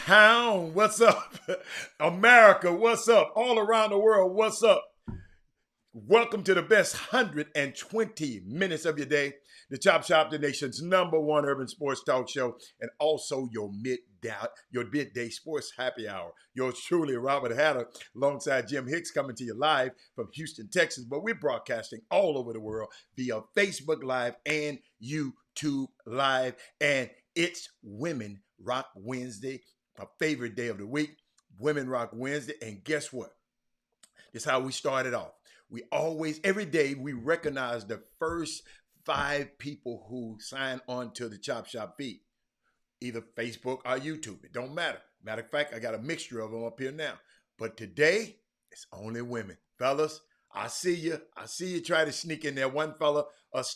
Town, what's up? America, what's up? All around the world, what's up? Welcome to the best 120 minutes of your day. The Chop Shop, the nation's number one urban sports talk show, and also your midday sports happy hour. Yours truly, Robert Hatter, alongside Jim Hicks, coming to you live from Houston, Texas. But we're broadcasting all over the world via Facebook Live and YouTube Live. And it's Women Rock Wednesday, my favorite day of the week. Women Rock Wednesday. And guess what? This is how we started off. We always, every day, we recognize the first 5 people who sign on to the Chop Shop feed, either Facebook or YouTube. It don't matter. Matter of fact, I got a mixture of them up here now. But today, it's only women. Fellas, I see you. I see you try to sneak in there. One fella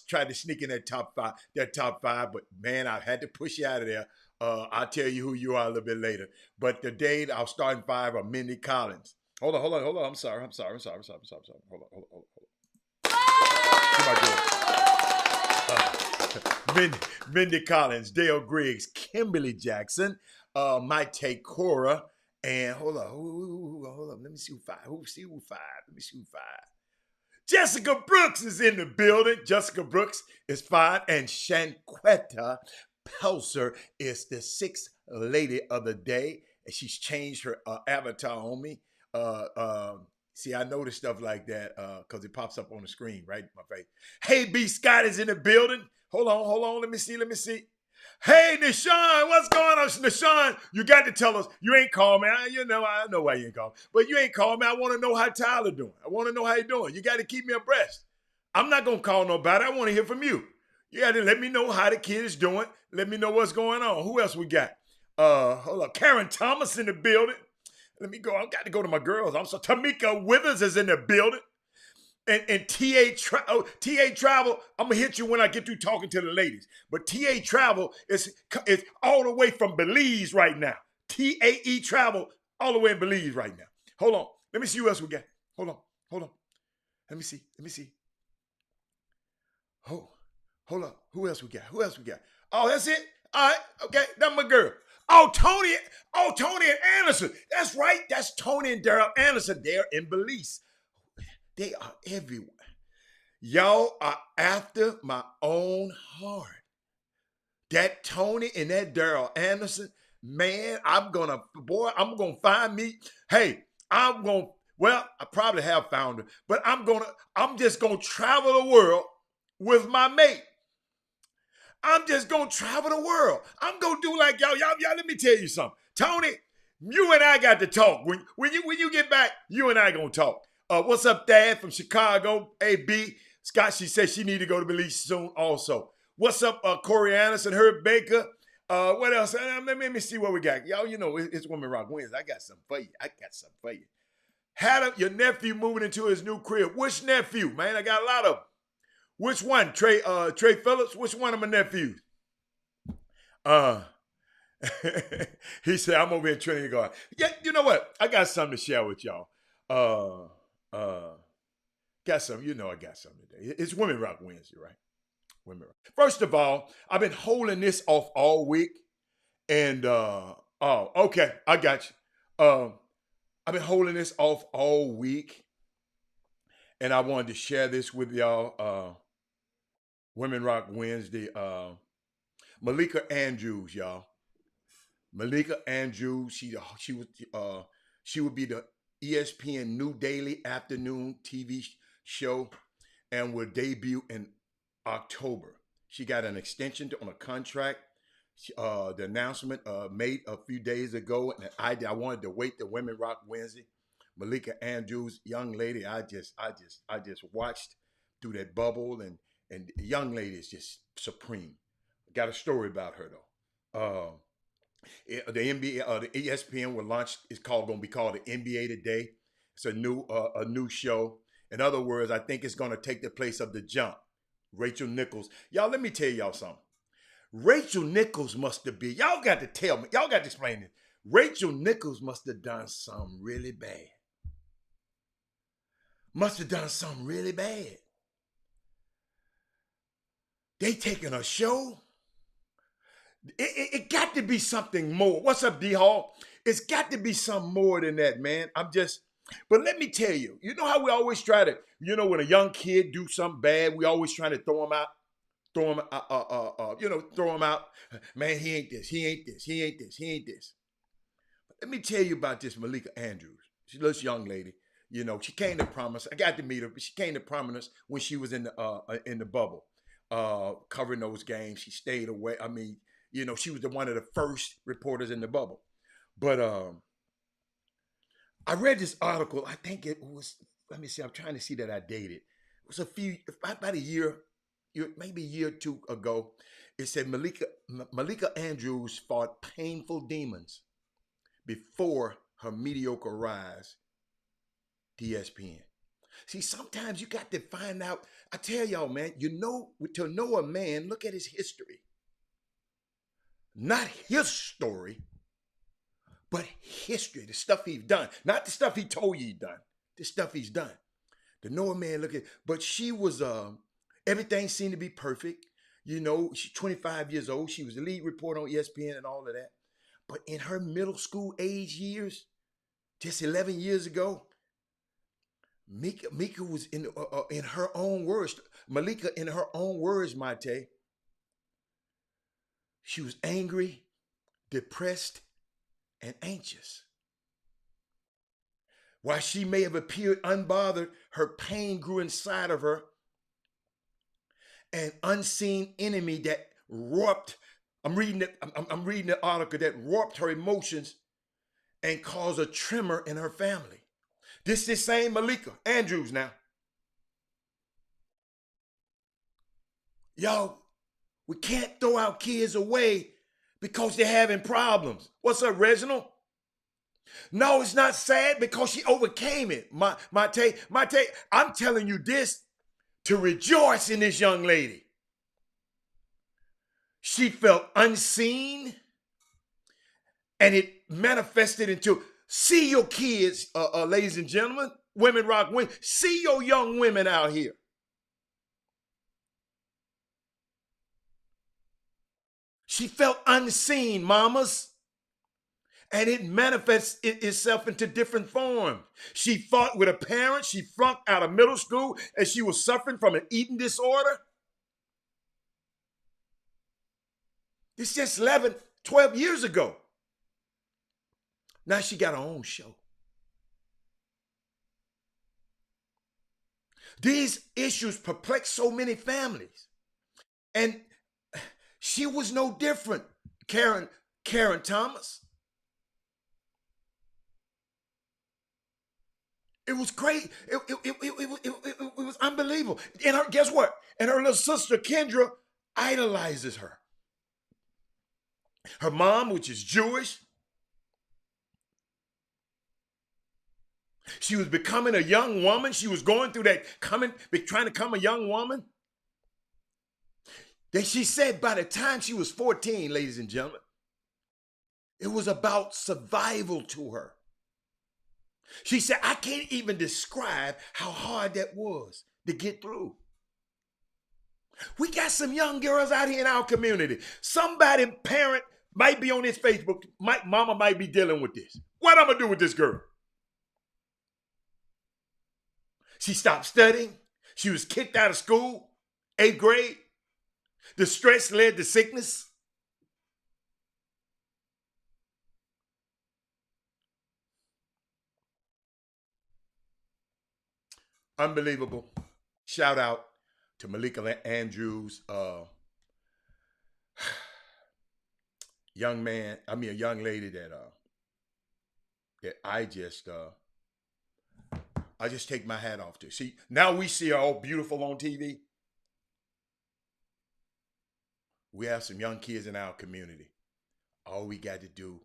tried to sneak in that top five, but man, I had to push you out of there. I'll tell you who you are a little bit later. But today, our starting 5 are Mindy Collins. Hold on. I'm sorry. Hold on. Mindy Collins, Dale Griggs, Kimberly Jackson, Maite Cora, and hold on. Let me see who 5. Let me see who 5. Jessica Brooks is in the building. Jessica Brooks is 5, and Shanquetta Pelser is the 6th lady of the day, and she's changed her avatar on me. See, I notice stuff like that because it pops up on the screen right in my face. Hey, B. Scott is in the building. Hold on. Let me see. Hey, Nishan, what's going on? Nishan, you got to tell us. You ain't called me. I know why you ain't called. But you ain't called me. I want to know how Tyler doing. I want to know how he doing. You got to keep me abreast. I'm not going to call nobody. I want to hear from you. You got to let me know how the kid is doing. Let me know what's going on. Who else we got? Hold up. Karen Thomas in the building. Let me go. I got to go to my girls. Tamika Withers is in the building. And TA Travel, I'm going to hit you when I get through talking to the ladies. But TA Travel is all the way from Belize right now. TAE Travel all the way in Belize right now. Hold on. Let me see who else we got. Hold on. Let me see. Oh, hold up. Who else we got? Oh, that's it? All right. Okay. That's my girl. Tony and Anderson. That's right. That's Tony and Daryl Anderson. They're in Belize. They are everywhere. Y'all are after my own heart. That Tony and that Daryl Anderson, man, I'm gonna find me. Hey, I probably have found her, but I'm just gonna travel the world with my mate. I'm just gonna travel the world. I'm gonna do like y'all. Let me tell you something. Tony, you and I got to talk. When you get back, you and I gonna talk. What's up, Dad from Chicago? AB Scott, she says she need to go to Belize soon also. What's up, Corey Anderson, Herb Baker? What else? Let me see what we got. Y'all, you know, it's Women Rock Wednesday. I got something for you. Had your nephew moving into his new crib. Which nephew, man? I got a lot of them. Which one? Trey Phillips? Which one of my nephews? He said, I'm over here in Trinity Garden. Yeah, you know what? I got something to share with y'all. Got some, I got something today. It's Women Rock Wednesday, right? Women Rock. First of all, I've been holding this off all week. And okay, I got you. I've been holding this off all week. And I wanted to share this with y'all. Women Rock Wednesday. Malika Andrews, y'all. Malika Andrews, she would be the ESPN New Daily Afternoon TV show and will debut in October. She got an extension on a contract. The announcement made a few days ago, and I wanted to wait till Women Rock Wednesday. Malika Andrews, young lady, I just watched through that bubble, and the young lady is just supreme. Got a story about her though. The NBA, the ESPN will launch. It's going to be called the NBA Today. It's a new show. In other words, I think it's going to take the place of The Jump. Rachel Nichols. Y'all, let me tell y'all something. Rachel Nichols must have been. Y'all got to tell me. Y'all got to explain this. Rachel Nichols must have done something really bad. They taking a show It got to be something more. What's up, D Hall? It's got to be something more than that, man. But let me tell you, you know how we always try to, when a young kid do something bad, we always trying to throw him out, throw him out. Man, he ain't this, he ain't this, he ain't this, he ain't this. Let me tell you about this Malika Andrews. She's this young lady. She came to prominence. I got to meet her, but she came to prominence when she was in the bubble, covering those games. She stayed away. I mean, she was one of the first reporters in the bubble. But I read this article. I think it was. Let me see. I'm trying to see that I dated. It was about a year, maybe a year or two ago. It said Malika Andrews fought painful demons before her mediocre rise to ESPN. See, sometimes you got to find out. I tell y'all, man, to know a man, look at his history. Not his story, but history, the stuff he's done. Not the stuff he told you he'd done, the stuff he's done. To know a man, but she was, everything seemed to be perfect. She's 25 years old. She was the lead reporter on ESPN and all of that. But in her middle school age years, just 11 years ago, Mika was in her own words. Malika, in her own words, Mate, she was angry, depressed, and anxious. While she may have appeared unbothered, her pain grew inside of her. An unseen enemy that warped. I'm reading the article that warped her emotions and caused a tremor in her family. This is same Malika Andrews now. Y'all, we can't throw our kids away because they're having problems. What's up, Reginald? No, it's not sad because she overcame it. Mate, I'm telling you this to rejoice in this young lady. She felt unseen, and it manifested into, see your kids, ladies and gentlemen, women rock women, see your young women out here. She felt unseen, mamas. And it manifests itself into different forms. She fought with a parent. She flunked out of middle school and she was suffering from an eating disorder. This just 11, 12 years ago. Now she got her own show. These issues perplex so many families. And she was no different, Karen Thomas. It was great. It was unbelievable. And guess what? And her little sister, Kendra, idolizes her. Her mom, which is Jewish, she was becoming a young woman. She was going through that, trying to become a young woman. Then she said by the time she was 14, ladies and gentlemen, it was about survival to her. She said, I can't even describe how hard that was to get through. We got some young girls out here in our community. Somebody, parent, might be on this Facebook. Mama might be dealing with this. What I'm going to do with this girl? She stopped studying. She was kicked out of school, 8th grade. The stress led to sickness. Unbelievable. Shout out to Malika Andrews, young lady that I just take my hat off to. See, now we see her all beautiful on TV. We have some young kids in our community. All we got to do,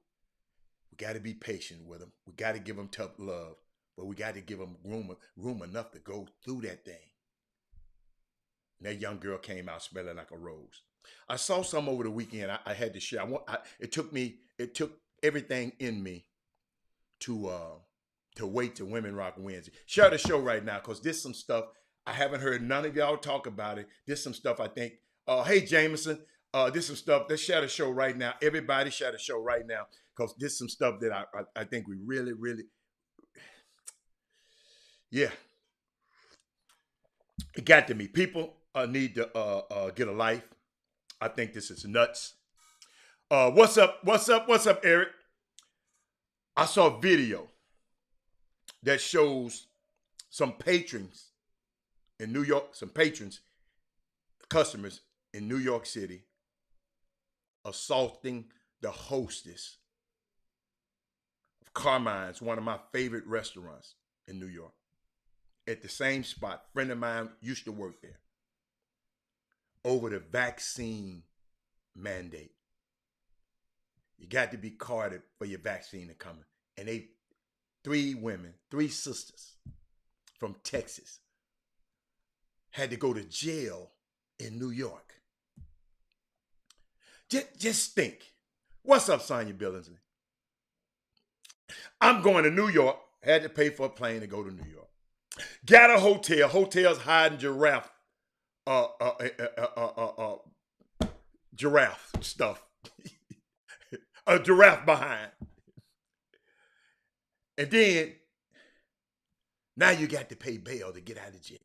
we got to be patient with them. We got to give them tough love. But we got to give them room enough to go through that thing. And that young girl came out smelling like a rose. I saw some over the weekend. I had to share. It took everything in me to wait till Women Rock Wednesday. Share the show right now because there's some stuff I haven't heard none of y'all talk about it. There's some stuff I think. Hey Jameson, This some stuff. Let's share the show right now. Everybody share the show right now because this some stuff that I think we really, really, yeah, it got to me. People need to get a life. I think this is nuts. What's up? What's up? What's up, Eric? I saw a video that shows some patrons in New York, some patrons, customers in New York City assaulting the hostess of Carmine's, one of my favorite restaurants in New York. At the same spot, a friend of mine used to work there, over the vaccine mandate. You got to be carded for your vaccine to come in. And three women, three sisters from Texas had to go to jail in New York. Just think. What's up, Sonya Billingsley? I'm going to New York. Had to pay for a plane to go to New York. Got a hotel. Hotel's hiding giraffe stuff. A giraffe behind. And then, now you got to pay bail to get out of jail.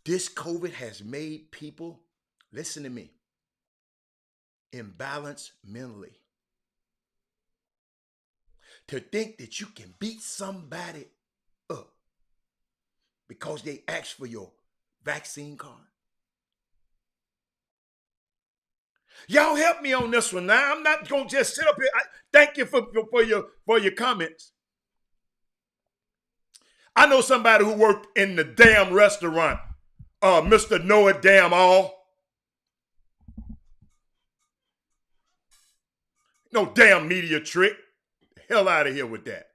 This COVID has made people, listen to me, imbalanced mentally. To think that you can beat somebody up because they asked for your vaccine card. Y'all help me on this one now. I'm not going to just sit up here. Thank you for your comments. I know somebody who worked in the damn restaurant, Mr. Noah Damn All. No damn media trick. The hell out of here with that.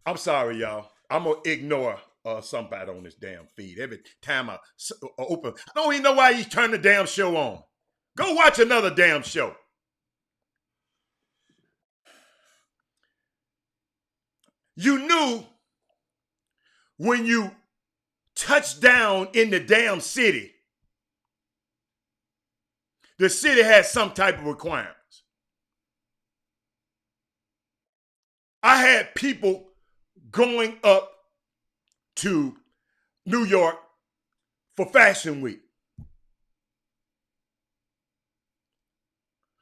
I'm sorry, y'all. I'm going to ignore somebody on this damn feed. Every time I open, I don't even know why you turn the damn show on. Go watch another damn show. You knew when you touched down in the damn city, the city has some type of requirements. I had people going up to New York for Fashion Week.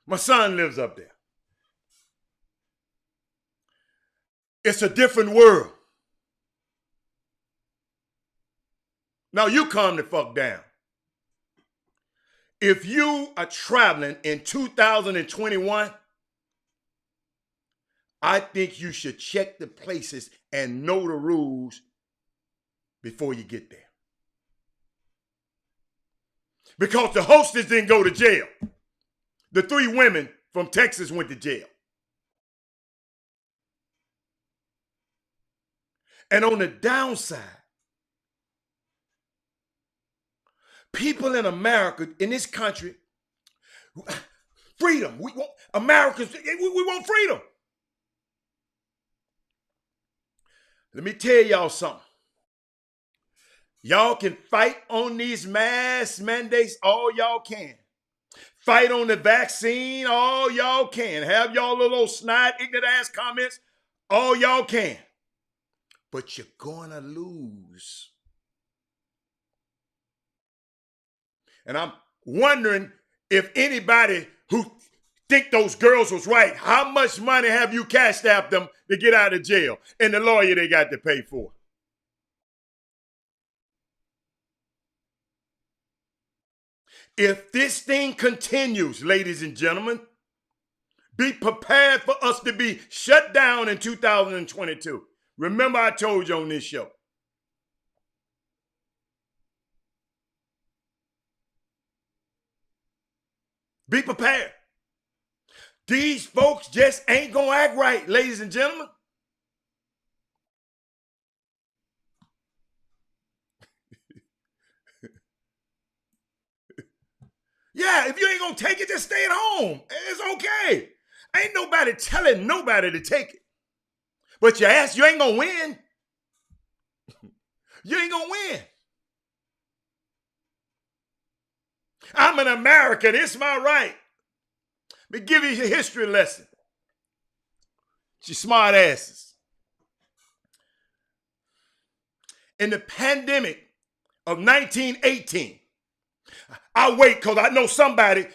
My son lives up there. It's a different world. Now you calm the fuck down. If you are traveling in 2021, I think you should check the places and know the rules before you get there. Because the hostess didn't go to jail. The three women from Texas went to jail. And on the downside, people in America, in this country, freedom. We want Americans, we want freedom. Let me tell y'all something. Y'all can fight on these mask mandates all y'all can. Fight on the vaccine all y'all can. Have y'all little snide, ignorant ass comments all y'all can. But you're gonna lose. And I'm wondering if anybody who think those girls was right, how much money have you cashed out them to get out of jail and the lawyer they got to pay for? If this thing continues, ladies and gentlemen, be prepared for us to be shut down in 2022. Remember I told you on this show. Be prepared. These folks just ain't gonna act right, ladies and gentlemen. Yeah, if you ain't gonna take it, just stay at home. It's okay. Ain't nobody telling nobody to take it. But you ain't gonna win. You ain't gonna win. I'm an American. It's my right. Let me give you a history lesson. You smart asses. In the pandemic of 1918, I'll wait because I know somebody,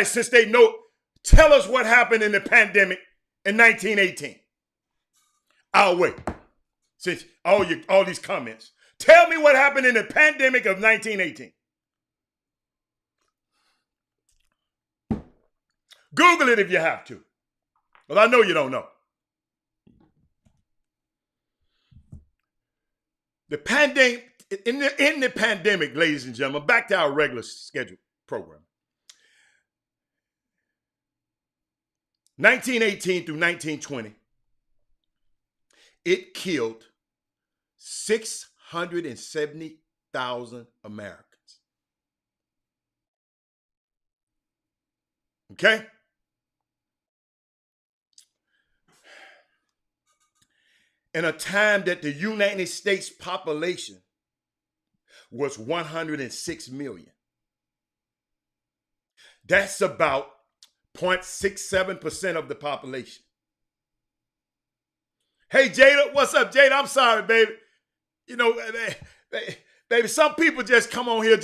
since they know, tell us what happened in the pandemic in 1918. I'll wait. Since all these comments. Tell me what happened in the pandemic of 1918. Google it if you have to. Well, I know you don't know. The pandemic, in the pandemic, ladies and gentlemen, back to our regular scheduled program. 1918 through 1920, it killed 670,000 Americans. Okay? In a time that the United States population was 106 million. That's about 0.67% of the population. Hey, Jada, what's up, Jada? I'm sorry, baby. You know, baby, some people just come on here,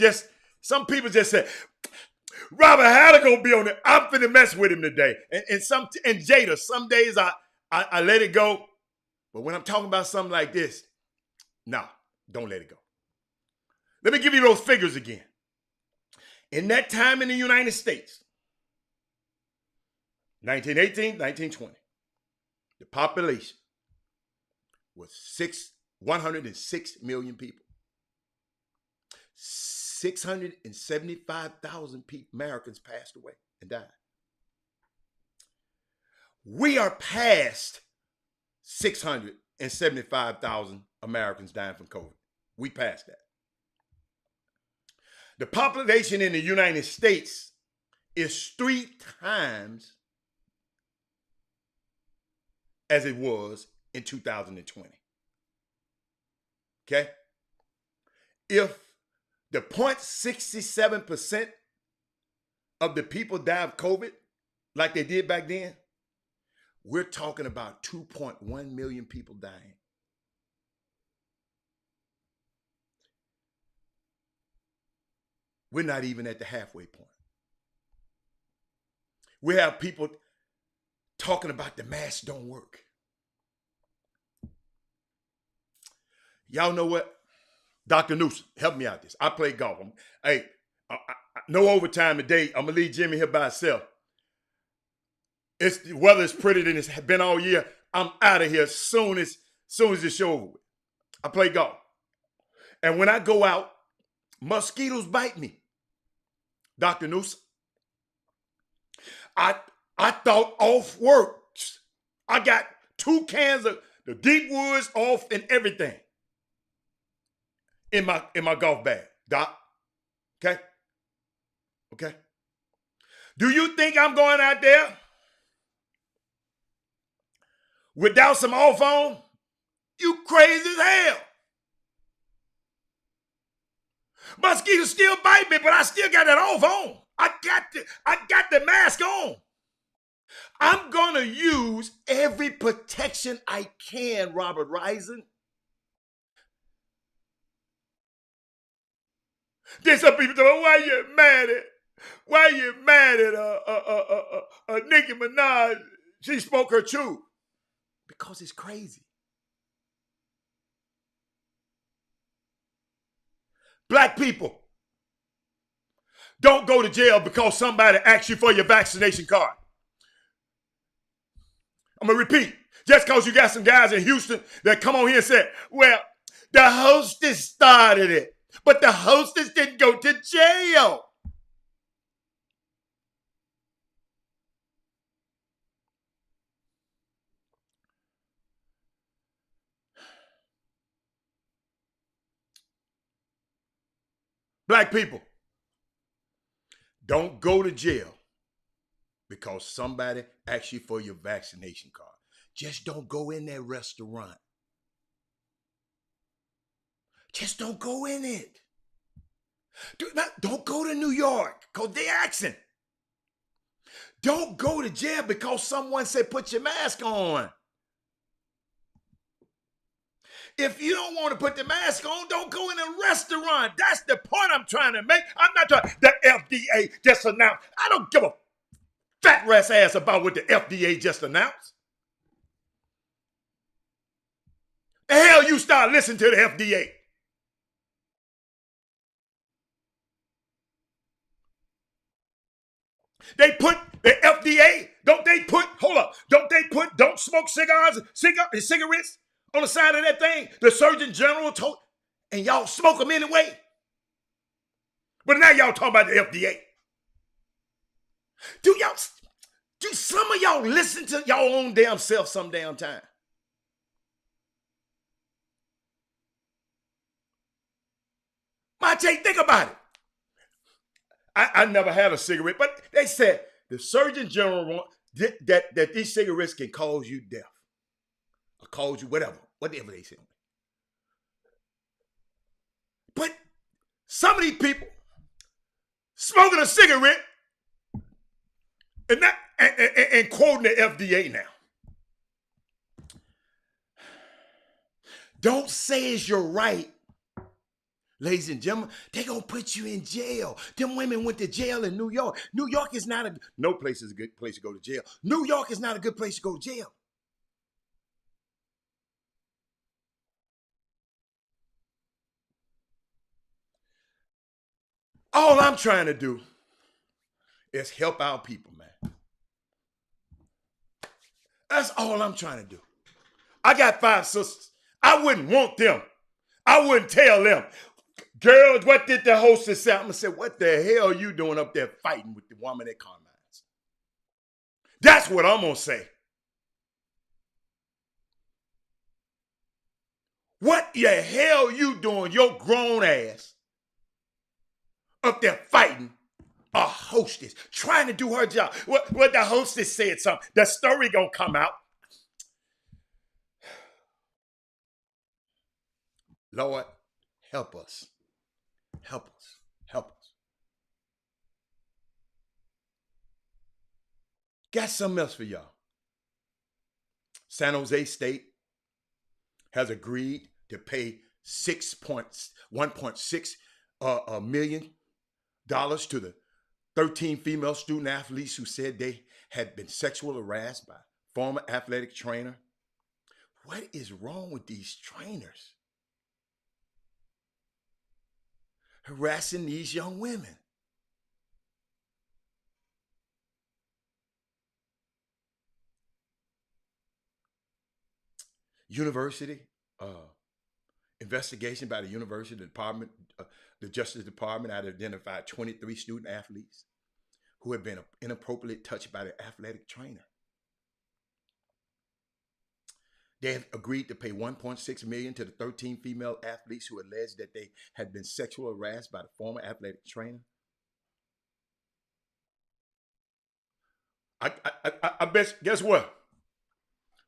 some people just say, Robert, how to go be on it? I'm finna mess with him today. And Jada, some days I let it go. But when I'm talking about something like this, no, don't let it go. Let me give you those figures again. In that time in the United States, 1918, 1920, the population was 106 million people. 675,000 Americans passed away and died. We are past 675,000 Americans dying from COVID. We passed that. The population in the United States is 3 times as it was in 2020. Okay? If the 0.67% of the people die of COVID like they did back then, we're talking about 2.1 million people dying. We're not even at the halfway point. We have people talking about the masks don't work. Y'all know what? Dr. Newsom, help me out this. I play golf. No overtime today. I'm going to leave Jimmy here by himself. The weather is pretty than it's been all year. I'm out of here as soon as the show over with. I play golf. And when I go out, mosquitoes bite me. Dr. Newsom, I thought off work. I got 2 cans of the Deep Woods off and everything in my golf bag. Doc, okay? Okay. Do you think I'm going out there without some off on? You crazy as hell. Mosquitoes still bite me, but I still got that off on. I got the mask on. I'm gonna use every protection I can, Robert Reisen. Then some people say, why you mad at Nicki Minaj? She spoke her truth. Because it's crazy. Black people, don't go to jail because somebody asked you for your vaccination card. I'm going to repeat. Just because you got some guys in Houston that come on here and say, well, the hostess started it, but the hostess didn't go to jail. Black people, don't go to jail because somebody asked you for your vaccination card. just don't go in that restaurant. Just don't go in it. Don't go to New York because they're asking. Don't go to jail because someone said put your mask on. If you don't want to put the mask on, don't go in a restaurant. That's the point I'm trying to make. I'm not trying. The FDA just announced. I don't give a fat rat's ass about what the FDA just announced. The hell you start listening to the FDA. They put the FDA, don't they put, hold up, don't smoke cigarettes on the side of that thing? The Surgeon General told, and y'all smoke them anyway. But now y'all talking about the FDA. Do some of y'all listen to y'all own damn self some damn time? Mate, think about it. I never had a cigarette, but they said the Surgeon General that these cigarettes can cause you death or cause you whatever they say. But some of these people smoking a cigarette and quoting the FDA now. Don't say it's your right. Ladies and gentlemen, they're going to put you in jail. Them women went to jail in New York. New York is not no place is a good place to go to jail. New York is not a good place to go to jail. All I'm trying to do is help our people, man. That's all I'm trying to do. I got 5 sisters. I wouldn't want them. I wouldn't tell them. Girls, what did the hostess say? I'm going to say, what the hell are you doing up there fighting with the woman at Carmine's? That's what I'm going to say. What the hell you doing, your grown ass, up there fighting a hostess, trying to do her job? What the hostess said something. The story going to come out. Lord, help us. Help us. Help us. Got something else for y'all. San Jose State has agreed to pay $1.6 million to the 13 female student athletes who said they had been sexually harassed by former athletic trainer. What is wrong with these trainers? Harassing these young women. University investigation by the university department, the Justice Department had identified 23 student athletes who had been inappropriately touched by the athletic trainer. They have agreed to pay $1.6 million to the 13 female athletes who alleged that they had been sexually harassed by the former athletic trainer. I bet, guess what?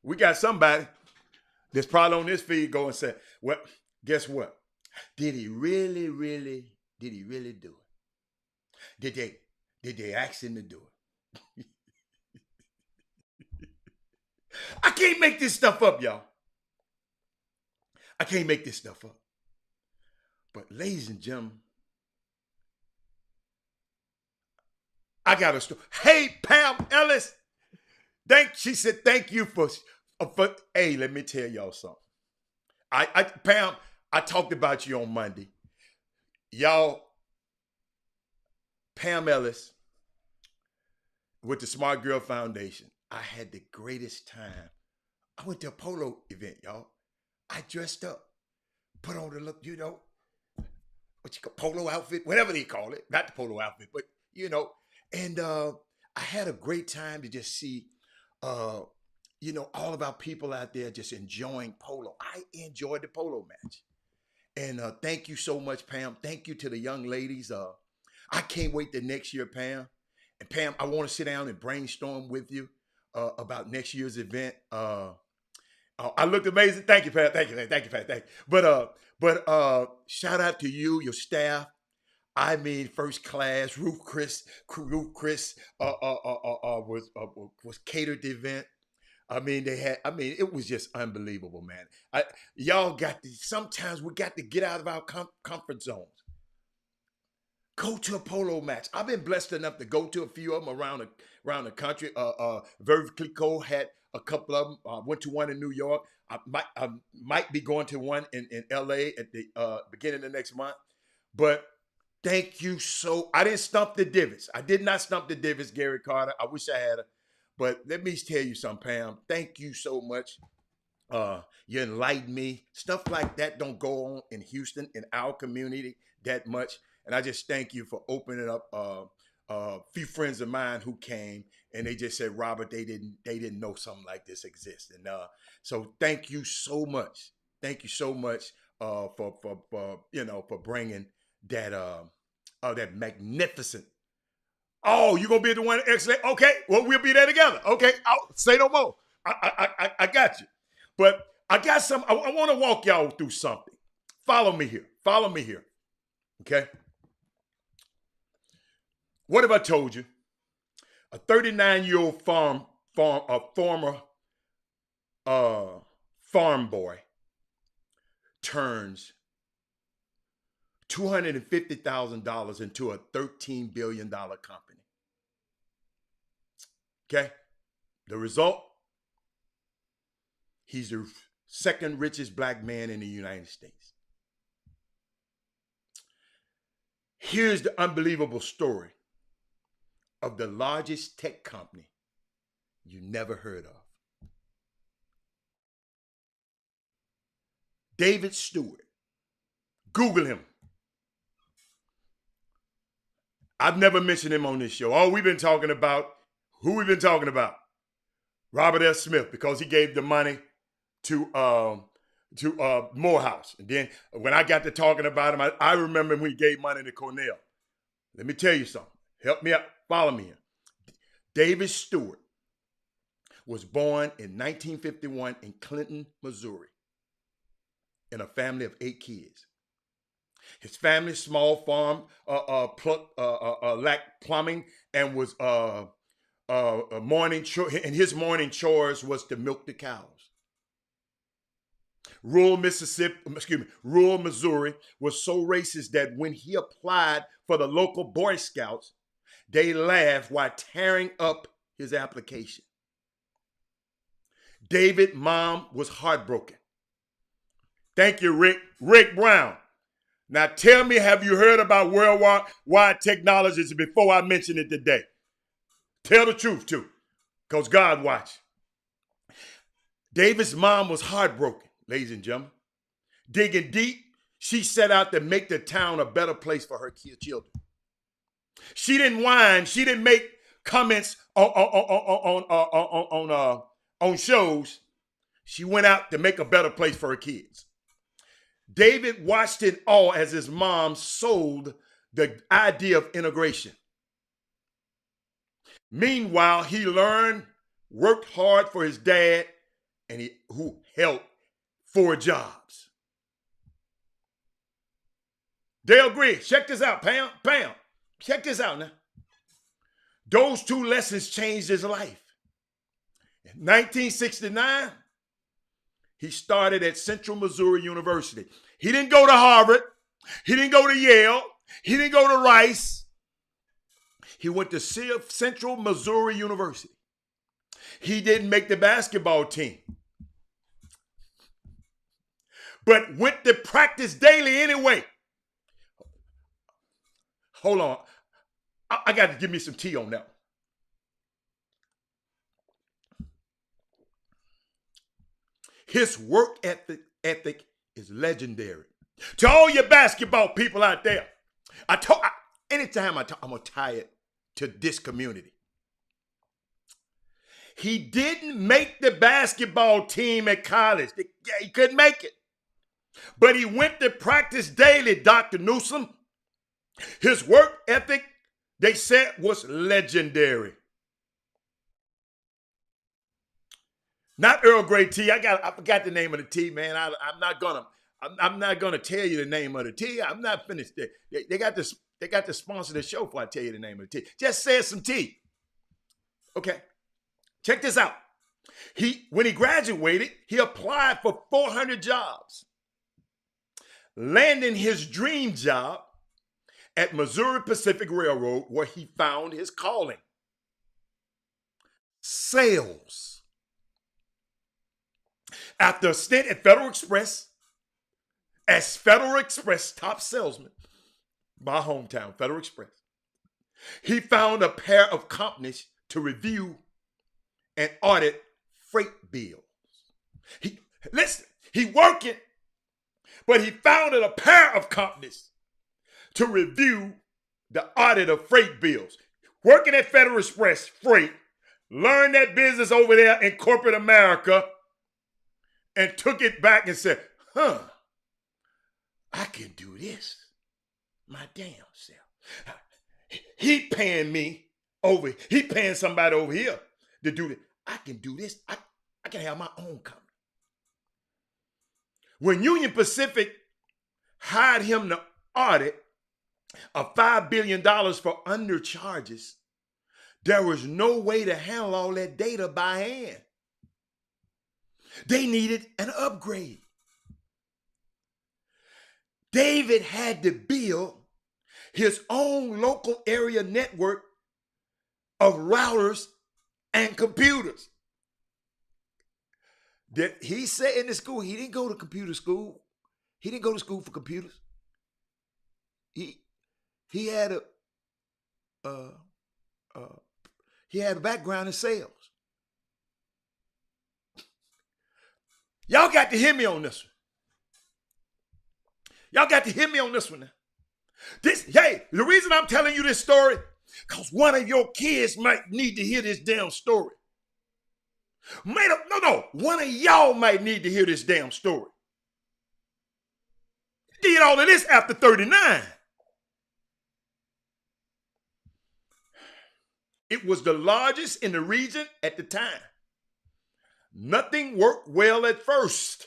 We got somebody that's probably on this feed go and say, well, guess what? Did he really do it? Did they ask him to do it? I can't make this stuff up, y'all. I can't make this stuff up. But ladies and gentlemen, I got a story. Hey, Pam Ellis. She said, thank you for hey, let me tell y'all something. Pam, I talked about you on Monday. Y'all, Pam Ellis with the Smart Girl Foundation. I had the greatest time. I went to a polo event, y'all. I dressed up, put on the look, what you call polo outfit, whatever they call it. Not the polo outfit, but and I had a great time to just see all of our people out there just enjoying polo. I enjoyed the polo match. And thank you so much, Pam. Thank you to the young ladies. I can't wait the next year, Pam. And Pam, I want to sit down and brainstorm with you about next year's event. I looked amazing. Thank you, Pat. Thank you, thank you, Pat. Thank you. But shout out to you, your staff. I mean, first class. Ruth Chris was catered the event. I mean, they had. I mean, it was just unbelievable, man. Y'all got to. Sometimes we got to get out of our comfort zones. Go to a polo match. I've been blessed enough to go to a few of them around the country. Verve Clicquot had a couple of them. Went to one in New York. I might be going to one in LA at the beginning of next month. But thank you so. I didn't stump the divots. I did not stump the divots, Gary Carter. I wish I had. But let me tell you something, Pam. Thank you so much. You enlightened me. Stuff like that don't go on in Houston, in our community, that much. And I just thank you for opening up a few friends of mine who came and they just said, Robert, they didn't know something like this exists. And so thank you so much. Thank you so much for bringing that magnificent. Oh, you gonna be the one excellent? Okay, well we'll be there together. Okay, I'll say no more. I got you. But I got some. I want to walk y'all through something. Follow me here. Follow me here. Okay. What have I told you? A 39-year-old former farm boy turns $250,000 into a $13 billion company. Okay? The result? He's the second richest black man in the United States. Here's the unbelievable story of the largest tech company you never heard of. David Stewart. Google him. I've never mentioned him on this show. All we've been talking about, who we've been talking about? Robert S. Smith, because he gave the money to Morehouse. And then when I got to talking about him, I remember when he gave money to Cornell. Let me tell you something. Help me out. Follow me here. David Stewart was born in 1951 in Clinton, Missouri, in a family of 8 kids. His family's small farm lacked plumbing and was his morning chores was to milk the cows. Rural Missouri was so racist that when he applied for the local Boy Scouts, they laughed while tearing up his application. David's mom was heartbroken. Thank you, Rick. Rick Brown. Now tell me, have you heard about worldwide technologies before I mention it today? Tell the truth too, because God watch. David's mom was heartbroken, ladies and gentlemen. Digging deep, she set out to make the town a better place for her children. She didn't whine. She didn't make comments on shows. She went out to make a better place for her kids. David watched in awe as his mom sold the idea of integration. Meanwhile, he learned, worked hard for his dad, and who held 4 jobs. Dale Griggs, check this out, Pam. Check this out now. Those 2 lessons changed his life. In 1969, he started at Central Missouri University. He didn't go to Harvard. He didn't go to Yale. He didn't go to Rice. He went to Central Missouri University. He didn't make the basketball team, but went to practice daily anyway. Hold on. I got to give me some tea on that. His work ethic is legendary. To all your basketball people out there, anytime I'm going to tie it to this community. He didn't make the basketball team at college. He couldn't make it. But he went to practice daily, Dr. Newsom. His work ethic, they said, was legendary. Not Earl Grey tea. I forgot the name of the tea, man. I'm not gonna tell you the name of the tea. I'm not finished. They got this. They got to sponsor the show before I tell you the name of the tea. Just say some tea. Okay. Check this out. When he graduated, he applied for 400 jobs, landing his dream job at Missouri Pacific Railroad, where he found his calling: sales. After a stint at Federal Express as Federal Express top salesman, my hometown, Federal Express, he found a pair of companies to review and audit freight bills. He working, but he founded a pair of companies to review the audit of freight bills. Working at Federal Express Freight, learned that business over there in corporate America, and took it back and said, I can do this my damn self. He paying somebody over here to do this. I can do this. I can have my own company. When Union Pacific hired him to audit $5 billion for undercharges, there was no way to handle all that data by hand. They needed an upgrade. David had to build his own local area network of routers and computers. He said in the school, he didn't go to computer school. He didn't go to school for computers. He had a background in sales. Y'all got to hear me on this one. Y'all got to hear me on this one now. The reason I'm telling you this story, because one of your kids might need to hear this damn story. One of y'all might need to hear this damn story. Did all of this after 39. It was the largest in the region at the time. Nothing worked well at first,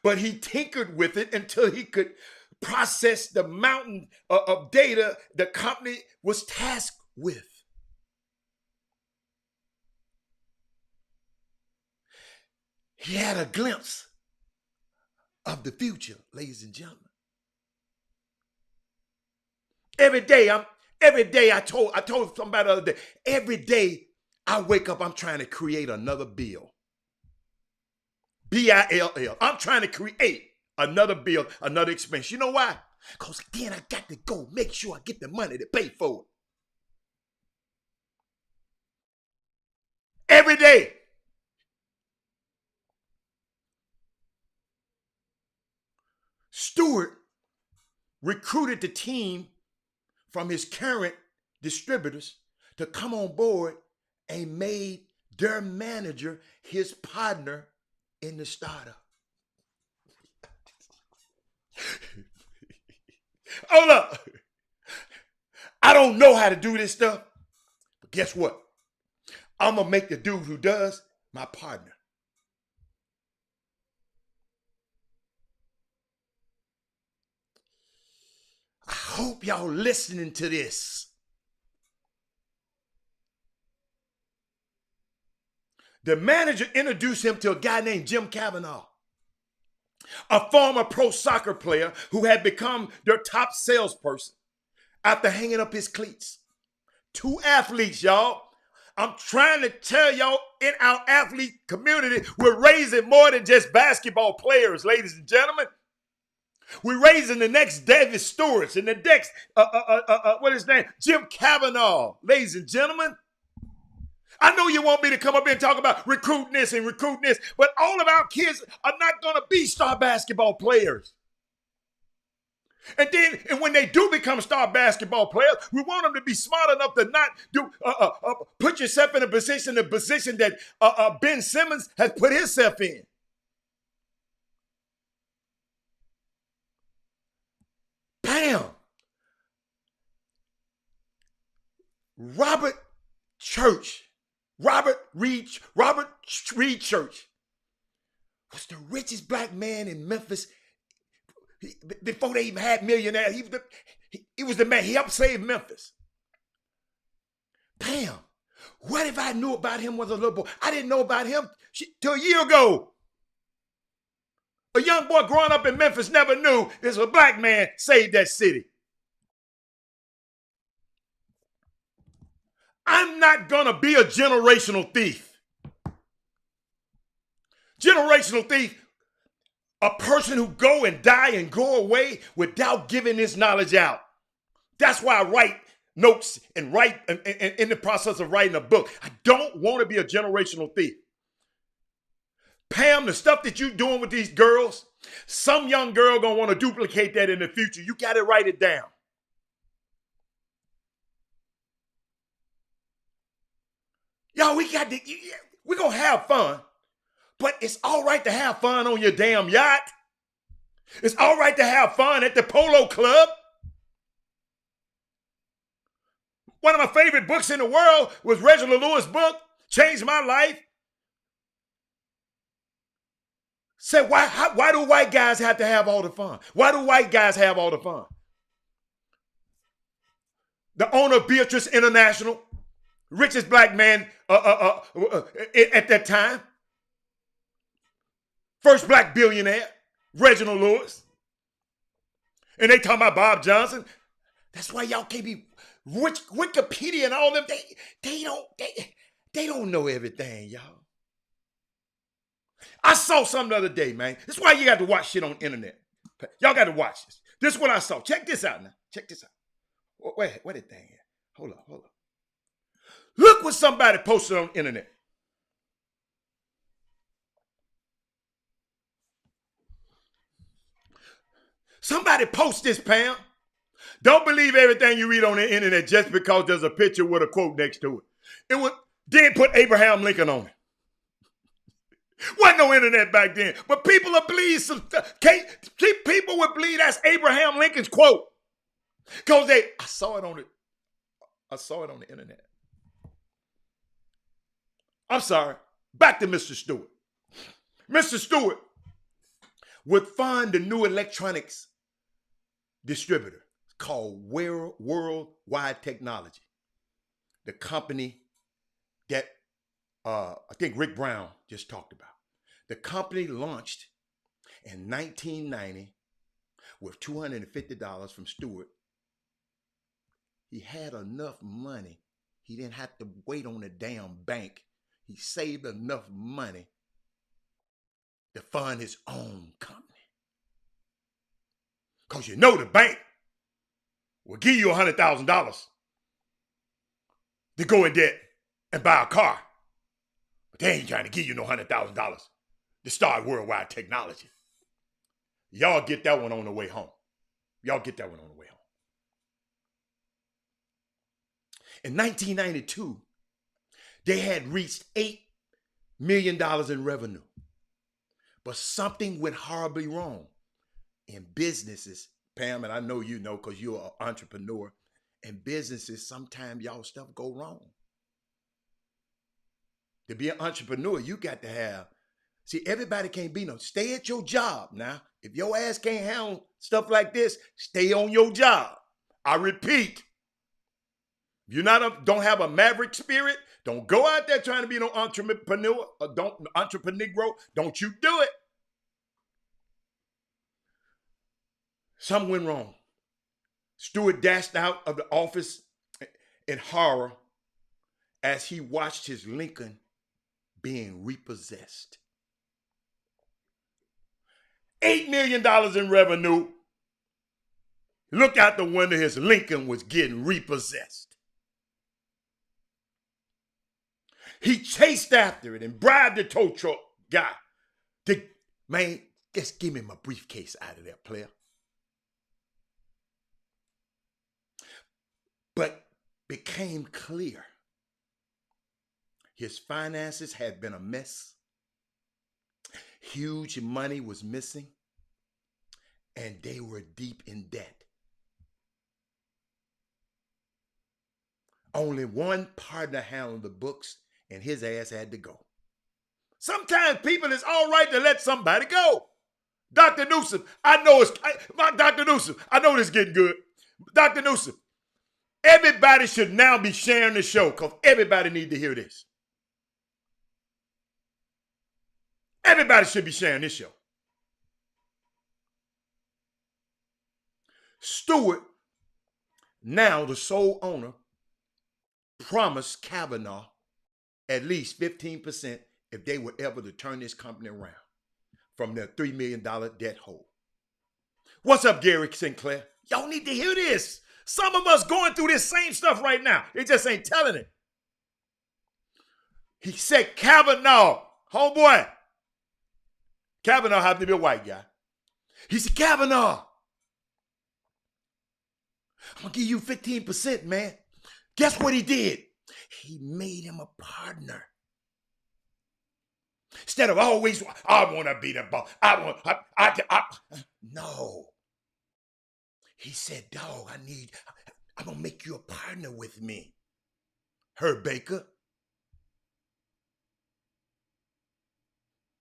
but he tinkered with it until he could process the mountain of data the company was tasked with. He had a glimpse of the future, ladies and gentlemen. Every day I told somebody the other day, every day I wake up, I'm trying to create another bill. B-I-L-L. I'm trying to create another bill, another expense. You know why? Because again, I got to go make sure I get the money to pay for it. Every day. Stewart recruited the team from his current distributors to come on board and made their manager his partner in the startup. Hold up. I don't know how to do this stuff, but guess what? I'm going to make the dude who does my partner. I hope y'all listening to this. The manager introduced him to a guy named Jim Cavanaugh, a former pro soccer player who had become their top salesperson after hanging up his cleats. 2 athletes, y'all. I'm trying to tell y'all, in our athlete community, we're raising more than just basketball players, ladies and gentlemen. We're raising the next David Stewarts and the next, what is his name? Jim Cavanaugh, ladies and gentlemen. I know you want me to come up here and talk about recruiting this, but all of our kids are not going to be star basketball players. And when they do become star basketball players, we want them to be smart enough to not put yourself in a position that Ben Simmons has put himself in. Bam! Robert Church Robert Reed Church was the richest black man in Memphis before they even had millionaires. He was the man. He helped save Memphis. Damn. What if I knew about him was a little boy? I didn't know about him till a year ago. A young boy growing up in Memphis never knew this a black man saved that city. I'm not going to be a generational thief. Generational thief, a person who go and die and go away without giving this knowledge out. That's why I write notes and write in the process of writing a book. I don't want to be a generational thief. Pam, the stuff that you're doing with these girls, some young girl gonna want to duplicate that in the future. You got to write it down. Y'all, we're gonna have fun, but it's all right to have fun on your damn yacht. It's all right to have fun at the polo club. One of my favorite books in the world was Reginald Lewis' book, Changed My Life. Said, why do white guys have to have all the fun? Why do white guys have all the fun? The owner of Beatrice International, richest black man at that time. First black billionaire, Reginald Lewis. And they talking about Bob Johnson. That's why y'all can't be Wikipedia and all them. They don't know everything, y'all. I saw something the other day, man. This is why you got to watch shit on the internet. Y'all got to watch this. This is what I saw. Check this out now. Check this out. Where the thing is? Hold up. Look what somebody posted on the internet. Somebody post this, Pam. Don't believe everything you read on the internet just because there's a picture with a quote next to it. Then put Abraham Lincoln on it. Wasn't no internet back then, but people will believe some stuff. People would believe that's Abraham Lincoln's quote because I saw it on the internet. I'm sorry. Back to Mr. Stewart. Mr. Stewart would fund the new electronics distributor called Worldwide Technology. The company that I think Rick Brown just talked about. The company launched in 1990 with $250 from Stewart. He had enough money. He didn't have to wait on the damn bank. He saved enough money to fund his own company. Because you know the bank will give you $100,000 to go in debt and buy a car. But they ain't trying to give you no $100,000 to start Worldwide Technology. Y'all get that one on the way home. In 1992, they had reached $8 million in revenue. But something went horribly wrong in businesses. Pam, and I know you know because you're an entrepreneur. In businesses, sometimes y'all stuff go wrong. To be an entrepreneur, you got to have, everybody can't be stay at your job now. If your ass can't handle stuff like this, stay on your job. I repeat, if you don't have a maverick spirit, don't go out there trying to be no entrepreneur or entrepreneur. Don't you do it. Something went wrong. Stewart dashed out of the office in horror as he watched his Lincoln being repossessed. $8 million in revenue. Look out the window, his Lincoln was getting repossessed. He chased after it and bribed the tow truck guy to, man, just give me my briefcase out of there, player. But became clear his finances had been a mess. Huge money was missing, and they were deep in debt. Only one partner handled the books, and his ass had to go. Sometimes people, it's all right to let somebody go. Dr. Newsom, I know Dr. Newsom, I know this is getting good. Dr. Newsom, everybody should now be sharing the show because everybody needs to hear this. Everybody should be sharing this show. Stewart, now the sole owner, promised Kavanaugh at least 15% if they were ever to turn this company around from their $3 million debt hole. What's up, Gary Sinclair? Y'all need to hear this. Some of us going through this same stuff right now. They just ain't telling it. He said Kavanaugh, homeboy. Kavanaugh happened to be a white guy. He said, Kavanaugh, I'm going to give you 15%, man. Guess what he did? He made him a partner. Instead of always, I want to be the boss. No. He said, dog, I'm going to make you a partner with me. Herb Baker.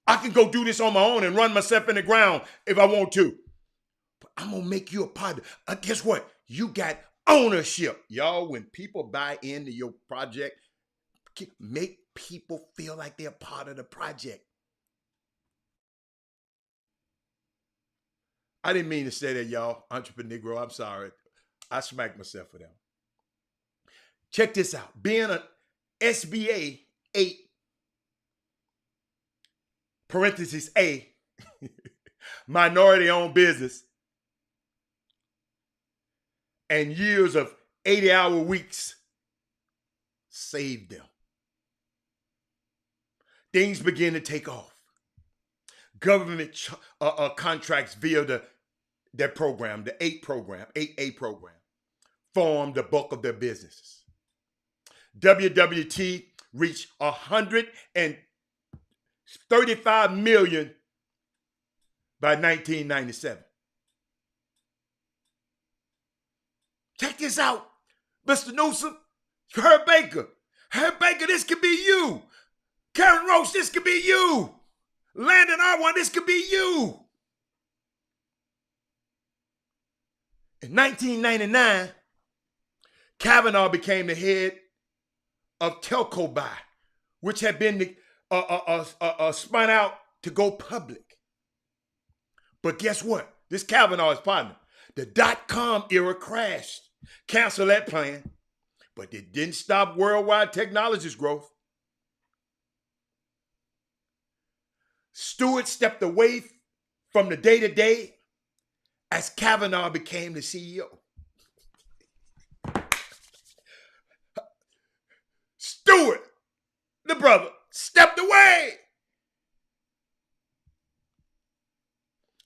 I can go do this on my own and run myself in the ground if I want to. But I'm going to make you a partner. Guess what? You got ownership. Y'all, when people buy into your project, make people feel like they're part of the project. I didn't mean to say that, y'all. Entrepreneur, I'm sorry. I smacked myself for that. Check this out. Being an SBA 8, parentheses A, minority-owned business, and years of 80-hour weeks saved them. Things began to take off. Government contracts via their program, the 8A program, formed the bulk of their businesses. WWT reached $135 million by 1997. Check this out, Mr. Newsom, Herb Baker. Herb Baker, this could be you. Karen Roach, this could be you. Landon Arwan, this could be you. In 1999, Kavanaugh became the head of Telco Buy, which had been spun out to go public. But guess what? This Kavanaugh's partner, the dot-com era crashed. Cancel that plan. But it didn't stop Worldwide Technologies' growth. Stewart stepped away from the day-to-day as Kavanaugh became the CEO. Stewart, the brother, stepped away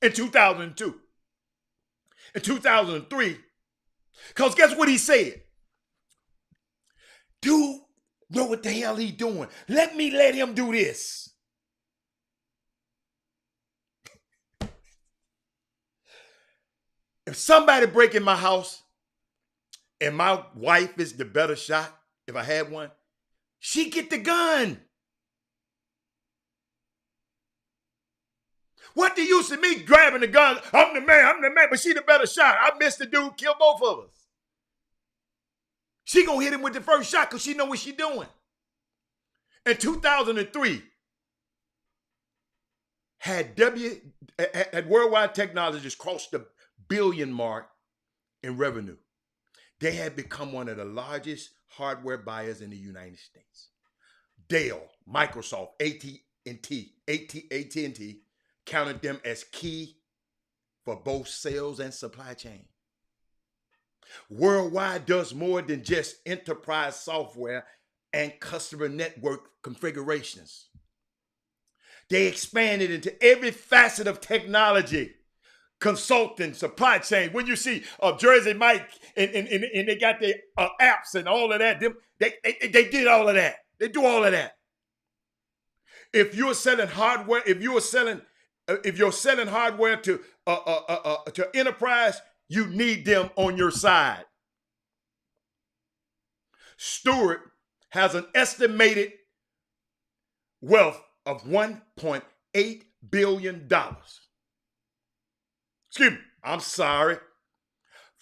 in 2002. In 2003, because guess what he said? Dude, know what the hell he doing. Let him do this. If somebody break in my house and my wife is the better shot, if I had one, she get the gun. What the use of me grabbing the gun? I'm the man, but she the better shot. I missed the dude, kill both of us. She gonna hit him with the first shot because she know what she doing. In 2003, had Worldwide Technologies crossed the billion mark in revenue. They had become one of the largest hardware buyers in the United States. Dell, Microsoft, AT&T counted them as key for both sales and supply chain. Worldwide does more than just enterprise software and customer network configurations. They expanded into every facet of technology, consulting, supply chain. When you see Jersey Mike and they got their apps and all of that, they did all of that. They do all of that. If you're selling hardware, if you're selling hardware to enterprise, you need them on your side. Stewart has an estimated wealth of $1.8 billion. Excuse me, I'm sorry.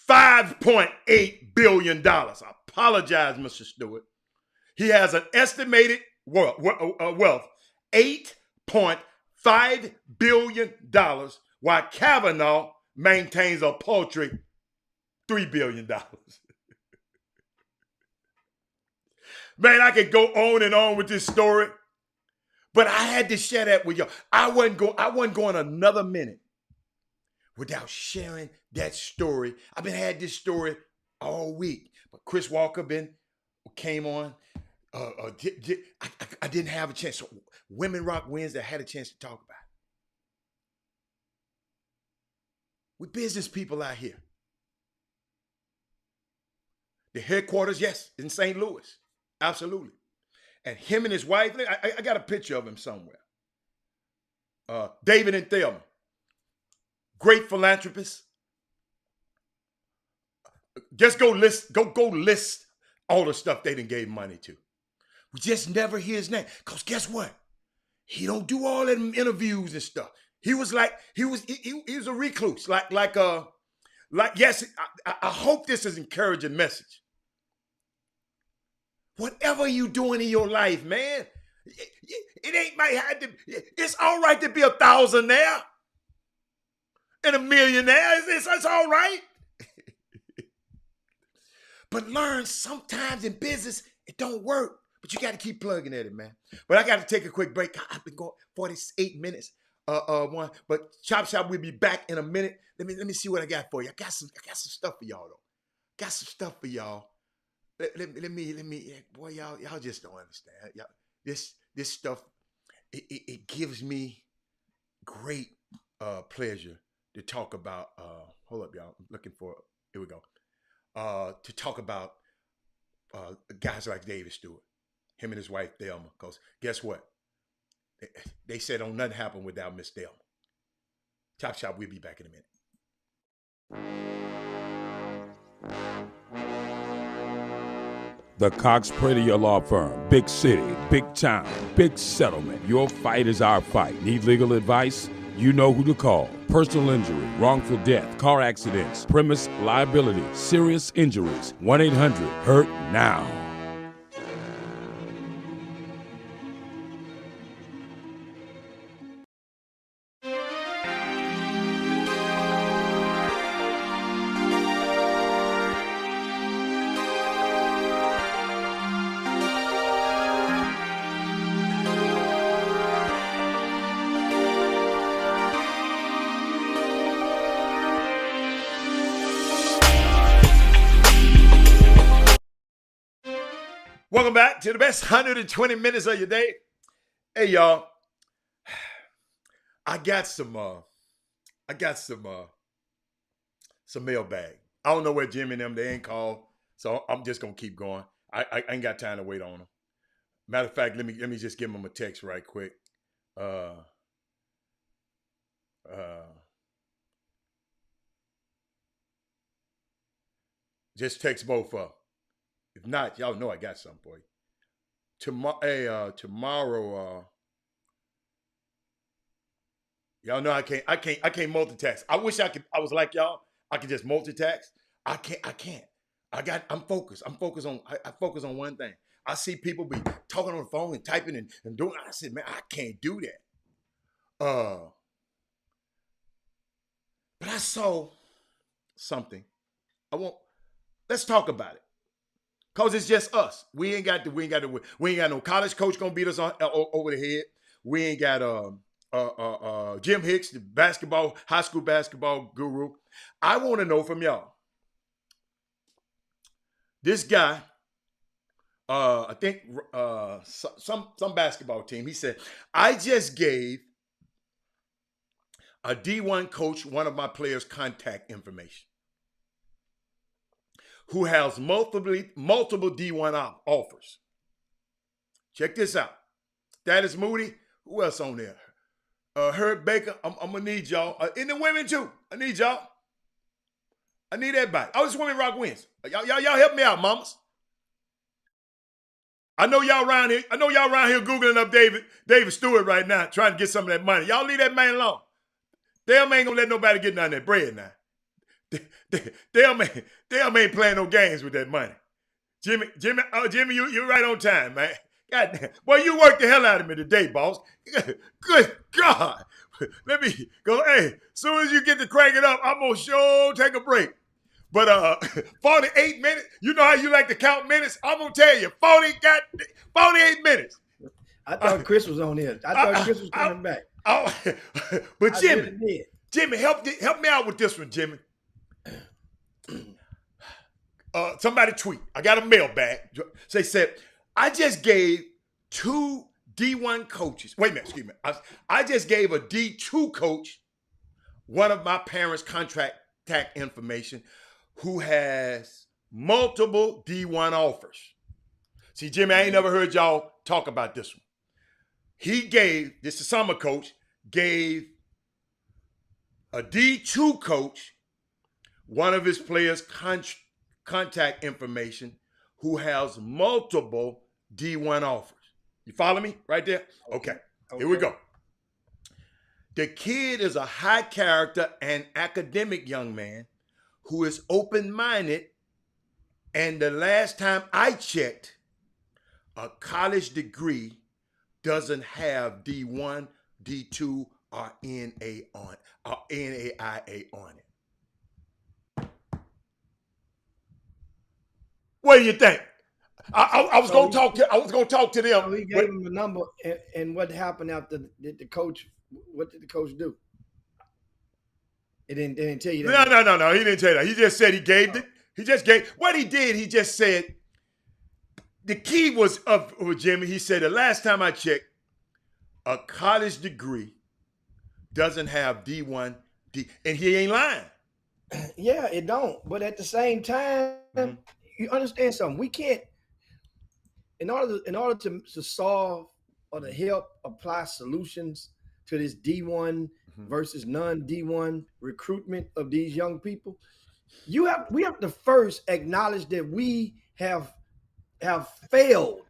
$5.8 billion. I apologize, Mr. Stewart. He has an estimated wealth, $8.5 billion, while Kavanaugh maintains a paltry $3 billion. Man, I could go on and on with this story, but I had to share that with y'all. I wasn't going another minute without sharing that story. I've been had this story all week, but Chris Walker came on. I didn't have a chance. So Women Rock Wednesday, I had a chance to talk about it. We business people out here. The headquarters, yes, in St. Louis. Absolutely. And him and his wife, I got a picture of him somewhere. David and Thelma. Great philanthropists. Just go list all the stuff they done gave money to. We just never hear his name. Because guess what? He don't do all them interviews and stuff. He was a recluse. Yes, I hope this is an encouraging message. Whatever you doing in your life, man, it's all right to be a thousandaire and a millionaire. It's all right. But learn sometimes in business, it don't work. But you got to keep plugging at it, man. But I got to take a quick break. I've been going 48 minutes. But Chop Shop will be back in a minute. Let me see what I got for you. I got some stuff for y'all though. Got some stuff for y'all. Let me. Boy, y'all just don't understand. Y'all, this stuff, it gives me great pleasure to talk about. Hold up, y'all. I'm looking for. Here we go. To talk about guys like David Stewart, him and his wife Thelma. Because guess what? They said don't nothing happen without Miss Thelma. Chop Shop, we'll be back in a minute. The Cox Pradier Law Firm. Big city, big town, big settlement. Your fight is our fight. Need legal advice? You know who to call. Personal injury, wrongful death, car accidents, premise liability, serious injuries. 1-800-HURT-NOW. Welcome back to the best 120 minutes of your day. Hey, y'all. I got some mailbag. I don't know where Jimmy and them, they ain't called. So I'm just gonna keep going. I ain't got time to wait on them. Matter of fact, let me just give them a text right quick. Just text both up. If not, y'all know I got something for you. Tomorrow, y'all know I can't multitask. I wish I was like y'all. I could just multitask. I can't. I'm focused. I focus on one thing. I see people be talking on the phone and typing and doing. I said, man, I can't do that. But I saw something. Let's talk about it. Cause it's just us. We ain't got no college coach gonna beat us over the head. We ain't got Jim Hicks, the high school basketball guru. I want to know from y'all. This guy, I think some basketball team. He said, I just gave a D1 coach one of my players' contact information, who has multiple D1 offers. Check this out. Thaddeus Moody. Who else on there? Herb Baker. I'm gonna need y'all. And the women too. I need y'all. I need everybody. Oh, this Women Rock Wins. Y'all help me out, mamas. I know y'all around here. I know y'all around here googling up David Stewart right now, trying to get some of that money. Y'all leave that man alone. Damn ain't gonna let nobody get none of that bread now. Damn ain't playing no games with that money. Jimmy, you're right on time, man. God damn. Boy, you worked the hell out of me today, boss. Good God. Let me go. Hey, as soon as you get to crank it up, I'm gonna sure take a break. But 48 minutes, you know how you like to count minutes? I'm gonna tell you, 48 minutes. I thought Chris was on here. I thought Chris was coming back. But Jimmy, help me out with this one, Jimmy. Somebody tweet. I got a mailbag. They said, I just gave 2 D1 coaches. Wait a minute, excuse me. I just gave a D2 coach one of my parents' contract information who has multiple D1 offers. See, Jimmy, I ain't never heard y'all talk about this one. This is summer coach, gave a D2 coach one of his players' contact information who has multiple D1 offers. You follow me right there? Okay. Here we go. The kid is a high character and academic young man who is open-minded, and the last time I checked, a college degree doesn't have D1, D2, or NAIA on it. What do you think? I was going to talk to them. So he gave him a number, and what happened after the coach? What did the coach do? It didn't tell you that. No. He didn't tell you that. He just said he gave it. He just gave what he did. He just said the key was up with Jimmy. He said the last time I checked, a college degree doesn't have D1, and he ain't lying. Yeah, it don't. But at the same time, you understand something. We can't. In order to solve or to help apply solutions to this D1 versus non-D1 recruitment of these young people, we have to first acknowledge that we have failed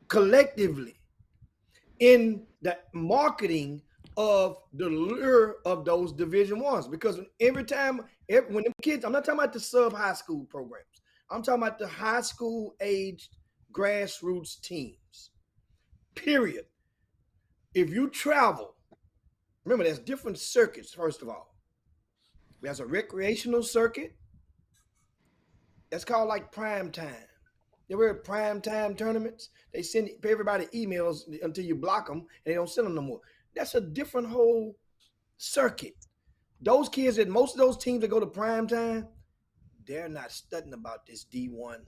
collectively in the marketing of the lure of those Division Ones. Because when the kids, I'm not talking about the sub-high school programs. I'm talking about the high school aged grassroots teams. Period. If you travel, remember there's different circuits, first of all. There's a recreational circuit. That's called like prime time. You ever heard prime time tournaments? They send everybody emails until you block them and they don't send them no more. That's a different whole circuit. Those kids at most of those teams that go to prime time, they're not studying about this D1.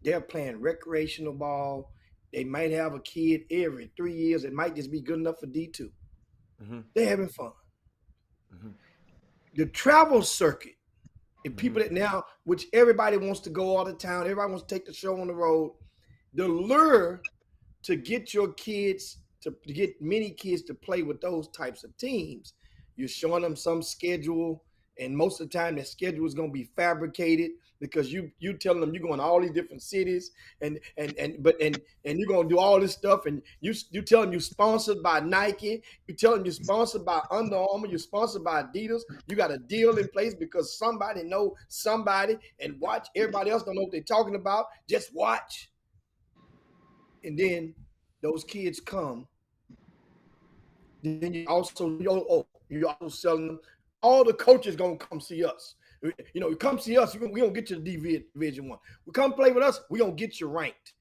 They're playing recreational ball. They might have a kid every 3 years. It might just be good enough for D2. They're having fun. The travel circuit, and people that now, which everybody wants to go all the time, everybody wants to take the show on the road. The lure to get your kids, to get many kids to play with those types of teams, you're showing them some schedule, and most of the time that schedule is going to be fabricated because you telling them you're going to all these different cities and you're going to do all this stuff, and you tell them you're sponsored by Nike, you tell them you're sponsored by Under Armour, you're sponsored by Adidas, you got a deal in place because somebody know somebody, and watch, everybody else don't know what they're talking about, just watch. And then those kids come, then you're also selling them. All the coaches gonna come see us. You know, you come see us, we gonna get you to Division 1. We come play with us, we gonna get you ranked.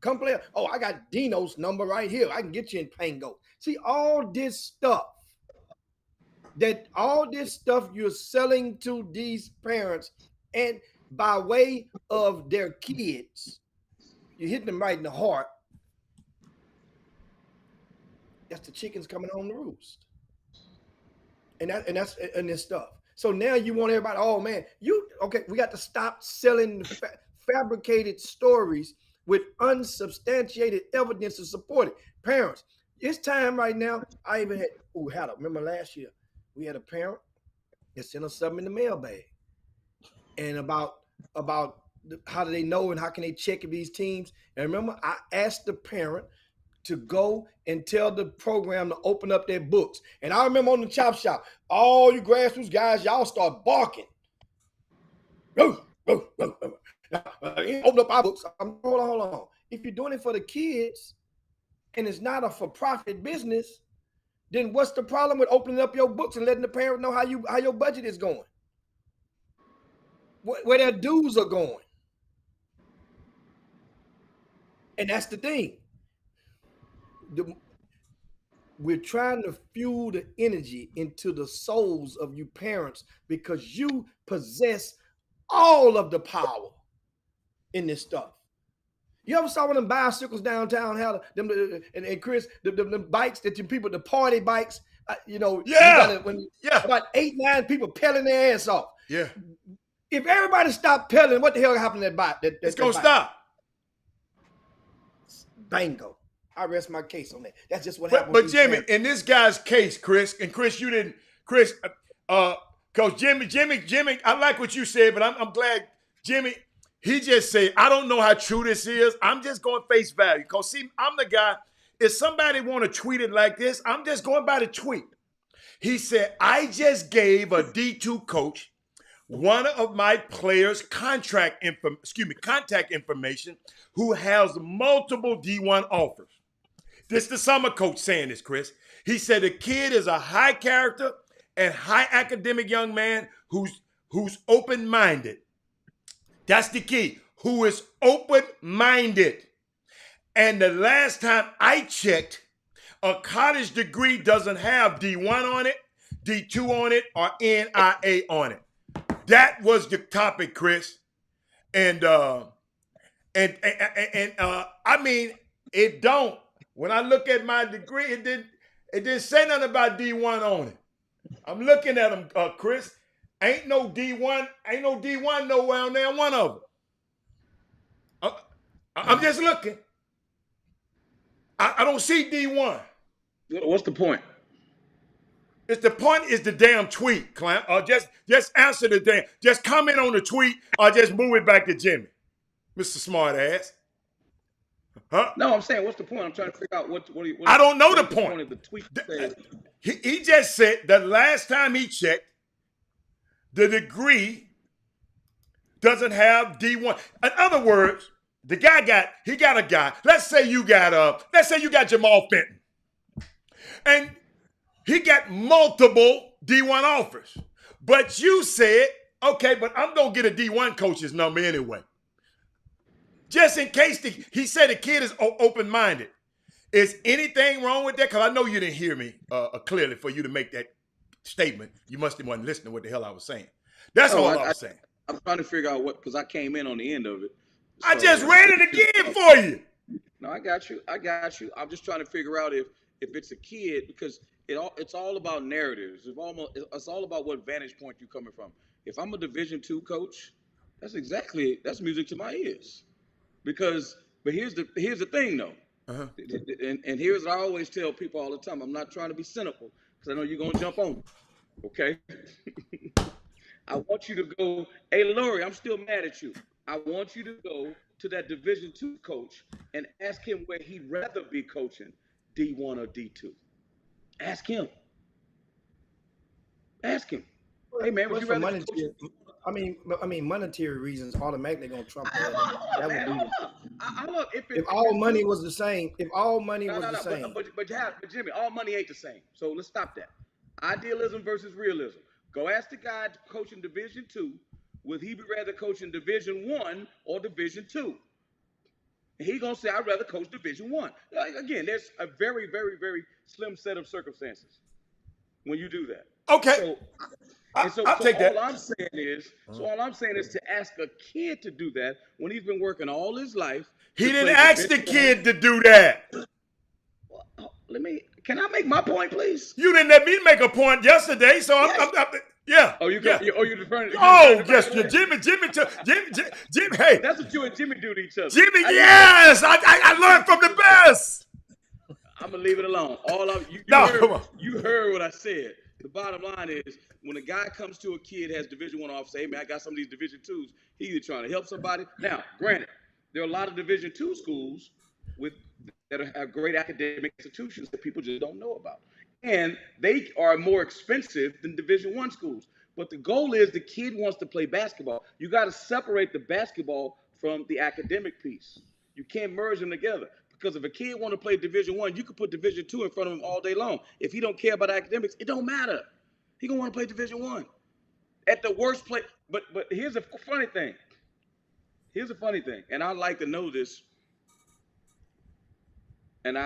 Come play. Oh, I got Dino's number right here. I can get you in Pango. See, all this stuff you're selling to these parents, and by way of their kids, you're hitting them right in the heart. That's the chickens coming home to roost. And that's this stuff. So now you want everybody, oh man, we got to stop selling fabricated stories with unsubstantiated evidence to support it. Parents, it's time right now. I even remember last year, we had a parent that sent us something in the mailbag. And about how do they know and how can they check these teams? And remember, I asked the parent to go and tell the program to open up their books. And I remember on the chop shop, all you grassroots guys, y'all start barking. Open up our books. Hold on. If you're doing it for the kids and it's not a for-profit business, then what's the problem with opening up your books and letting the parent know how your budget is going? Where their dues are going. And that's the thing. We're trying to fuel the energy into the souls of you parents because you possess all of the power in this stuff. You ever saw one of them bicycles downtown? How them and Chris, the bikes that you people, the party bikes, about 8-9 people pedaling their ass off. Yeah. If everybody stopped pedaling, what the hell happened to that bike? It's gonna stop. Bingo. I rest my case on that. That's just what happened. But Jimmy, in this guy's case, Chris, you didn't, Coach Jimmy, I like what you said, but I'm glad Jimmy, he just said, I don't know how true this is. I'm just going face value. Because see, I'm the guy, if somebody want to tweet it like this, I'm just going by the tweet. He said, I just gave a D2 coach one of my players' contact information who has multiple D1 offers. This is the summer coach saying this, Chris. He said the kid is a high character and high academic young man who's open-minded. That's the key. Who is open-minded. And the last time I checked, a college degree doesn't have D1 on it, D2 on it, or NIA on it. That was the topic, Chris. And I mean, it don't. When I look at my degree, it didn't say nothing about D1 on it. I'm looking at them, Chris. Ain't no D1 nowhere on there, one of them. I'm just looking. I don't see D1. What's the point? The point is the damn tweet, Clamp. Just answer the damn. Just comment on the tweet or just move it back to Jimmy, Mr. Smartass. Huh? No, I'm saying, what's the point? I'm trying to figure out what I don't know the point. Of the tweet says. He just said the last time he checked, the degree doesn't have D1. In other words, the guy got a guy. Let's say you got Jamal Fenton, and he got multiple D1 offers. But you said, okay, but I'm gonna get a D1 coach's number anyway. Just in case he said the kid is open-minded. Is anything wrong with that? Because I know you didn't hear me clearly for you to make that statement. You must have wasn't listening to what the hell I was saying. That's all I was saying. I'm trying to figure out because I came in on the end of it. So, I just read it again for you. No, I got you. I'm just trying to figure out if it's a kid because it's all about narratives. It's all about what vantage point you're coming from. If I'm a Division II coach, that's music to my ears. But here's the thing though, and here's what I always tell people all the time. I'm not trying to be cynical because I know you're gonna jump on me. Okay, I want you to go. Hey, Lori, I'm still mad at you. I want you to go to that Division II coach and ask him where he'd rather be coaching, D1 or D2. Ask him. Hey man, would you rather be coaching? I mean, monetary reasons automatically gonna trump that. If all money was the same, But Jimmy, all money ain't the same. So let's stop that. Idealism versus realism. Go ask the guy coaching Division II, would he be rather coaching Division I or Division II? He gonna say, I'd rather coach Division I. Again, there's a very, very, very slim set of circumstances when you do that. Okay. I'll take that. All I'm saying is to ask a kid to do that when he's been working all his life. He didn't ask the kid to do that. Can I make my point, please? You didn't let me make a point yesterday, so yeah. Oh, you're deferring. Yes, Jimmy. Hey, that's what you and Jimmy do to each other. Jimmy, yes, I learned from the best. I'm gonna leave it alone. You heard what I said. The bottom line is when a guy comes to a kid, has Division I officer, hey man, I got some of these Division IIs. He's either trying to help somebody. Now, granted, there are a lot of Division II schools that have great academic institutions that people just don't know about, and they are more expensive than Division I schools. But the goal is the kid wants to play basketball. You got to separate the basketball from the academic piece. You can't merge them together. Because if a kid want to play Division I, you could put Division II in front of him all day long. If he don't care about academics, it don't matter. He gonna want to play Division I. At the worst place, but here's a funny thing. Here's a funny thing, and I'd like to know this. And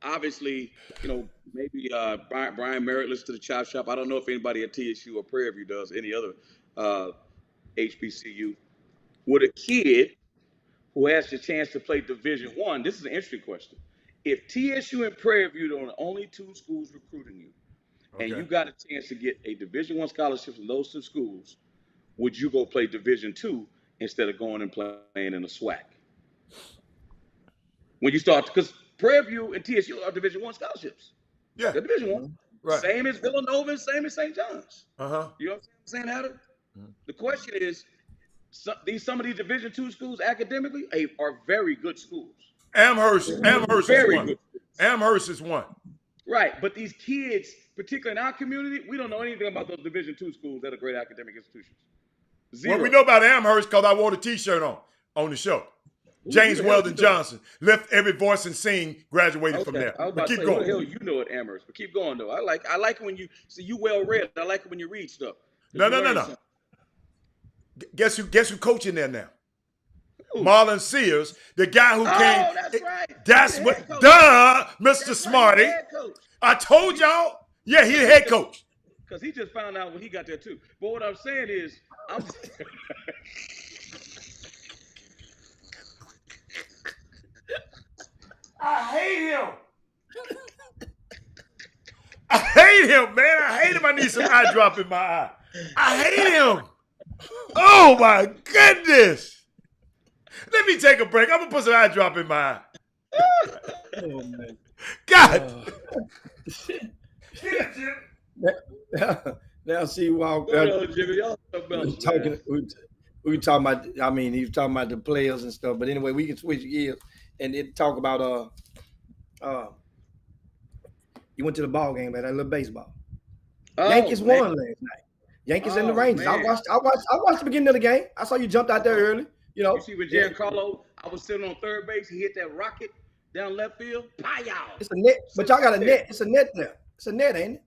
obviously, maybe Brian Merritt listens to the Chop Shop. I don't know if anybody at TSU or Prairie View does, any other HBCU. Would a kid who has the chance to play Division I, this is an interesting question. If TSU and Prairie View are the only two schools recruiting you, and you got a chance to get a Division I scholarship from those two schools, would you go play Division II instead of going and playing in a SWAC? When you start, because Prairie View and TSU are Division I scholarships. Yeah. They're Division I. Right. Same as Villanova, same as St. John's. Uh-huh. You know what I'm saying, Hatter? The question is, some of these Division II schools academically are very good schools. Amherst Very is one. good. Amherst is one. Right, but these kids, particularly in our community, we don't know anything about those Division II schools that are great academic institutions. Zero. Well, we know about Amherst because I wore the T-shirt on the show. James Weldon Johnson, Lift Every Voice and Sing, graduated from there. I was about But keep to say, going. who the hell you know at Amherst? But keep going though. I like it when you see you well read. I like it when you read stuff. No. Guess who coaching there now? Who? Marlon Sears, the guy who came. Oh, that's right. That's He's the what. head coach. Duh, Mr. That's Smarty. right, head coach. I told y'all. Yeah, he's the head coach. Because he just found out when he got there too. But what I'm saying is, I hate him. I hate him, man. I hate him. I need some eye drop in my eye. I hate him. Oh my goodness. Let me take a break. I'm gonna put some eye drop in my eye. Oh, man. God. Get it, Jim. Now see, while Jimmy, y'all talking, we talking about. I mean, he was talking about the players and stuff. But anyway, we can switch gears and then talk about you went to the ball game, man. That little baseball. Yankees won last night. Yankees and the Rangers. Man. I watched the beginning of the game. I saw you jumped out there early. You see with Giancarlo, I was sitting on third base. He hit that rocket down left field. Pow! It's a net, but y'all got a net. It's a net there. It's a net, ain't it?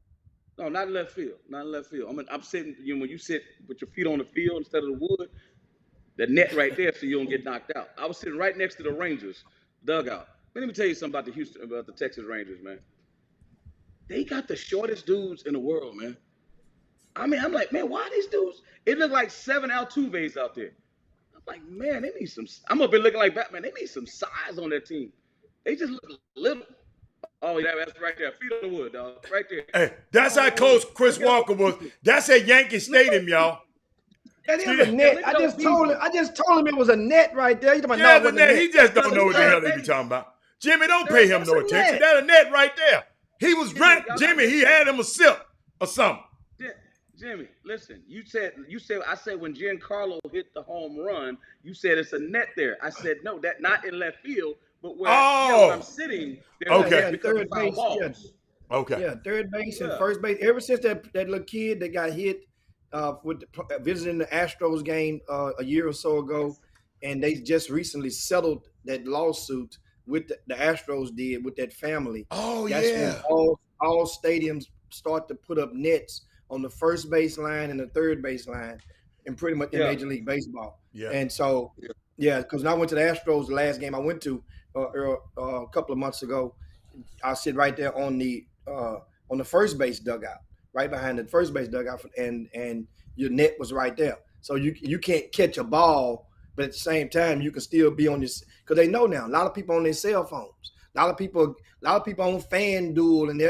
No, not in left field. Not in left field. I'm sitting. When you sit with your feet on the field instead of the wood, the net right there, so you don't get knocked out. I was sitting right next to the Rangers dugout. Let me tell you something about the Texas Rangers, man. They got the shortest dudes in the world, man. I mean, I'm like, man, why are these dudes? It looked like 7 Altuves out there. I'm like, man, they need some. I'm up here looking like Batman. They need some size on their team. They just look little. Oh, yeah, that's right there. Feet on the wood, dog. Right there. Hey, that's how close Chris Walker was. That's at Yankee Stadium, y'all. That is a net. I just told him it was a net right there. You talking Yeah, about the net. He just don't know what the hell he be talking about. Jimmy, don't pay him no attention. That's a net right there. He was drunk. Jimmy, he had him a sip or something. Jimmy, listen. I said when Giancarlo hit the home run, you said it's a net there. I said no, that not in left field, but where I'm sitting. Okay. Third base. Okay. Yeah, third base and first base. Ever since that little kid that got hit visiting the Astros game a year or so ago, and they just recently settled that lawsuit with the Astros did with that family. Oh, That's yeah. when all stadiums start to put up nets on the first base line and the third base line, and pretty much in Major League Baseball. Yeah. And so, because when I went to the Astros the last game I went to a couple of months ago, I sit right there on the first base dugout, right behind the first base dugout, and your net was right there. So you can't catch a ball, but at the same time you can still be on this, because they know now a lot of people on their cell phones. A lot of people on FanDuel, and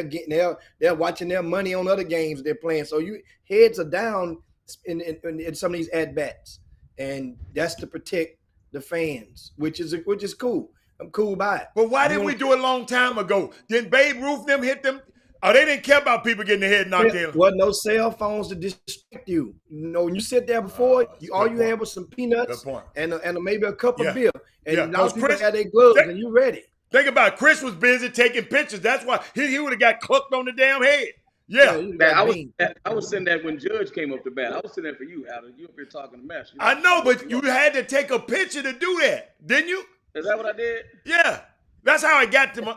they're watching their money on other games they're playing. So you heads are down in some of these at bats, and that's to protect the fans, which is cool. I'm cool by it. But why didn't we do it a long time ago? Didn't Babe Ruth them hit them Oh, they didn't care about people getting their head knocked in. Wasn't no cell phones to distract you. You know, when you sit there before, all you had was some peanuts and maybe a cup of beer. And a lot of people had their gloves, and you ready. Think about it. Chris was busy taking pictures. That's why he would have got clucked on the damn head. Yeah. I was sitting there when Judge came up to bat. I was sitting there for you, Adam. You up here talking to mess. I know, but you had to take a picture to do that, didn't you? Is that what I did? Yeah. That's how I got to my.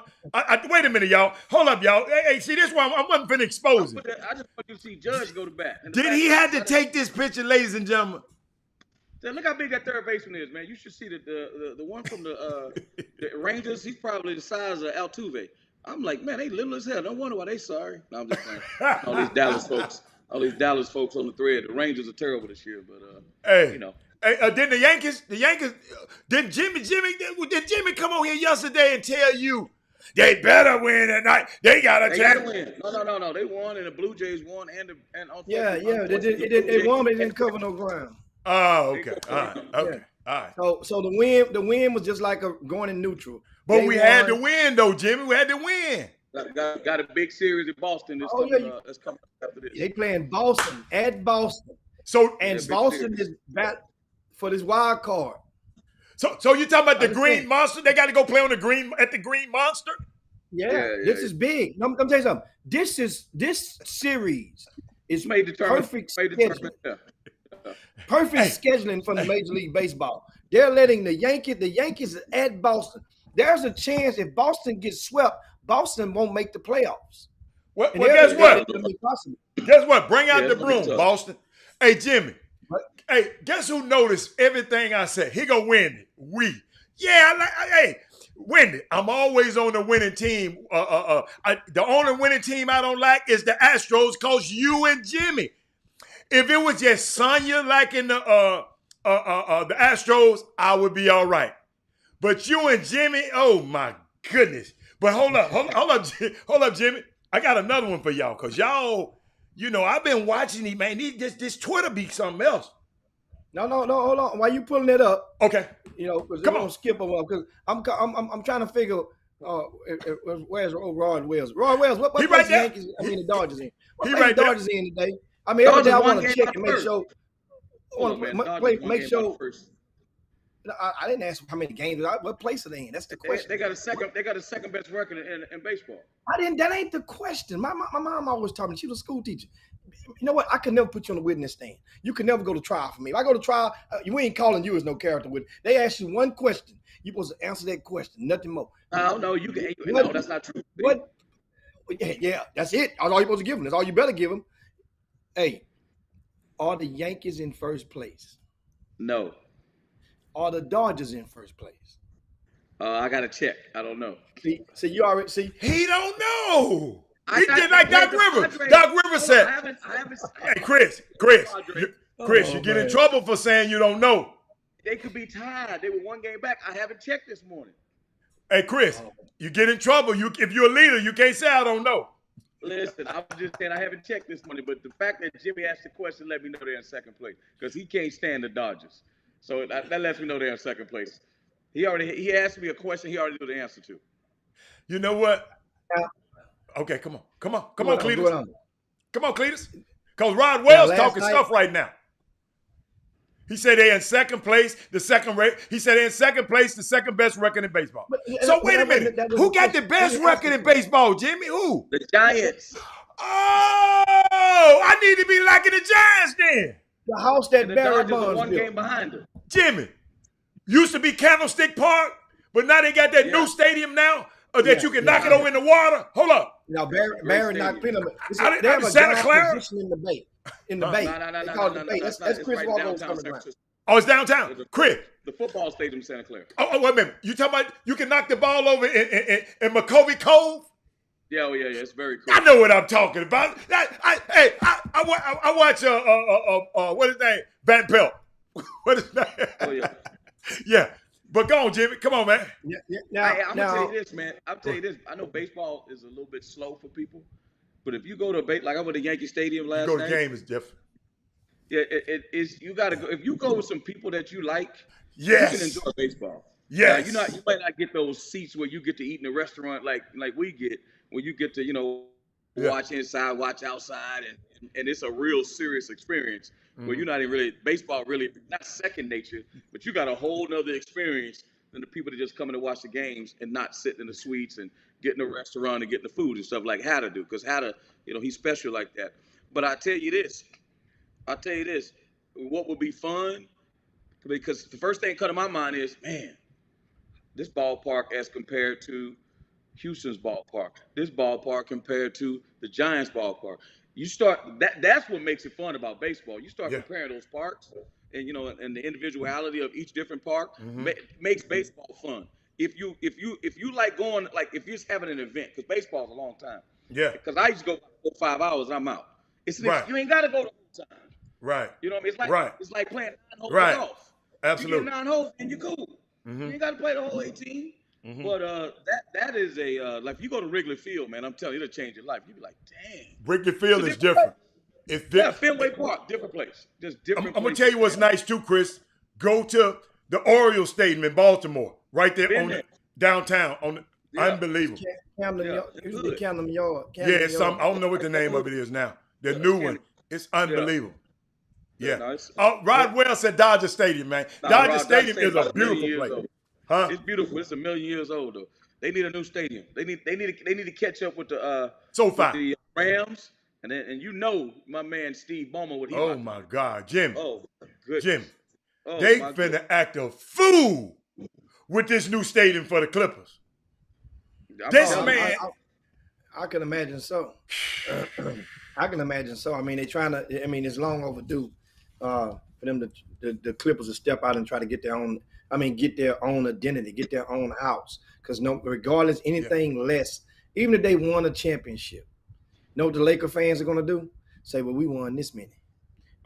Wait a minute, y'all. Hold up, y'all. Hey, see, this one I wasn't finna expose it. I just want you to see Judge go to bat. Did he have to take this picture, ladies and gentlemen? Look how big that third baseman is, man. You should see the one from the Rangers. He's probably the size of Altuve. I'm like, man, they little as hell. No wonder why they sorry. No, I'm just saying. All these Dallas folks on the thread. The Rangers are terrible this year, but hey, you know. Hey, then the Yankees, did Jimmy come on here yesterday and tell you they better win tonight? They got a chance. Win. No. They won, and the Blue Jays won, and they won, but they didn't cover no ground. Oh, okay. All right. So the win was just like going in neutral. But we had to win, though, Jimmy. We had to win. Got a big series in Boston that's coming after this. They playing Boston at Boston. Boston is back for this wild card. So you talking about the Green Monster? They got to go play on the Green Monster? Yeah, this is big. I'm tell you something. This series is perfect scheduling. Perfect scheduling from the Major League Baseball. They're letting the Yankees at Boston. There's a chance if Boston gets swept, Boston won't make the playoffs. Well, guess what? Guess what? Bring out the broom, Boston. Hey, Jimmy. Hey, guess who noticed everything I said? He go Wendy. Wendy. I'm always on the winning team. The only winning team I don't like is the Astros because you and Jimmy. If it was just Sonya like in the Astros, I would be all right. But you and Jimmy, oh my goodness. But hold up, Jimmy. I got another one for y'all because y'all, I've been watching these, man. This Twitter be something else. No, hold on. Why you pulling it up? Okay. Come on, skip a while because I'm trying to figure where's Rod Wells. Rod Wells, what place the Yankees? The Dodgers in? What place the Dodgers in today? I mean, every day I want to check and make sure. Make sure. I didn't ask how many games. What place are they in? That's the question. They got a second best record in baseball. That ain't the question. My mom always taught me. She was a school teacher. You know what? I could never put you on the witness stand. You could never go to trial for me. If I go to trial, we ain't calling you as no character witness. They ask you one question. You're supposed to answer that question. Nothing more. No, you can. No, that's not true. What? Yeah, that's it. That's all you're supposed to give them. That's all you better give them. Hey, are the Yankees in first place? No. Are the Dodgers in first place? I gotta check. I don't know. See, you already see. He don't know. He did like Doc Rivers. Doc Rivers said, "Hey, Chris, you get in trouble for saying you don't know." They could be tied. They were one game back. I haven't checked this morning. Hey, Chris, you get in trouble. If you're a leader, you can't say I don't know. Listen, I'm just saying I haven't checked this morning, but the fact that Jimmy asked the question let me know they're in second place because he can't stand the Dodgers. So that lets me know they're in second place. He asked me a question he already knew the answer to. You know what? Okay, come on, Cletus. Come on, Cletus. Because Rod Wells talking stuff right now. He said they're in second place, he said they're in second place, the second best record in baseball. So wait a minute. Who got the best record in baseball, Jimmy? Who? The Giants. Oh, I need to be liking the Giants then. The house that Barry Bonds built. One game behind them. Jimmy, used to be Candlestick Park, but now they got that new stadium now that you can knock it over in the water. Hold up. Now Barry knocked Peanut. They have a Santa Clara in the Bay. In the Bay. They call it the Bay. That's Chris Walker's coming around. Oh, it's downtown. Chris. The football stadium in Santa Clara. Oh, wait a minute. You talking about you can knock the ball over in McCovey Cove? Yeah, it's very cool. I know what I'm talking about. I watch what is his name? Van Pelt. What is that? Oh yeah. Yeah. But go on, Jimmy. Come on, man. Yeah. I'm gonna tell you this, man. I'll tell you this. I know baseball is a little bit slow for people, but if you go to like I went to Yankee Stadium last night. The game is different. Yeah, it is. You got to go. If you go with some people that you like, yes, you can enjoy baseball. Yes. You might not get those seats where you get to eat in a restaurant like we get, where you get to Yeah. watch inside, watch outside, and it's a real serious experience where you're not even really baseball really not second nature, but you got a whole nother experience than the people that just come in to watch the games and not sitting in the suites and getting the restaurant and getting the food and stuff like Hatter do, because Hatter, he's special like that. But I tell you this, what would be fun, because the first thing that come to my mind is, man, this ballpark as compared to Houston's ballpark, this ballpark compared to the Giants ballpark. You start that's what makes it fun about baseball. You start comparing those parks and and the individuality of each different park makes baseball fun. If you like going, like if you're just having an event, because baseball's a long time. Yeah. Because I used to go 4 or 5 hours, I'm out. You ain't gotta go the whole time. Right. You know what I mean? It's like playing 9 holes Right. of golf. Absolutely. You get 9 holes and you're cool. You ain't gotta play the whole 18. But that is a like if you go to Wrigley Field, man, I'm telling you, it'll change your life. You'll be like, dang. Wrigley Field is different. It's different. Fenway Park, different place. Just different. I'm gonna tell you what's nice too, Chris. Go to the Orioles Stadium in Baltimore, right there on the downtown. Unbelievable. Camden Yard. I don't know what the name of it is now. The new one. It's unbelievable. Yeah. Rod Wells said Dodger Stadium, man. Dodger Stadium is a beautiful place. Huh? It's beautiful. It's 1,000,000 years old though. They need a new stadium. They need to catch up with the SoFi. the Rams, and my man Steve Ballmer what he. Oh my God, Jimmy. Oh good. Jimmy. They finna act a fool with this new stadium for the Clippers. I can imagine so. I can imagine so. I mean, they're trying to. I mean, it's long overdue for them the Clippers to step out and try to get their own. I mean, get their own identity, get their own house. Because regardless, anything less, even if they won a championship, know what the Laker fans are going to do? Say, well, we won this many.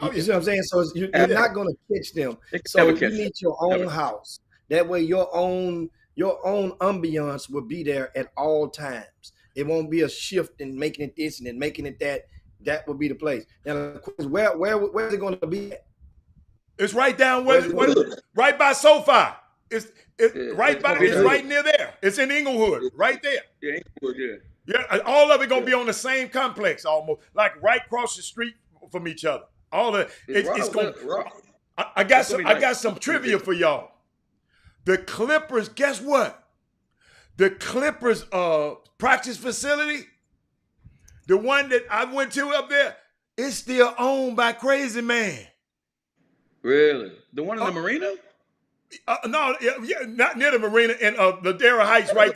You see what I'm saying? So you're not going to catch them. So you need your own house. That way your own ambiance will be there at all times. It won't be a shift in making it this and then making it that. That would be the place. Now, where's it going to be at? It's right down right by SoFi. It's right near there. It's in Inglewood, right there. Yeah, Inglewood, Yeah, all of it gonna be on the same complex, almost like right across the street from each other. All of it's going. I got some trivia for y'all. The Clippers, guess what? The Clippers practice facility, the one that I went to up there, it's still owned by Crazy Man. Really? The one in the marina? No, not near the marina in Ladera Heights, right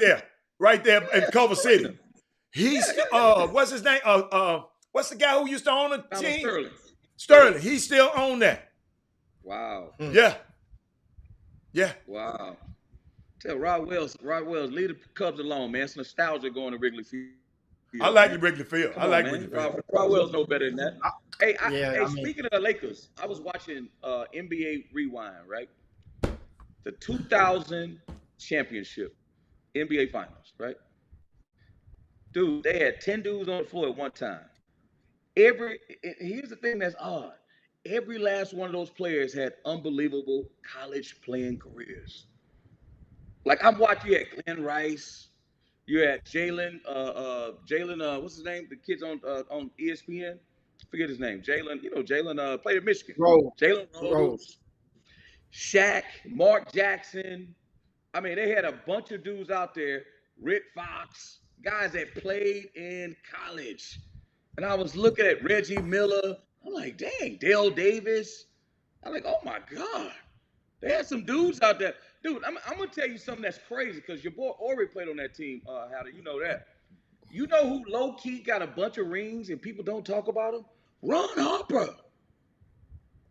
there in Culver City. He's what's his name? What's the guy who used to own the team? Sterling. He still own that. Wow. Yeah. Wow. Tell Rod Wells, leave the Cubs alone, man. It's nostalgia going to Wrigley Field. I like the Wrigley Field. Wrigley Field. Rod Wells know better than that. Speaking of the Lakers, I was watching NBA Rewind, right? The 2000 championship, NBA Finals, right? Dude, they had 10 dudes on the floor at one time. Here's the thing that's odd. Every last one of those players had unbelievable college playing careers. Like I'm watching, you had Glenn Rice, you had Jalen, what's his name? The kid's on ESPN. Forget his name. Jalen played at Michigan. Jalen Rose. Shaq, Mark Jackson. I mean, they had a bunch of dudes out there, Rick Fox, guys that played in college. And I was looking at Reggie Miller. I'm like, dang, Dale Davis. I'm like, oh my God. They had some dudes out there. Dude, I'm going to tell you something that's crazy because your boy Ori played on that team, Hatter. You know that. You know who low-key got a bunch of rings and people don't talk about him? Ron Harper.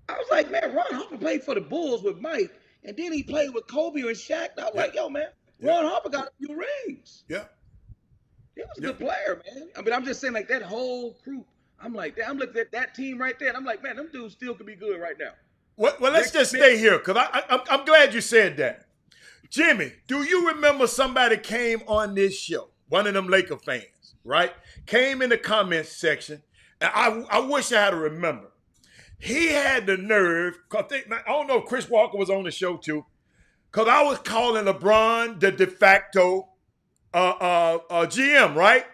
I was like, man, Ron Harper played for the Bulls with Mike, and then he played with Kobe and Shaq. And I was like, yo, man, Ron Harper got a few rings. Yeah. He was a good player, man. I mean, I'm just saying, like, that whole group, I'm like, I'm looking at that team right there, and I'm like, man, them dudes still could be good right now. Well, let's just stay here, because I'm glad you said that. Jimmy, do you remember somebody came on this show, one of them Laker fans, right? Came in the comments section, and I wish I had to remember. He had the nerve, I don't know if Chris Walker was on the show too, because I was calling LeBron the de facto GM, right?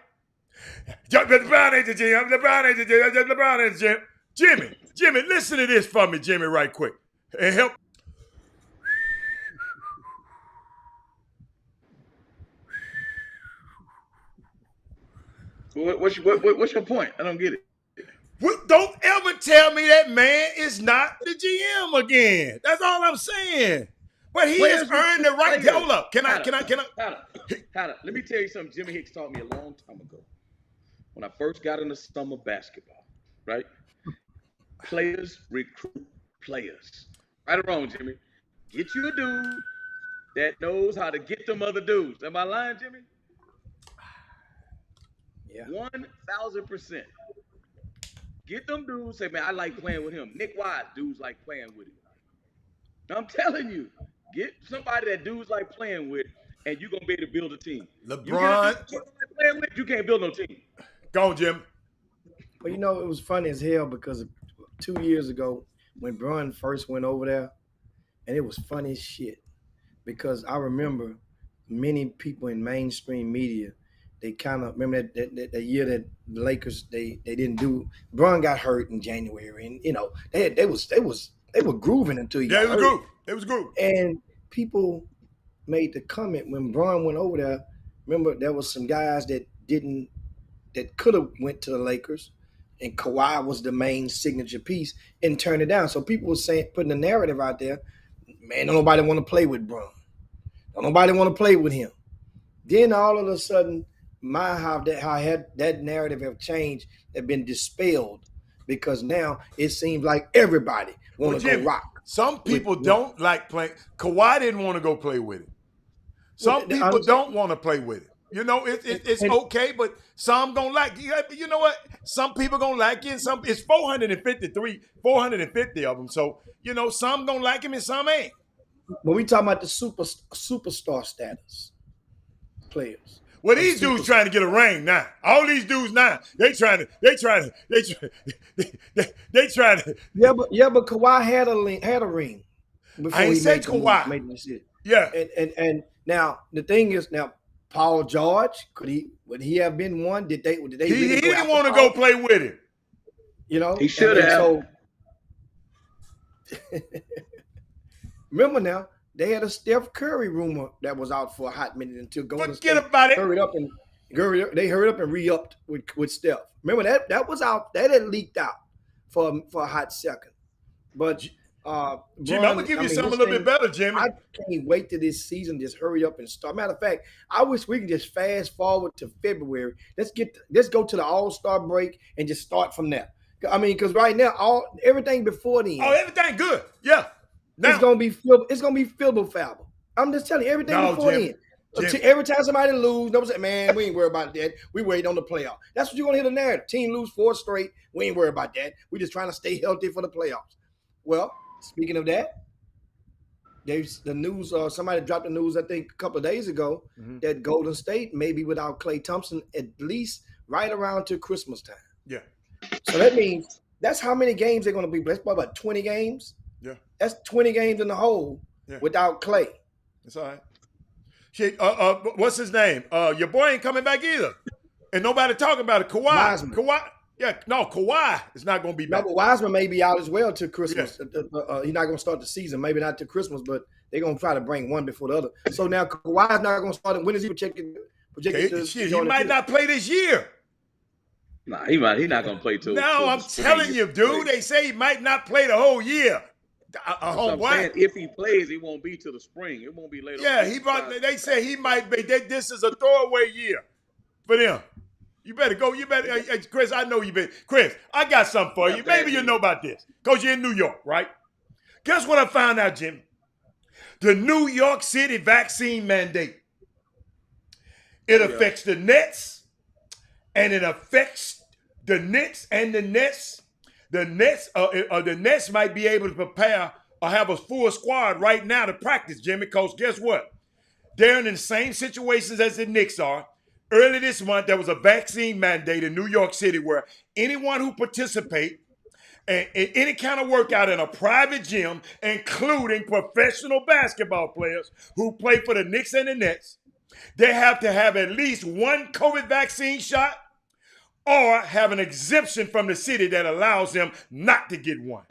LeBron ain't the GM. LeBron ain't the GM. LeBron ain't the GM. Jimmy, listen to this for me, Jimmy, right quick. And help. What's your point? I don't get it. Don't ever tell me that man is not the GM again. That's all I'm saying. But he has earned the right. Hold up. Can I? Let me tell you something Jimmy Hicks taught me a long time ago. When I first got into summer basketball, right? Players recruit players. Right or wrong, Jimmy? Get you a dude that knows how to get them other dudes. Am I lying, Jimmy? Yeah. 1,000%. Get them dudes, say, man, I like playing with him. Nick Wise, dudes like playing with him. I'm telling you, get somebody that dudes like playing with, and you're going to be able to build a team. LeBron. You can't build no team. Go on, Jim. Well, you know, it was funny as hell because 2 years ago when Bron first went over there, and it was funny as shit because I remember many people in mainstream media, they kind of remember that year that the Lakers they didn't do. Bron got hurt in January, and you know they were grooving until he got hurt. It was groove. And people made the comment when Bron went over there. Remember, there was some guys that could have went to the Lakers, and Kawhi was the main signature piece and turned it down. So people were saying, putting the narrative out there, man, don't nobody want to play with Bron. Don't nobody want to play with him. Then all of a sudden, how that narrative have changed, have been dispelled because now it seems like everybody want to go rock. Some people don't like playing. Kawhi didn't want to go play with him. Some people don't want to play with him. You know, it's okay, but some gonna like you. You know what? Some people gonna like it, and some it's 450 of them. So you know, some gonna like him and some ain't. When we talking about the superstar status players, well, these dudes trying to get a ring now. All these dudes now, they trying to. Yeah, but Kawhi had a ring. I ain't say Kawhi. Yeah, and now the thing is now. Paul George, would he have been one? Did they he didn't want to go play with him. You know? He should have. So, remember now, they had a Steph Curry rumor that was out for a hot minute until Golden State about it. hurried up and re-upped with Steph. Remember that was out, that had leaked out for a hot second. But Jim, I'm gonna give you something a little bit better, Jimmy. I can't wait till this season just hurry up and start. Matter of fact, I wish we can just fast forward to February. Let's go to the All-Star break and just start from there. I mean, because right now, everything before then. Oh, everything good. Yeah. Now, it's gonna be fibble-fabble. I'm just telling you, everything before then. Every time somebody lose, nobody say, man, we ain't worried about that. We wait on the playoff. That's what you're gonna hear the narrative. Team lose 4 straight. We ain't worried about that. We just trying to stay healthy for the playoffs. Well, speaking of that, there's the news. Somebody dropped the news, I think, a couple of days ago that Golden State may be without Klay Thompson at least right around to Christmas time. Yeah. So that means that's how many games they're going to be. That's probably about 20 games. Yeah. That's 20 games in the hole without Klay. That's all right. Shit. What's his name? Your boy ain't coming back either, and nobody talking about it. Wiseman. Kawhi. Yeah, no, Kawhi is not going to be back. No, but Wiseman may be out as well to Christmas. Yeah. He's not going to start the season, maybe not to Christmas, but they're going to try to bring one before the other. So now Kawhi's not going to start. When is he projected he might not play this year. Nah, he's not going to play too. No, I'm telling you, dude. They say he might not play the whole year. I'm saying if he plays, it won't be till the spring. It won't be later. Yeah, they say he might be. This is a throwaway year for them. You better go. Chris, I know you better. Chris, I got something for you. Maybe you know about this because you're in New York, right? Guess what I found out, Jim? The New York City vaccine mandate. It affects the Nets, and it affects the Knicks and the Nets. The Nets might be able to prepare or have a full squad right now to practice, Jimmy, because guess what? They're in the same situations as the Knicks are. Early this month, there was a vaccine mandate in New York City where anyone who participates in any kind of workout in a private gym, including professional basketball players who play for the Knicks and the Nets, they have to have at least one COVID vaccine shot or have an exemption from the city that allows them not to get one.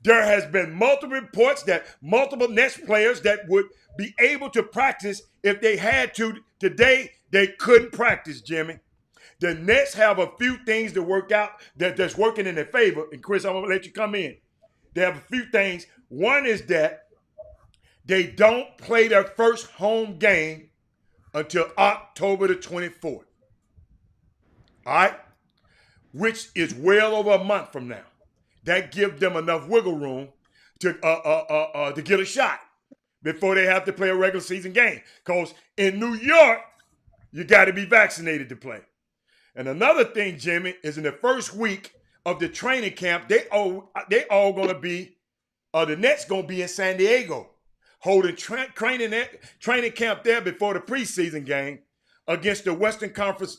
There has been multiple reports that multiple Nets players that would be able to practice if they had to. Today, they couldn't practice, Jimmy. The Nets have a few things to work out that's working in their favor. And Chris, I'm going to let you come in. They have a few things. One is that they don't play their first home game until October the 24th. All right? Which is well over a month from now. That gives them enough wiggle room to get a shot before they have to play a regular season game. Because in New York, you got to be vaccinated to play. And another thing, Jimmy, is in the first week of the training camp, they all going to be, the Nets going to be in San Diego, holding training camp there before the preseason game against the Western Conference.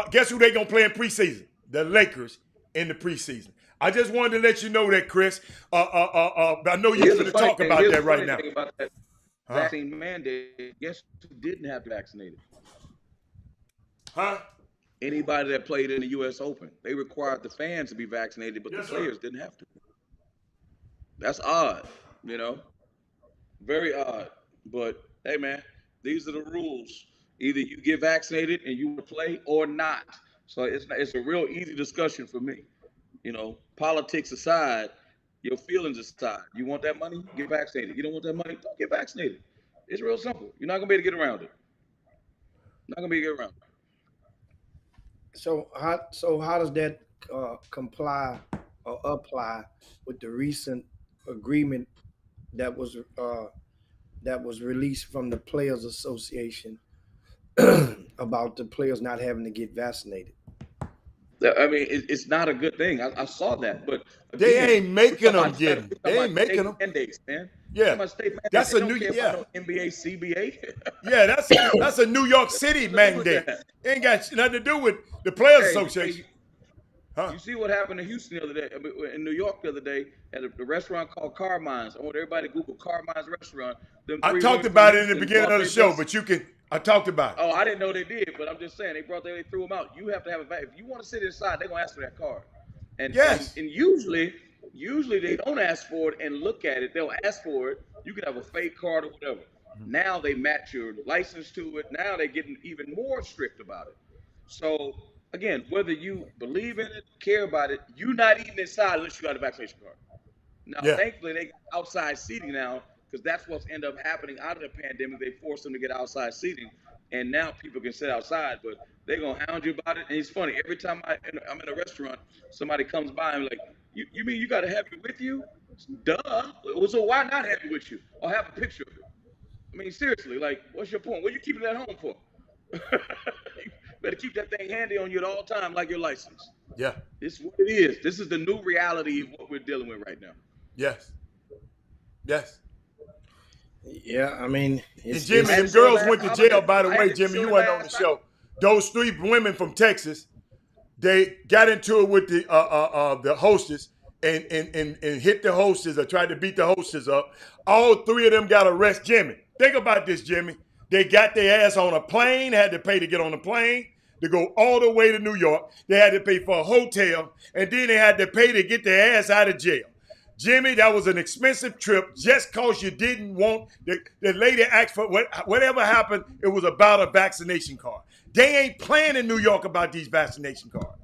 Guess who they going to play in preseason? The Lakers in the preseason. I just wanted to let you know that, Chris. I know you're going to talk about that right now. About that vaccine mandate, guess who didn't have to be vaccinated? Huh? Anybody that played in the U.S. Open. They required the fans to be vaccinated, but the players didn't have to. That's odd, you know? Very odd. But, hey, man, these are the rules. Either you get vaccinated and you will play or not. So it's a real easy discussion for me. You know, politics aside, your feelings aside. You want that money? Get vaccinated. You don't want that money? Don't get vaccinated. It's real simple. You're not going to be able to get around it. Not going to be able to get around it. So how does that comply or apply with the recent agreement that was released from the Players Association about the players not having to get vaccinated? I mean, it's not a good thing. I saw that, but again, they ain't making them get them. They ain't making them. Mandates, man. Yeah, that's a new NBA, CBA. Yeah, that's a New York City mandate. It ain't got nothing to do with the Players Association. You see what happened in Houston the other day, in New York the other day, at a restaurant called Carmine's. I want everybody to Google Carmine's restaurant. I talked about it in the beginning of the show, but I talked about it. Oh, I didn't know they did, but I'm just saying they threw them out. You have to have if you want to sit inside, they're gonna ask for that card. And yes, and usually they don't ask for it and look at it. They'll ask for it. You can have a fake card or whatever. Mm-hmm. Now they match your license to it. Now they're getting even more strict about it. So again, whether you believe in it, care about it, you're not eating inside unless you got a vaccination card. Now, thankfully, they got outside seating now, because that's what's ended up happening out of the pandemic. They forced them to get outside seating, and now people can sit outside, but they're going to hound you about it. And it's funny, every time I'm in a restaurant, somebody comes by and like, you mean you got to have it with you? Duh. So why not have it with you? Or have a picture of it? I mean, seriously, like, what's your point? What are you keeping it at home for? You better keep that thing handy on you at all times, like your license. Yeah. This is what it is. This is the new reality of what we're dealing with right now. Yes. Yes. Yeah, I mean, and Jimmy, them girls went to jail, by the way, Jimmy, you weren't on the show. Those 3 women from Texas, they got into it with the hostess and hit the hostess or tried to beat the hostess up. All 3 of them got arrested. Jimmy, think about this, Jimmy. They got their ass on a plane, had to pay to get on the plane, to go all the way to New York. They had to pay for a hotel, and then they had to pay to get their ass out of jail. Jimmy, that was an expensive trip just because you didn't want the lady asked for whatever happened. It was about a vaccination card. They ain't playing in New York about these vaccination cards.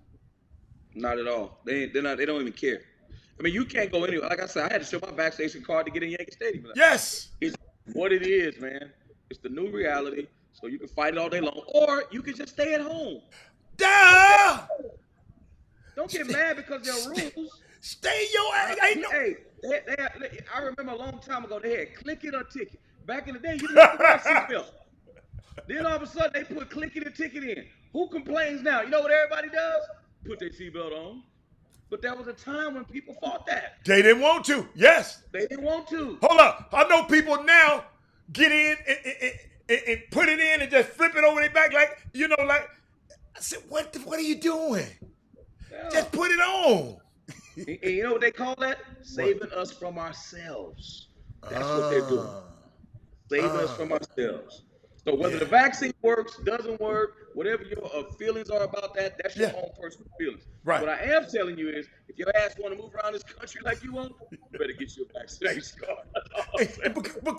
Not at all. They don't even care. I mean, you can't go anywhere. Like I said, I had to show my vaccination card to get in Yankee Stadium. Yes. It's what it is, man. It's the new reality. So you can fight it all day long, or you can just stay at home. Duh! Don't get mad because there are rules. Stay your ass. Hey, I remember a long time ago they had click it or ticket. Back in the day, you didn't have to wear a seatbelt. Then all of a sudden they put click it or ticket in. Who complains now? You know what everybody does? Put their seatbelt on. But there was a time when people fought that. They didn't want to. Yes. They didn't want to. Hold up. I know people now get in and put it in and just flip it over their back like, like, I said, what are you doing? Yeah. Just put it on. And you know what they call that? Saving us from ourselves. That's what they're doing. Saving us from ourselves. So whether the vaccine works, doesn't work, whatever your feelings are about that, that's your Yeah. own personal feelings. Right. What I am telling you is, if your ass want to move around this country like you want, you better get your vaccination card. That's all I'm saying. But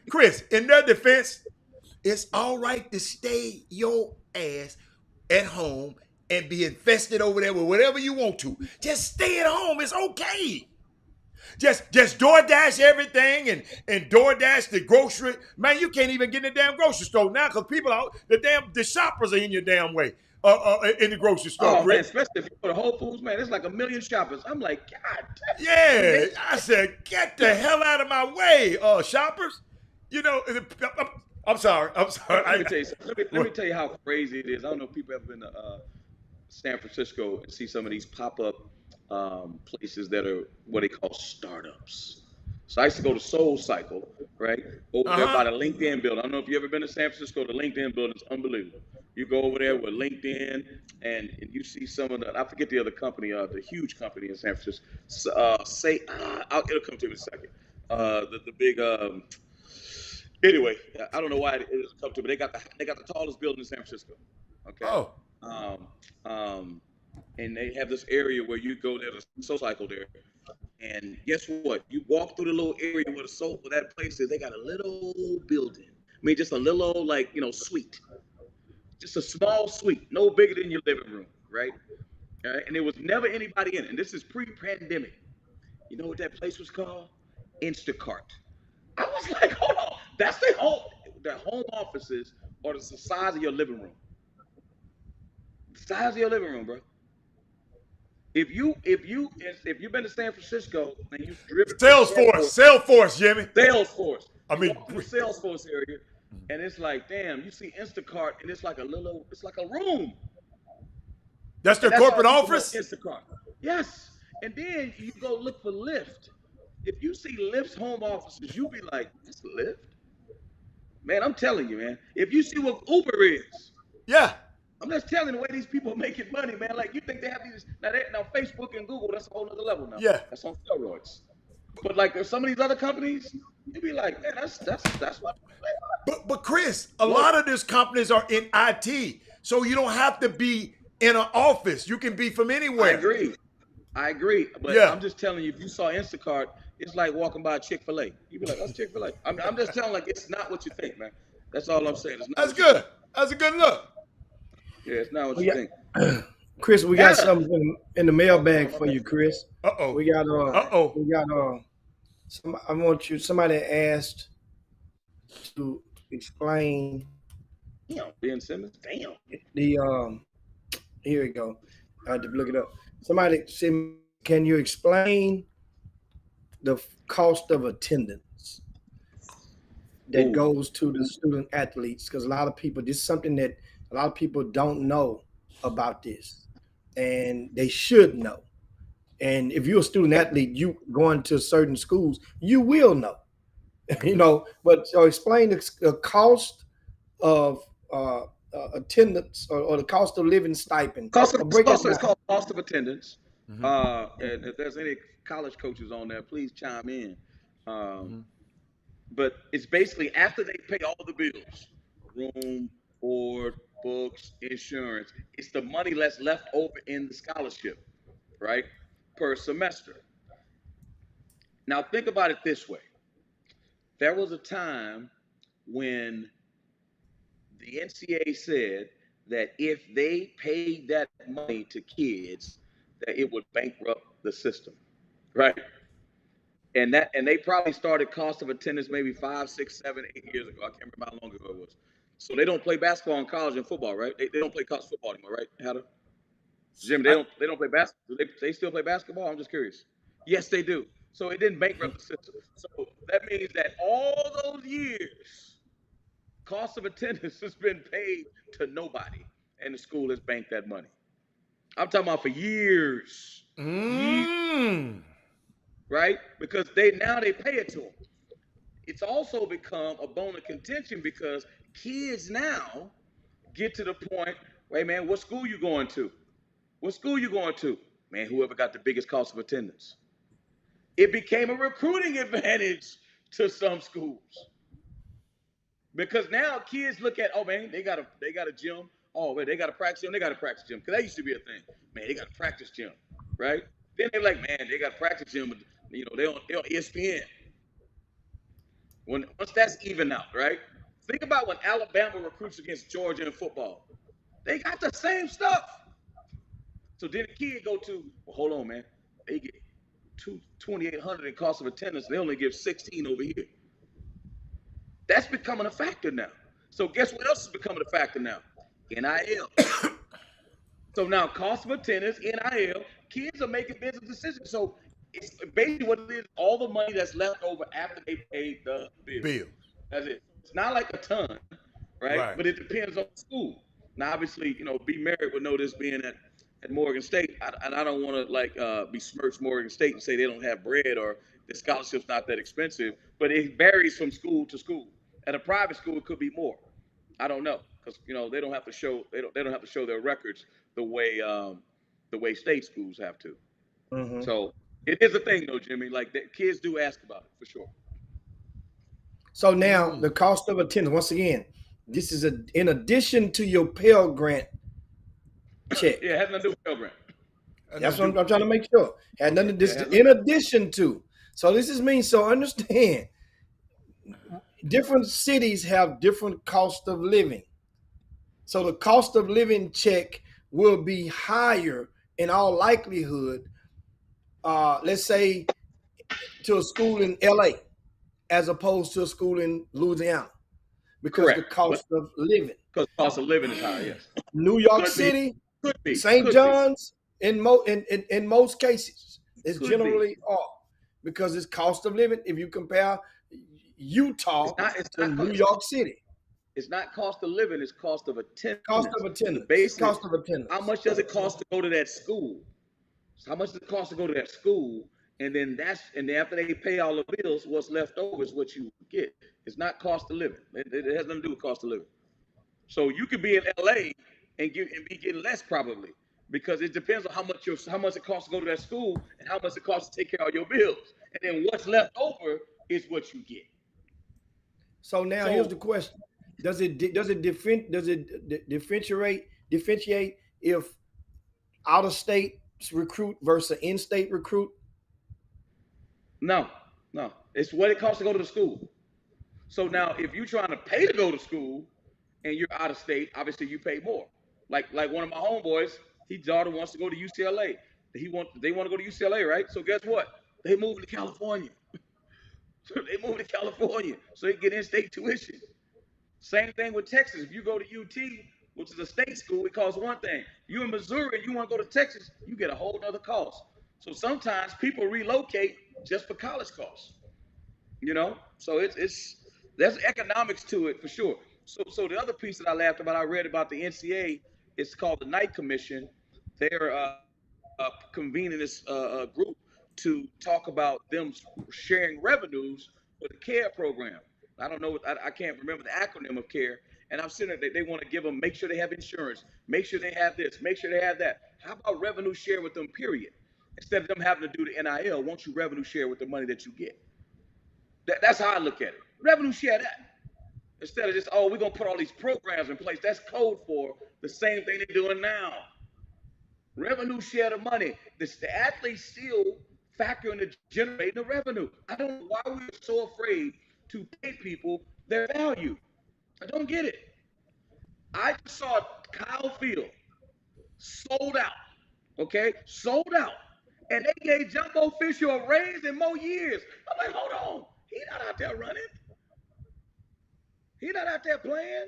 Chris, in their defense, it's all right to stay your ass at home and be infested over there with whatever you want to. Just stay at home. It's okay. Just DoorDash everything and DoorDash the grocery. Man, you can't even get in the damn grocery store now because people out the shoppers are in your damn way. In the grocery store, Oh man, Chris. especially if you go to Whole Foods, man, there's like a million shoppers. I'm like, God damn. Yeah, I said, get the hell out of my way, shoppers. You know, I'm sorry. Let me tell you something. Let me tell you how crazy it is. I don't know if people ever been to San Francisco and see some of these pop-up places that are what they call startups. So I used to go to Soul Cycle, right? Over there by the LinkedIn building. I don't know if you ever been to San Francisco. The LinkedIn building is unbelievable. You go over there with LinkedIn and you see some of the, I forget the other company, the huge company in San Francisco. It'll come to me in a second. The big, anyway, I don't know why it doesn't come to me. They got the tallest building in San Francisco. Okay. Oh. And they have this area where you go there to Soul Cycle there. And guess what? You walk through the little area where that place is. They got a little building. I mean, just a little suite. Just a small suite, no bigger than your living room, right? All right? And there was never anybody in it. And this is pre-pandemic. You know what that place was called? Instacart. I was like, hold on. That's their home offices or the size of your living room. The size of your living room, bro. If you've been to San Francisco and you've driven Salesforce, Jimmy. Salesforce. I mean, the Salesforce area, and it's like, damn, you see Instacart, and it's like a room. That's their corporate office? Instacart. Yes. And then you go look for Lyft. If you see Lyft's home offices, you be like, that's Lyft? Man, I'm telling you, man. If you see what Uber is. Yeah. I'm just telling you the way these people are making money, man. Like, you think they have these now Facebook and Google, that's a whole other level now. Yeah. That's on steroids. But like there's some of these other companies, you'd be like, man, that's what they are. But Chris, a lot of these companies are in IT. So you don't have to be in an office. You can be from anywhere. I agree. But yeah. I'm just telling you, if you saw Instacart, it's like walking by Chick-fil-A. You'd be like, that's Chick-fil-A. I'm just telling like it's not what you think, man. That's all I'm saying. That's good. That's a good look. Yeah, it's not what you think. Chris, we got something in the mailbag for you, Chris. Uh-oh. We got somebody asked to explain Ben Simmons. Damn. Here we go. I had to look it up. Somebody said, can you explain the cost of attendance that goes to the student athletes? Because this is something that a lot of people don't know about this, and they should know. And if you're a student athlete, you going to certain schools, you will know, But explain the cost of attendance or the cost of living stipend. It's called cost of attendance. Mm-hmm. And if there's any college coaches on there, please chime in. But it's basically after they pay all the bills, room, board, books, insurance, it's the money that's left over in the scholarship, right, per semester. Now think about it this way. There was a time when the NCAA said that if they paid that money to kids, that it would bankrupt the system, right? And they probably started cost of attendance maybe 5, 6, 7, 8 years ago. I can't remember how long ago it was. So they don't play basketball in college and football, right? They don't play college football anymore, right, Hatter? Jim, they don't play basketball. They still play basketball? I'm just curious. Yes, they do. So it didn't bankrupt the system. So that means that all those years, cost of attendance has been paid to nobody, and the school has banked that money. I'm talking about for years. Years, right? Because they pay it to them. It's also become a bone of contention because kids now get to the point, wait, man, what school you going to? What school you going to? Man, whoever got the biggest cost of attendance. It became a recruiting advantage to some schools. Because now kids look at, oh man, they got a gym. Oh man, they got a practice gym. They got a practice gym. Because that used to be a thing. Man, they got a practice gym, right? Then they're like, man, they got a practice gym. But, they on ESPN. Once that's even out, right? Think about when Alabama recruits against Georgia in football. They got the same stuff. So then the kid go to, well, hold on, man. They get $2,800 in cost of attendance. They only give 16 over here. That's becoming a factor now. So guess what else is becoming a factor now? NIL. So now cost of attendance, NIL, kids are making business decisions. So it's basically what it is, all the money that's left over after they paid the bill. That's it. It's not like a ton, right? But it depends on the school. Now, obviously, B. Merritt would know this being at Morgan State. And I don't want to besmirch Morgan State and say they don't have bread or the scholarship's not that expensive, but it varies from school to school. At a private school, it could be more. I don't know, because they don't have to show their records the way state schools have to. Mm-hmm. So it is a thing, though, Jimmy. Like kids do ask about it for sure. So now the cost of attendance. Once again, this is in addition to your Pell Grant check. Yeah, it has nothing to do with Pell Grant. That's what I'm trying to make sure. Had nothing to do in addition to. So this is mean. So understand. Different cities have different cost of living. So the cost of living check will be higher in all likelihood, let's say, to a school in LA as opposed to a school in Louisiana. Because the cost of living. Because the cost of living is higher, yes. New York City, St. John's, in most cases, it's generally off. Because it's cost of living. If you compare Utah to New York City. It's not cost of living, it's cost of attendance. Cost of attendance. Cost of attendance. How much does it cost to go to that school? So how much does it cost to go to that school? And then after they pay all the bills, what's left over is what you get. It's not cost of living. It has nothing to do with cost of living. So you could be in LA and be getting less probably, because it depends on how much it costs to go to that school and how much it costs to take care of your bills. And then what's left over is what you get. So now here's the question: Does it differentiate if out of state recruit versus in-state recruit? No. It's what it costs to go to the school. So now, if you're trying to pay to go to school and you're out of state, obviously you pay more. Like one of my homeboys, his daughter wants to go to UCLA. They want to go to UCLA, right? So guess what? They moved to California. So they get in-state tuition. Same thing with Texas. If you go to UT, which is a state school, it costs one thing. You in Missouri, you want to go to Texas, you get a whole other cost. So sometimes people relocate just for college costs. So there's economics to it for sure. So the other piece that I laughed about, I read about the NCAA. It's called the Knight Commission. They're convening this group to talk about them sharing revenues with the CARE program. I don't know, I can't remember the acronym of CARE. And I'm sitting there, they want to give them, make sure they have insurance, make sure they have this, make sure they have that. How about revenue share with them, period? Instead of them having to do the NIL, won't you revenue share with the money that you get? That's how I look at it. Revenue share that. Instead of just, we're going to put all these programs in place. That's code for the same thing they're doing now. Revenue share the money. The athletes still factor into generating the revenue. I don't know why we're so afraid to pay people their value. I don't get it. I just saw Kyle Field sold out. Okay? Sold out. And they gave Jumbo Fisher a raise in more years. I'm like, hold on. He's not out there running. He's not out there playing.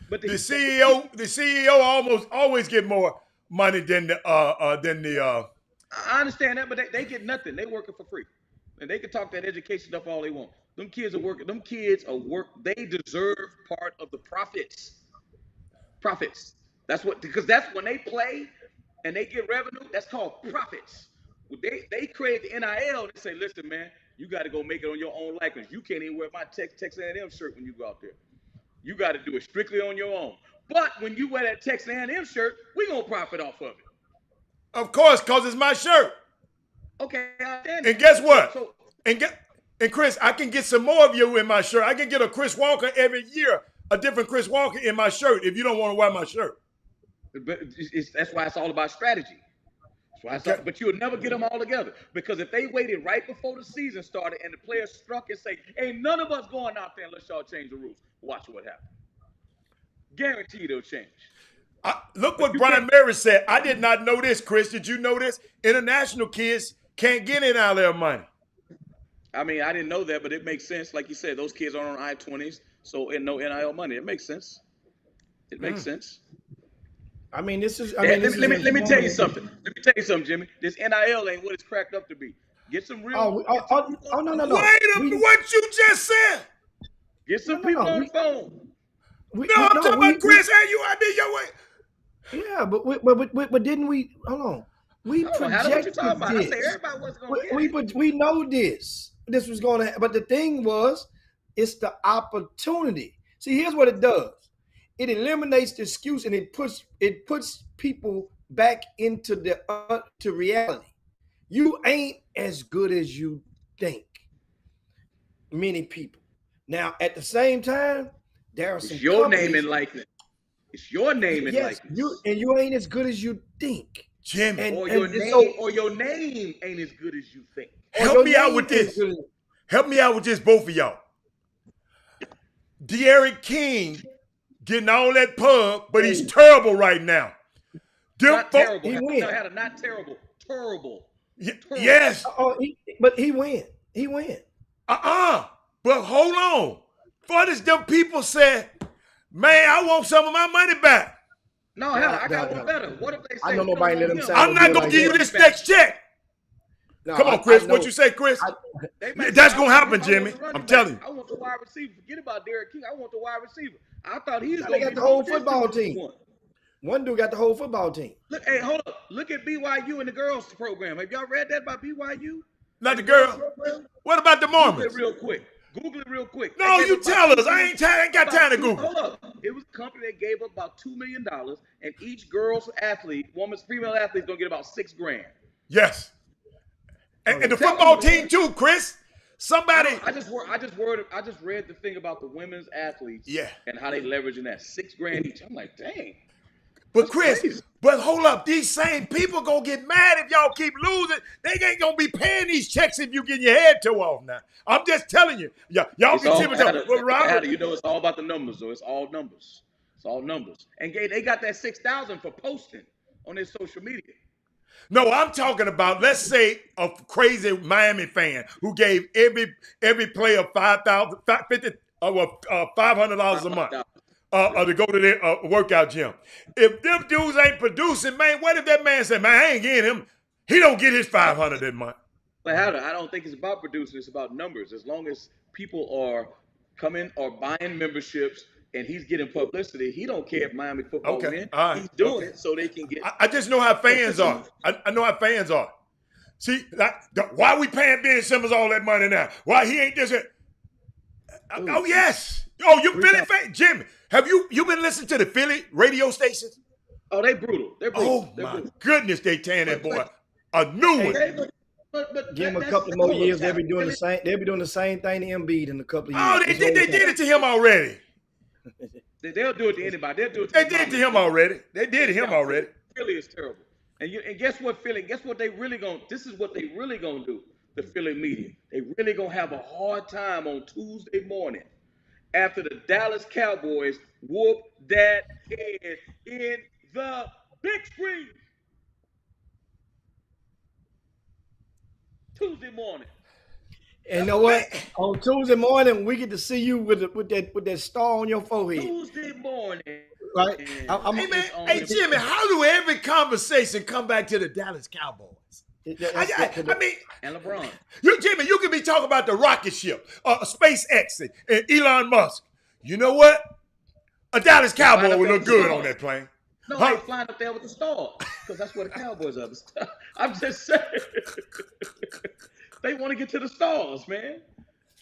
But the CEO almost always get more money than the I understand that, but they get nothing. They working for free. And they can talk that education stuff all they want. Them kids are working. Them kids are They deserve part of the profits. Profits. Because that's when they play and they get revenue, that's called profits. They create the NIL and they say, listen, man, you got to go make it on your own likeness. You can't even wear my Texas A&M shirt when you go out there. You got to do it strictly on your own. But when you wear that Texas A&M shirt, we going to profit off of it. Of course, because it's my shirt. Okay, I understand. And guess what? And Chris, I can get some more of you in my shirt. I can get a Chris Walker every year, a different Chris Walker in my shirt if you don't want to wear my shirt. But that's why it's all about strategy. But you'll never get them all together, because if they waited right before the season started and the players struck and say, "Ain't none of us going out there unless y'all change the rules," watch what happens. Guaranteed it'll change. Look what Brian Mary said. I did not know this, Chris. Did you know this? International kids can't get NIL money. I mean, I didn't know that, but it makes sense. Like you said, those kids are on I-20s, so no NIL money. It makes sense. It makes sense. I mean, this is. Let me tell you something. Let me tell you something, Jimmy. This NIL ain't what it's cracked up to be. Get some real. No. Wait a minute, what you just said? Get some people on the phone. I'm talking about Chris. Hey, you out there your way? Yeah, but didn't we? Hold on. We projected this. I say everybody was going to get it. We know this. This was going to happen. But the thing was, it's the opportunity. See, here's what it does. It eliminates the excuse and it puts people back into to reality. You ain't as good as you think. Many people. Now, at the same time, there are some. It's your name and likeness. It's your name and likeness. You ain't as good as you think. Jimmy. Or your name ain't as good as you think. Help me out with this. Help me out with this, both of y'all. De'Aaron King getting all that pub, but he's terrible right now. Not terrible. Not terrible. Terrible. Yes. But he win. He win. But hold on. For this, them people said, man, I want some of my money back. No, hell, I got one better. What if they say, I know nobody let them sound. I'm not going to give you this next check. No, come on, Chris. What you say, Chris? That's going to happen, Jimmy. I'm telling you. I want the wide receiver. Forget about Derek King. I want the wide receiver. I thought he was going to get the whole football team. One dude got the whole football team. Look, hey, hold up. Look at BYU and the girls program. Have y'all read that about BYU? Not the girl. What about the Mormons? Google it real quick. No, you tell us. I ain't got time to Google. Hold up. It was a company that gave up about $2 million, and each girl's athlete, female athlete, is gonna get about $6,000. Yes. And the football team too, Chris. Somebody. I just read the thing about the women's athletes. Yeah. And how they leveraging that $6,000 each. I'm like, dang. But Chris, but hold up, these same people gonna get mad if y'all keep losing. They ain't gonna be paying these checks if you get your head tore off now. I'm just telling you. Y'all can see what Robert. You know, it's all about the numbers, though. It's all numbers. It's all numbers. And they got that $6,000 for posting on their social media. No, I'm talking about, let's say, a crazy Miami fan who gave every player $500 a month. To go to their workout gym. If them dudes ain't producing, man, what if that man said, man, I ain't getting him. He don't get his $500 that month. But I don't think it's about producing. It's about numbers. As long as people are coming or buying memberships and he's getting publicity, he don't care if Miami football win. He's doing it so they can get. I just know how fans are. I know how fans are. See, why we paying Ben Simmons all that money now? Why he ain't this? Oh, yes. Oh, you Philly fan? Jimmy, have you been listening to the Philly radio stations? Oh, they brutal. They're brutal. Oh, my goodness, they tearing that boy a new one. But give him a couple more years, they'll be doing the same. They'll be doing the same thing to Embiid in a couple of years. Oh, they did it to him already. They'll do it to anybody. They did it to him already. They did it to him already. Philly is terrible. And guess what, Philly? Guess what they really gonna? This is what they really gonna do. The Philly media. They really gonna have a hard time on Tuesday morning after the Dallas Cowboys whoop that head in the big screen. Tuesday morning. And you know what? On Tuesday morning, we get to see you with that star on your forehead. Tuesday morning. Right? Hey, Jimmy, how do every conversation come back to the Dallas Cowboys? I mean, and LeBron. Jimmy, you can be talking about the rocket ship, SpaceX, and Elon Musk. You know what? A Dallas Cowboy would look good on that plane. No, they flying up there with the stars because that's where the Cowboys are. I'm just saying. They want to get to the stars, man.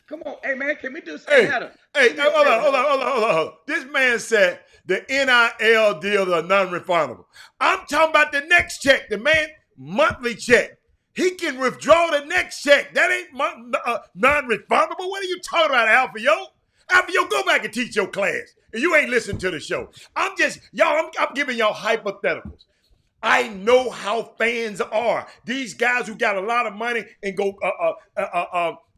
Come on. Hey, man, can we do something? Hey, hold on. This man said the NIL deals are non-refundable. I'm talking about the next check, the man monthly check. he can withdraw the next check. That ain't non-refundable. What are you talking about, Alfio? Alfio, go back and teach your class. And you ain't listening to the show. I'm giving y'all hypotheticals. I know how fans are. These guys who got a lot of money and go,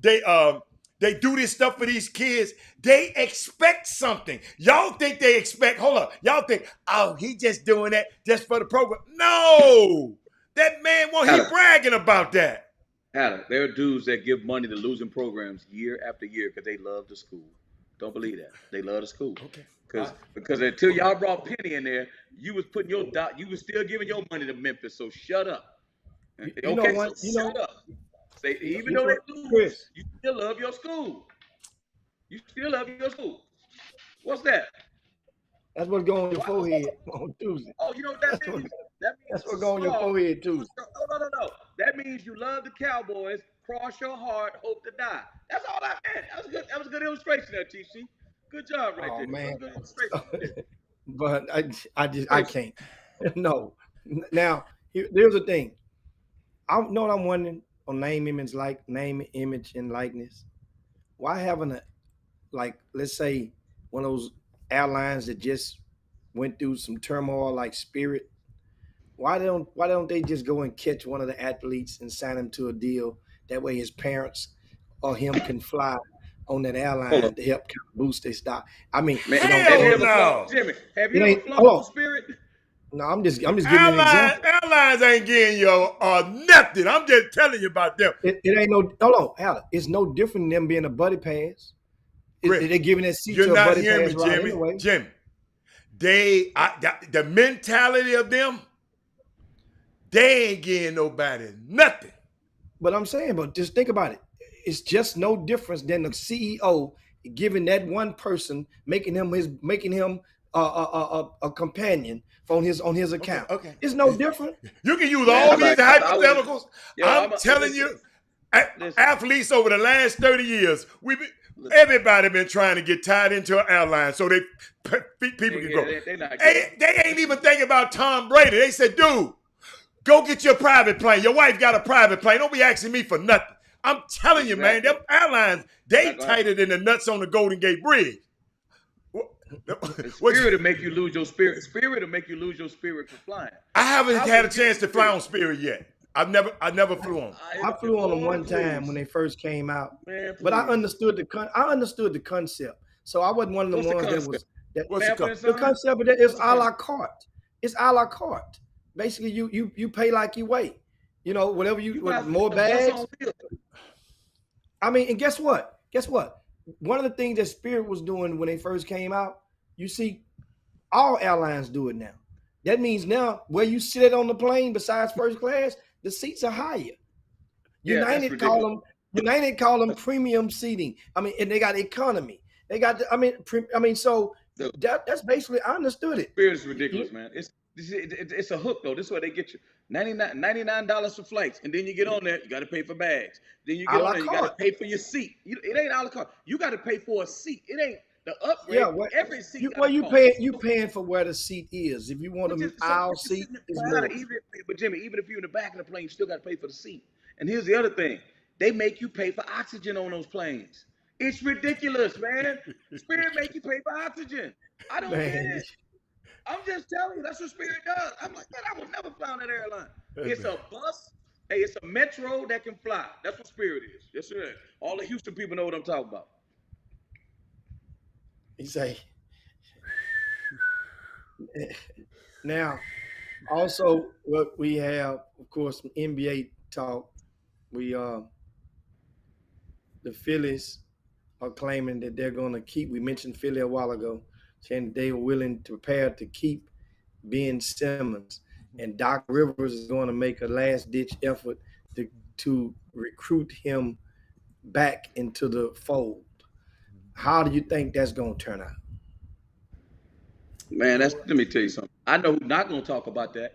they do this stuff for these kids. They expect something. Y'all think they expect, hold up. Y'all think, oh, he just doing that just for the program. No. That man, he bragging about that. There are dudes that give money to losing programs year after year because they love the school. Don't believe that. They love the school. Okay. Because until y'all brought Penny in there, you was putting you was still giving your money to Memphis. So shut up. Shut up. Say, even though they lose, Chris, you still love your school. You still love your school. What's that? That's what's going on your forehead on Tuesday. Oh, you know what that means? That's what's going on your forehead Tuesday. No. That means you love the Cowboys, cross your heart, hope to die. That's all that meant. That was good. That was a good illustration there, TC. Good job right there. Man. Good illustration. But I can't. No. Now, there's the thing. I know what I'm wondering on name, image, and likeness. Why haven't let's say one of those airlines that just went through some turmoil like Spirit? Why don't they just go and catch one of the athletes and sign him to a deal? That way his parents or him can fly on that airline to help kind of boost their stock. I mean, Jimmy, have you ever flown on Spirit? No, I'm just giving you an example. Airlines ain't getting you nothing. I'm just telling you about them. It ain't no. Hold on, Alan. It's no different than them being a buddy pass. They're giving that seat to a buddy pass. You're not hearing me, Jimmy. Anyway. Jimmy, the mentality of them, they ain't getting nobody nothing. But I'm saying, just think about it. It's just no difference than the CEO giving that one person, making him a companion on his account. Okay. It's no different. You can use all these hypotheticals. I'm telling you, athletes over the last 30 years, everybody been trying to get tied into an airline so people can go. They ain't even thinking about Tom Brady. They said, dude, go get your private plane. Your wife got a private plane. Don't be asking me for nothing. I'm telling you, man, them airlines, they tighter than the nuts on the Golden Gate Bridge. Spirit will make you lose your spirit. Spirit will make you lose your spirit for flying. I haven't had a chance to fly on Spirit yet. I never flew on. I flew on them one time when they first came out, but I understood the concept. So I wasn't one of the ones that was. The concept of that is a la carte. It's a la carte. Basically, you pay like you weigh. You know, whatever more bags. I mean, and guess what? One of the things that Spirit was doing when they first came out, you see, all airlines do it now. That means now where you sit on the plane besides first class, the seats are higher. United call them premium seating. I mean, and they got economy. They got so that's basically, I understood it. Spirit is ridiculous, man. It's a hook though. This is where they get you. $99 for flights, and then you get on there, you got to pay for bags. Then you get on there, you got to pay for your seat. It ain't a la carte. You got to pay for a seat. It ain't the upgrade. Yeah, every seat. You paying for where the seat is. If you want an aisle seat, it's more. But Jimmy, even if you're in the back of the plane, you still got to pay for the seat. And here's the other thing: they make you pay for oxygen on those planes. It's ridiculous, man. Spirit make you pay for oxygen. I don't get it. I'm just telling you, that's what Spirit does. I'm like, man, I would never fly on that airline. It's a bus. Hey, it's a metro that can fly. That's what Spirit is. Yes, sir. All the Houston people know what I'm talking about. He say. Now, also, what we have, of course, some NBA talk. The Phillies are claiming that they're going to keep. We mentioned Philly a while ago, saying they are willing to prepare to keep Ben Simmons, and Doc Rivers is going to make a last-ditch effort to recruit him back into the fold. How do you think that's going to turn out? Man, let me tell you something. I know who's not going to talk about that.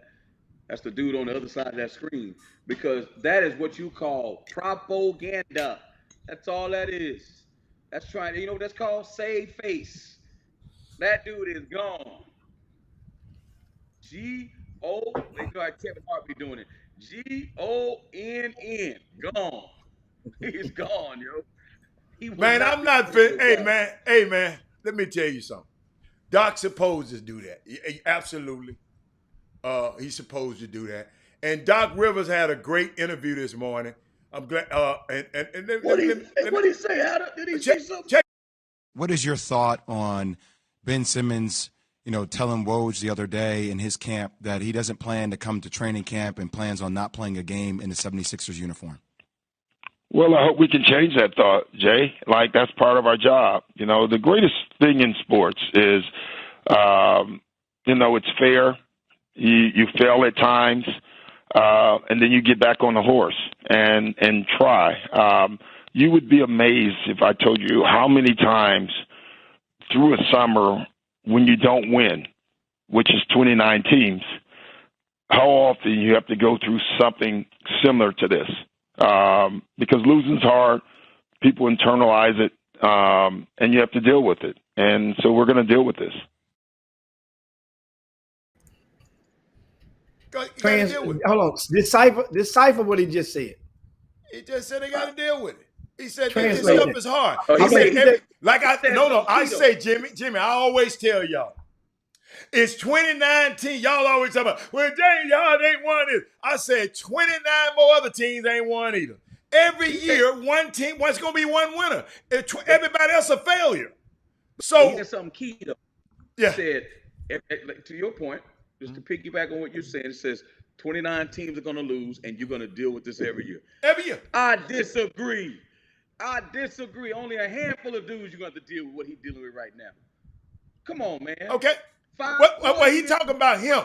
That's the dude on the other side of that screen, because that is what you call propaganda. That's all that is. That's trying to, you know what that's called? Save face. That dude is gone. G-O, they know how Kevin Hart be doing it. Gonn. Gone. He's gone, yo. He will Man, not I'm be not playing fit. with us. Hey, man, let me tell you something. Doc's supposed to do that. Absolutely. He's supposed to do that. And Doc Rivers had a great interview this morning. I'm glad. And What did he say, Adam? Did he say something? check. What is your thought on Ben Simmons, telling Woj the other day in his camp that he doesn't plan to come to training camp and plans on not playing a game in the 76ers uniform? Well, I hope we can change that thought, Jay. Like, that's part of our job. The greatest thing in sports is, it's fair. You fail at times, and then you get back on the horse and try. You would be amazed if I told you how many times through a summer when you don't win, which is 29 teams, how often you have to go through something similar to this. Because losing's hard, people internalize it, and you have to deal with it. And so we're going to deal with this. Fans, hold on. Decipher what he just said. He just said they got to deal with it. He said this Translate stuff it. is hard. He He said- said, I Tito. say, Jimmy, I always tell y'all, it's 2019. Y'all always talk about, well, dang, y'all ain't won it. I said 29 more other teams ain't won either. Every year, one team, it's going to be one winner. Everybody else a failure. He So, said something key, though. yeah. He said, to your point, just to piggyback on what you're saying, it says 29 teams are going to lose, and you're going to deal with this every year. Every year. I disagree. Only a handful of dudes you're going to have to deal with what he's dealing with right now. Come on, man. Okay. Five Well, he years, talking about him.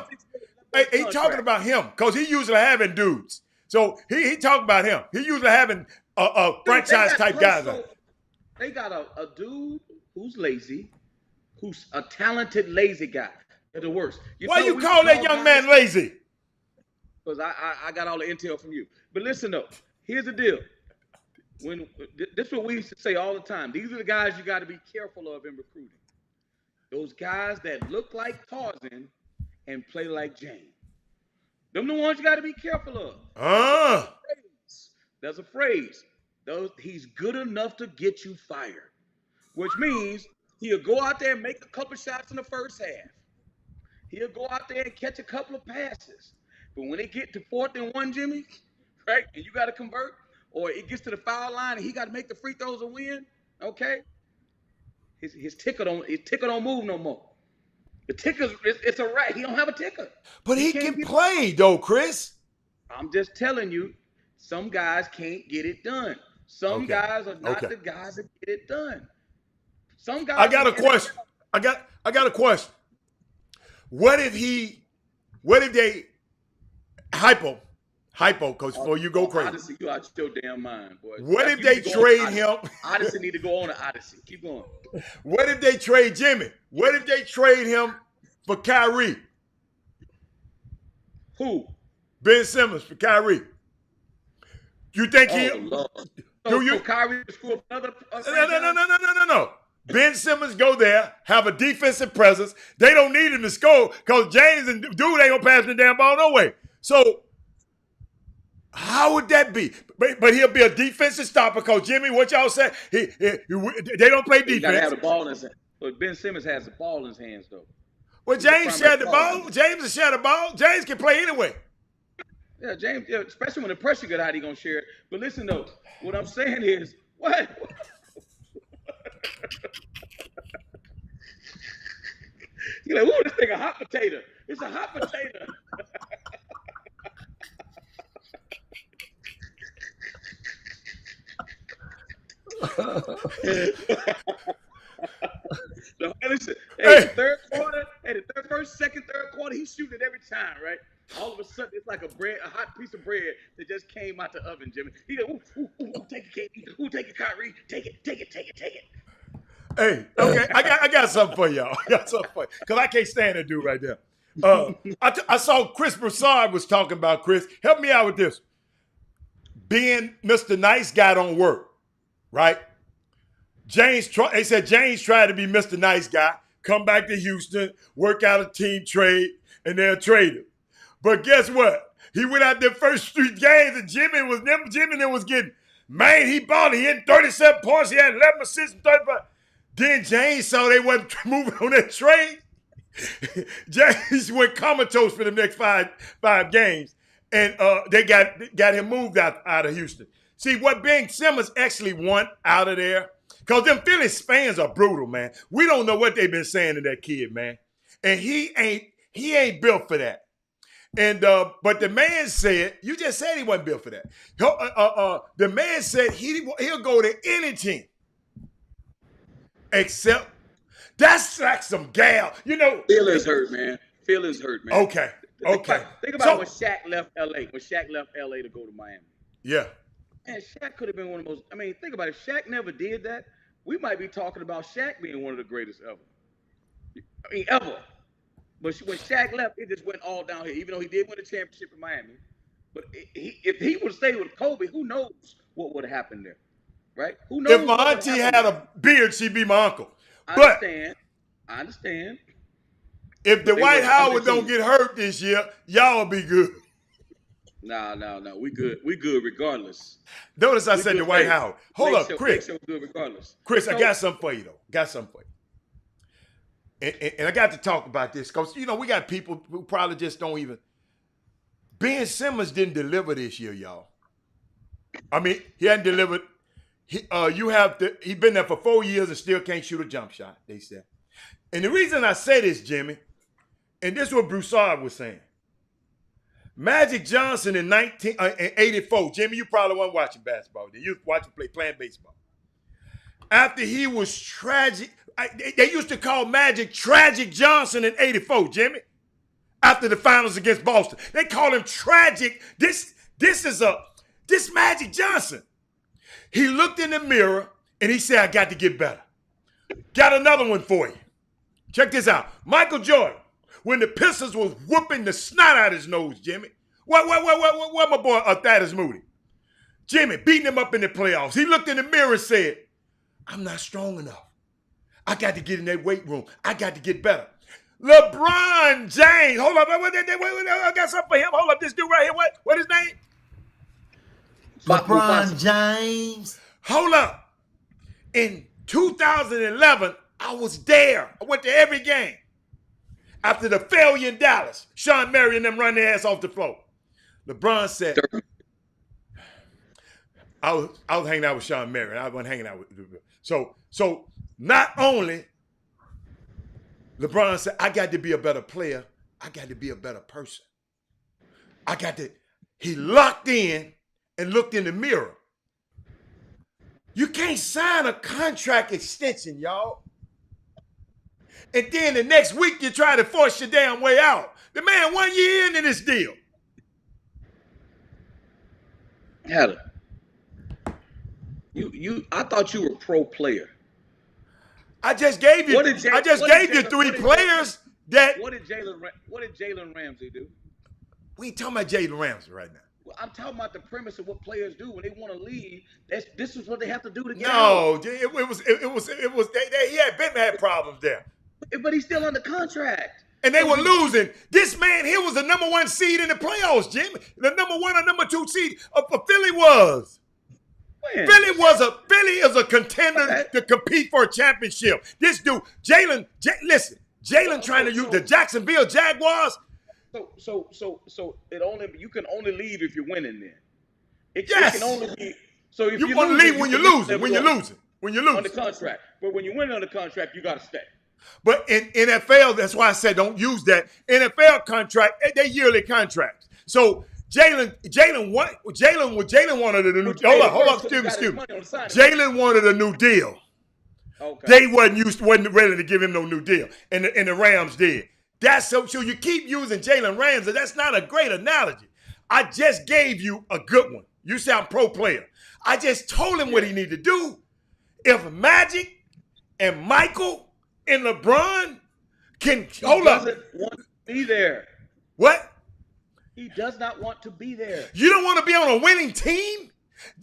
He talking contract. about him because he usually having dudes. So he talking about him. He usually having a Dude, franchise they got type guys. Perso- They got a dude who's lazy, who's a talented lazy guy. They're the worst. Why you call that young man lazy? Because I got all the intel from you. But listen though, here's the deal. This is what we used to say all the time. These are the guys you got to be careful of in recruiting. Those guys that look like Tarzan and play like Jane. Them the ones you got to be careful of. There's a phrase. He's good enough to get you fired, which means he'll go out there and make a couple shots in the first half. He'll go out there and catch a couple of passes. But when they get to 4th and 1, Jimmy, right, and you got to convert, or it gets to the foul line and he got to make the free throws to win, okay? His ticker don't move no more. The ticker, it's a rat. He don't have a ticker. But he can play though, Chris. I'm just telling you, some guys can't get it done. Some guys are not the guys that get it done. Some guys. I got a question. I got a question. What if they hypo, because before you go crazy. Odyssey, you out your damn mind, boy. What if they trade him? Odyssey need to go on to Odyssey. Keep going. What if they trade Jimmy? What if they trade him for Kyrie? Who? Ben Simmons for Kyrie. You think Lord. So Kyrie to screw up another? No. Ben Simmons go there, have a defensive presence. They don't need him to score because James and Dude ain't gonna pass the damn ball no way. So how would that be? But he'll be a defensive stopper because Jimmy, what y'all say? They don't play defense. He gotta have the ball in his hand. But Ben Simmons has the ball in his hands though. Well, James shared the ball. James has shared the ball. James can play anyway. Yeah, James, especially when the pressure get out, he gonna share it. But listen though, what I'm saying is, what? You're like, ooh, this thing a hot potato. It's a hot potato. No, listen, the third quarter, second, third quarter, he's shooting it every time, right? All of a sudden, it's like a hot piece of bread that just came out the oven, Jimmy. He goes, ooh, take it, KD. Ooh, take it, Kyrie. Take it. Hey, okay, I got something for y'all. Because I can't stand that dude right there. I saw Chris Broussard was talking about Chris. Help me out with this. Being Mr. Nice Guy don't work, right? They said James tried to be Mr. Nice Guy, come back to Houston, work out a team trade, and they'll trade him. But guess what? He went out there first 3 games, and Jimmy was getting, man, he balled. He hit 37 points. He had 11 assists and 35. Then James saw they wasn't moving on that trade. James went comatose for the next five games, and they got him moved out of Houston. See, what Ben Simmons actually want out of there, because them Phillies fans are brutal, man. We don't know what they've been saying to that kid, man. And he ain't built for that. And but the man said, you just said he wasn't built for that. The man said he'll go to any team except that's like some gal. You know, Feelings hurt, man. Feelings hurt, man. Okay. Think about when Shaq left LA. When Shaq left LA to go to Miami. Yeah. Man, Shaq could have been one of the most. I mean, think about it. If Shaq never did that, we might be talking about Shaq being one of the greatest ever. I mean, ever. But when Shaq left, it just went all downhill. Even though he did win a championship in Miami, but if he would stay with Kobe, who knows what would have happened there, right? Who knows? If my auntie had a beard, she'd be my uncle. I understand. If the Dwight Howard don't get hurt this year, y'all will be good. No. We good. We good regardless. Notice I said Dwight Howard. Hold up, Chris. Good regardless. Chris, I got something for you, though. And I got to talk about this because, you know, we got people who probably just don't even. Ben Simmons didn't deliver this year, y'all. I mean, he hadn't delivered. He's been there for 4 years and still can't shoot a jump shot, they said. And the reason I say this, Jimmy, and this is what Broussard was saying. Magic Johnson in 1984, Jimmy, you probably weren't watching basketball. You were playing baseball. After he was tragic, they used to call Magic Tragic Johnson in 84, Jimmy. After the finals against Boston. They call him Tragic. This Magic Johnson. He looked in the mirror and he said, I got to get better. Got another one for you. Check this out. Michael Jordan, when the Pistons was whooping the snot out of his nose, Jimmy. What my boy Thaddeus Moody? Jimmy beating him up in the playoffs. He looked in the mirror and said, I'm not strong enough. I got to get in that weight room. I got to get better. LeBron James. Hold up. I got something for him. Hold up. This dude right here. What his name? LeBron James. Hold up. In 2011, I was there. I went to every game. After the failure in Dallas, Sean Marion and them run their ass off the floor. LeBron said, I was hanging out with Sean Marion. I wasn't hanging out with. So not only LeBron said, I got to be a better player. I got to be a better person. He locked in and looked in the mirror. You can't sign a contract extension, y'all. And then the next week you try to force your damn way out. The man 1 year into this deal. Adam, I thought you were pro player. I just gave you 3 players that. What did Jalen Ramsey do? We ain't talking about Jalen Ramsey right now. Well, I'm talking about the premise of what players do when they want to leave. This is what they have to do to get out. No, it was. He had problems there. But he's still under contract. And they were losing. This man here was the number 1 seed in the playoffs, Jimmy. The number 1 or number 2 seed for Philly was. When? Philly is a contender to compete for a championship. This dude, Jalen trying to use the Jacksonville Jaguars. So you can only leave if you're winning then. It can only be so if you want to leave when you're losing. When you're losing. On the contract. But when you win on the contract, you gotta stay. But in NFL, that's why I said don't use that. NFL contract, they yearly contracts. So Jalen wanted a new deal. Hold up, excuse me. Jalen wanted a new deal. Okay. They wasn't ready to give him no new deal. And the Rams did. That's so you keep using Jalen Ramsey. That's not a great analogy. I just gave you a good one. You say I'm pro player. I just told him what he needed to do. If Magic and Michael and LeBron can hold up. He doesn't want to be there. What? He does not want to be there. You don't want to be on a winning team?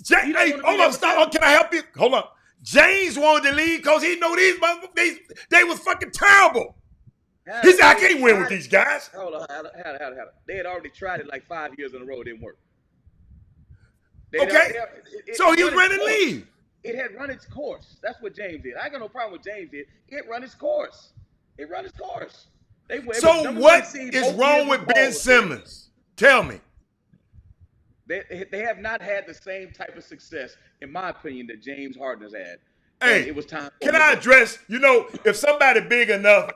Hold up, stop. Oh, can I help you? Hold up. James wanted to leave because he knew these motherfuckers, they was fucking terrible. He said, I can't win with these guys. Hold on. They had already tried it like 5 years in a row. It didn't work. Okay. So he was ready to leave. It had run its course. That's what James did. I got no problem with James did. It run its course. So what is wrong with Ben Simmons? Tell me. They have not had the same type of success, in my opinion, that James Harden has had. Hey, it was time. Can I address, if somebody big enough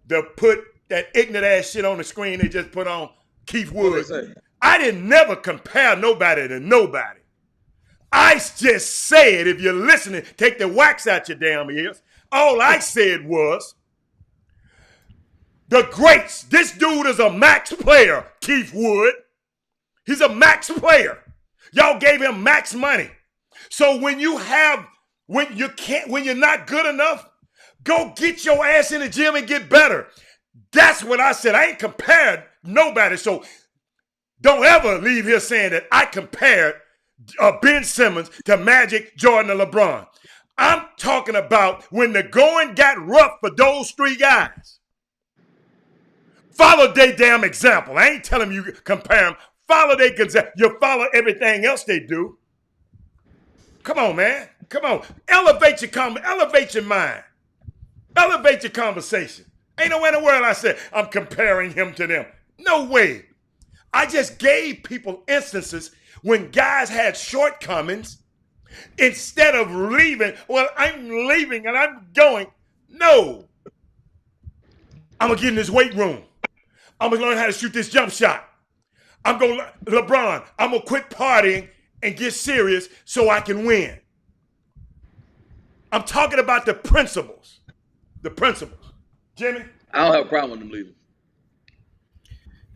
to put that ignorant ass shit on the screen they just put on Keith Wood, I didn't never compare nobody to nobody. I just said, if you're listening, take the wax out your damn ears. All I said was, the greats, this dude is a max player, Keith Wood. He's a max player. Y'all gave him max money. So when you're not good enough, go get your ass in the gym and get better. That's what I said. I ain't compared nobody. So don't ever leave here saying that I compared Ben Simmons to Magic, Jordan, and LeBron. I'm talking about when the going got rough for those three guys. Follow their damn example. I ain't telling you compare them. Follow their example. You follow everything else they do. Come on, man. Come on. Elevate your mind. Elevate your conversation. Ain't nowhere in the world I said I'm comparing him to them. No way. I just gave people instances when guys had shortcomings. Instead of leaving, well, I'm leaving and I'm going. No. I'm going to get in this weight room. I'm going to learn how to shoot this jump shot. LeBron, I'm going to quit partying and get serious so I can win. I'm talking about the principles. The principles. Jimmy? I don't have a problem with him leaving.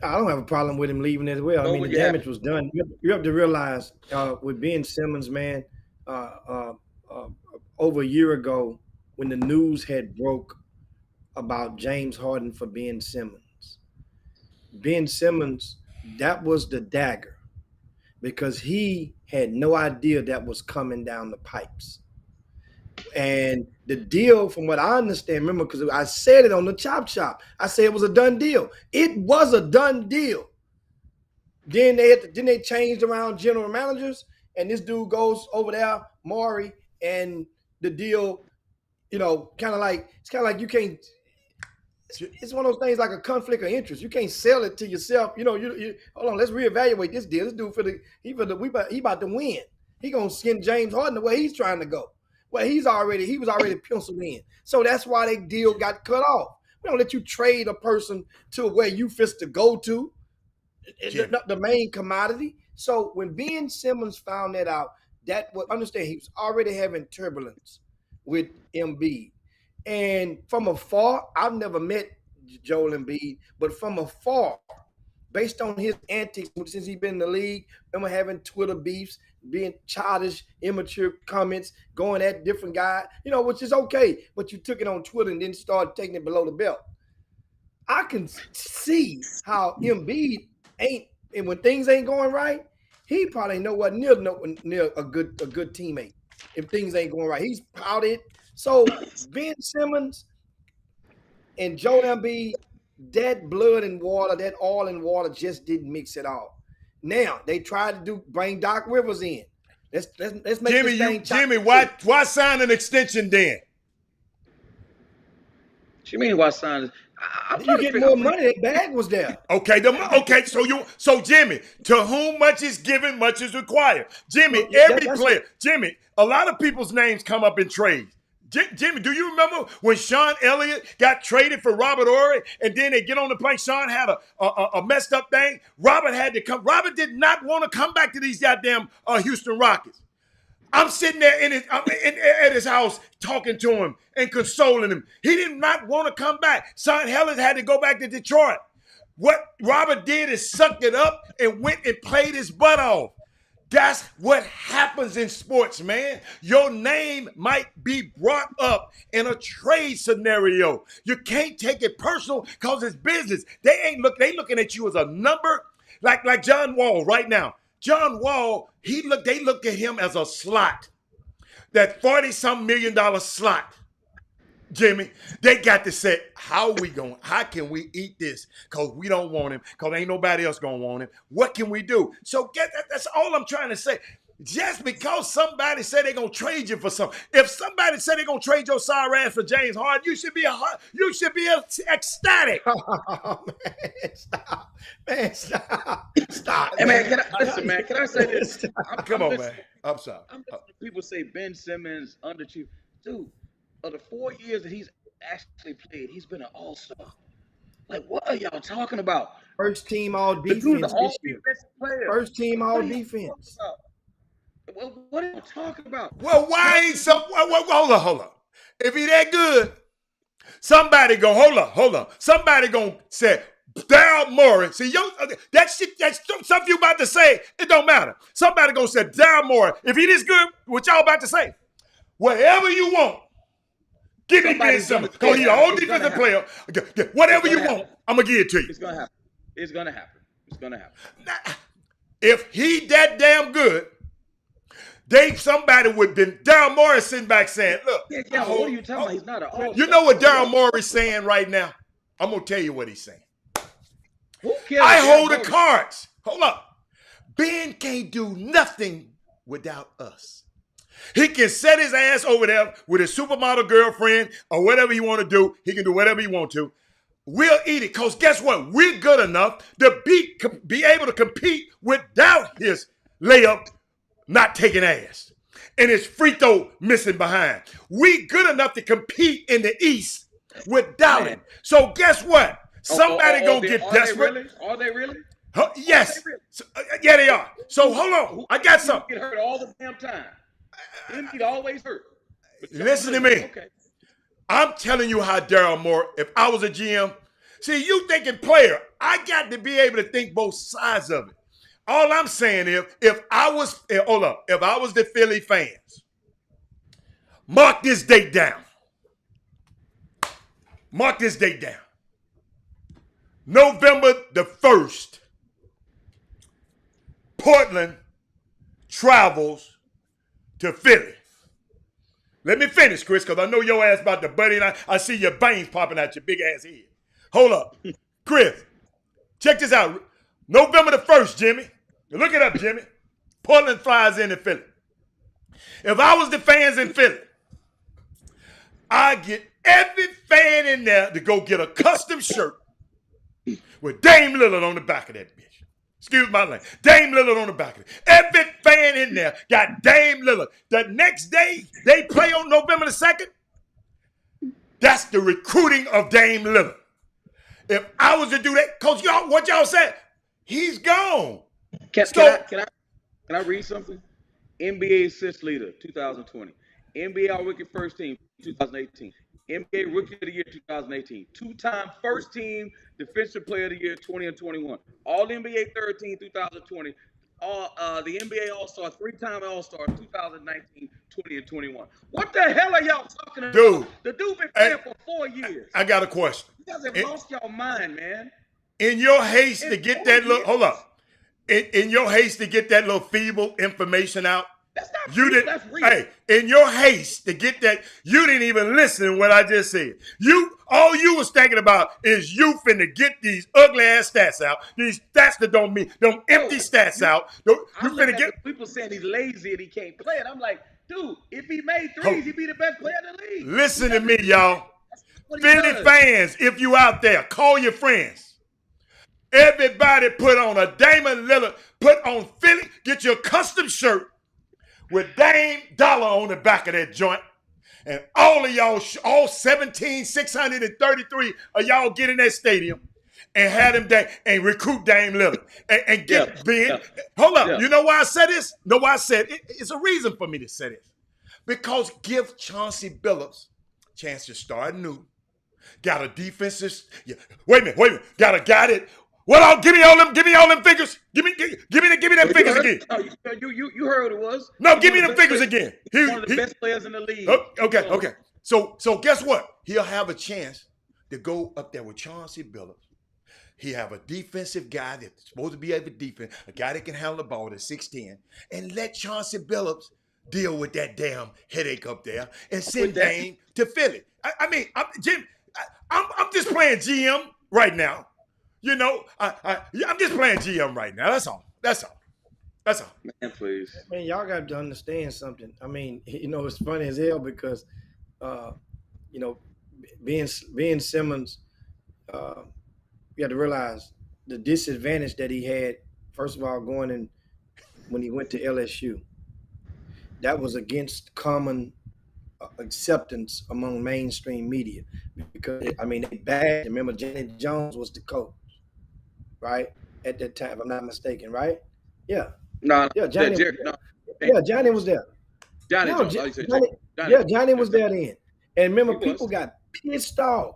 I don't have a problem with him leaving as well. I mean, the damage was done. You have to realize with Ben Simmons, man, over a year ago when the news had broke about James Harden for Ben Simmons, that was the dagger because he had no idea that was coming down the pipes. And the deal, from what I understand, remember, because I said it on the Chop Shop, I said it was a done deal. It was a done deal. Then they changed around general managers, and this dude goes over there, Maury, and the deal, it's kind of like you can't. It's one of those things like a conflict of interest. You can't sell it to yourself. You hold on. Let's reevaluate this deal. This dude he about to win. He gonna skin James Harden the way he's trying to go. Well, he was already penciled in. So that's why the deal got cut off. We don't let you trade a person to where you fist to go to, the main commodity. So when Ben Simmons found that out, understand he was already having turbulence with Embiid. And from afar, I've never met Joel Embiid, but from afar, based on his antics since he's been in the league, remember having Twitter beefs, being childish, immature comments, going at different guys, which is okay, but you took it on Twitter and then started taking it below the belt. I can see how Embiid ain't, and when things ain't going right, he probably nowhere near a good teammate. If things ain't going right, he's pouted. So Ben Simmons and Joel Embiid, that blood and water, that oil and water just didn't mix at all. Now they tried to bring Doc Rivers in. Let's make this thing. Jimmy, why sign an extension then? What you mean why sign? You get more money. That bag was there. Okay, so Jimmy, to whom much is given, much is required. Jimmy, every player. Jimmy, a lot of people's names come up in trades. Jimmy, do you remember when Sean Elliott got traded for Robert Horry and then they get on the plane? Sean had a messed up thing. Robert had to come. Robert did not want to come back to these goddamn Houston Rockets. I'm sitting there at his house talking to him and consoling him. He did not want to come back. Sean Elliott had to go back to Detroit. What Robert did is sucked it up and went and played his butt off. That's what happens in sports, man. Your name might be brought up in a trade scenario. You can't take it personal because it's business. They looking at you as a number, like John Wall right now. John Wall, they look at him as a slot, that $40-some million slot. Jimmy, they got to say, how can we eat this? Because we don't want him, because ain't nobody else going to want him. What can we do? So that's all I'm trying to say. Just because somebody said they're going to trade you for something. If somebody said they're going to trade your sorry ass for James Harden, you should be ecstatic. Oh, man, stop. Hey, man, can I say this? Come on, man. I'm sorry. I'm listening to people say Ben Simmons underachieved. Dude, of the 4 years that he's actually played, he's been an all-star. Like, what are y'all talking about? First team all The dude's defense an this year. all-defensive player. First team all What are you defense. talking about? Well, what are you talking about? Well, why ain't hold on. If he that good, somebody go, hold on. Somebody gonna say, Daryl Morey. See, that shit, that's something you about to say, it don't matter. Somebody gonna say, Daryl Morey, if he this good, what y'all about to say, whatever you want, give me Ben Simmons. Because he's an old defensive player. Whatever you want, I'm gonna give it to you. It's gonna happen. It's gonna happen. It's gonna happen. If he that damn good, somebody would have been Daryl Morey sitting back saying, look. Yeah, what are you talking about? He's not an all-star. You know what Daryl Morey's saying right now? I'm going to tell you what he's saying. Who cares? I hold the cards. Hold up. Ben can't do nothing without us. He can set his ass over there with his supermodel girlfriend or whatever he want to do. He can do whatever he want to. We'll eat it because guess what? We're good enough to be able to compete without his layup not taking ass and his free throw missing behind. We good enough to compete in the East without him. So guess what? Somebody gonna get desperate. Are they really? Yes. Yeah, they are. So hold on. I got something. Get hurt all the damn time. Embiid always hurt. Listen to me. Okay. I'm telling you how Daryl Morey, if I was a GM, see, you thinking player, I got to be able to think both sides of it. All I'm saying is, if I was the Philly fans, mark this date down. Mark this date down. November the 1st, Portland travels to Philly. Let me finish, Chris, because I know your ass about to buddy, and I see your veins popping out your big ass head. Hold up. Chris, check this out. November the 1st, Jimmy. Look it up, Jimmy. Portland flies into Philly. If I was the fans in Philly, I'd get every fan in there to go get a custom shirt with Dame Lillard on the back of that bitch. Excuse my language. Dame Lillard on the back of it. Every fan in there got Dame Lillard. The next day they play on November the 2nd, that's the recruiting of Dame Lillard. If I was to do that, because what y'all said, he's gone. Can I read something? NBA assist leader, 2020. NBA All-Rookie First Team, 2018. NBA Rookie of the Year, 2018. Two-time First Team Defensive Player of the Year, 20 and 21. All NBA Third Team, 2020. The NBA All-Star, three-time All-Star, 2019, 20 and 21. What the hell are y'all talking about? Dude, the dude been playing for 4 years. I got a question. You guys have lost your mind, man. In your haste to get that little, hold up. In your haste to get that little feeble information out, that's not real. That's real. Hey, in your haste to get that, you didn't even listen to what I just said. All you was thinking about is you finna get these ugly ass stats out. These stats that don't mean, them empty stats out. You finna get people saying he's lazy and he can't play it. I'm like, dude, if he made threes, he'd be the best player in the league. Listen to me, y'all. Philly fans, if you out there, call your friends. Everybody put on a Damian Lillard, put on Philly, get your custom shirt with Dame Dollar on the back of that joint. And all of y'all, all 17,633 of y'all get in that stadium and have them and recruit Dame Lillard. And get Ben. Yeah. Hold up. Yeah. You know why I said this? Know why I said it? It's a reason for me to say this. Because give Chauncey Billups a chance to start new. Got a defensive. Yeah. Wait a minute. Got a guy that. Well, give me all them figures. Give me them figures again. You heard what it was. No, give me them figures again. He's one of the best players in the league. Okay. So guess what? He'll have a chance to go up there with Chauncey Billups. He have a defensive guy that's supposed to be able to defend, a guy that can handle the ball at 6'10", and let Chauncey Billups deal with that damn headache up there and send With that- Dame to Philly. I mean, I'm just playing GM right now. You know, I'm just playing GM right now. That's all. That's all. That's all. Man, please. Man, y'all got to understand something. I mean, it's funny as hell because, Ben Simmons, you have to realize the disadvantage that he had. First of all, going in when he went to LSU, that was against common acceptance among mainstream media because they bagged. Remember, Janet Jones was the coach, right, at that time, if I'm not mistaken, right? Yeah. No, Yeah, Johnny. no. Yeah, Johnny was there. Johnny, No, Jones. Oh, you said Johnny, Johnny. yeah, Johnny was there then. And remember, He was. people got pissed off.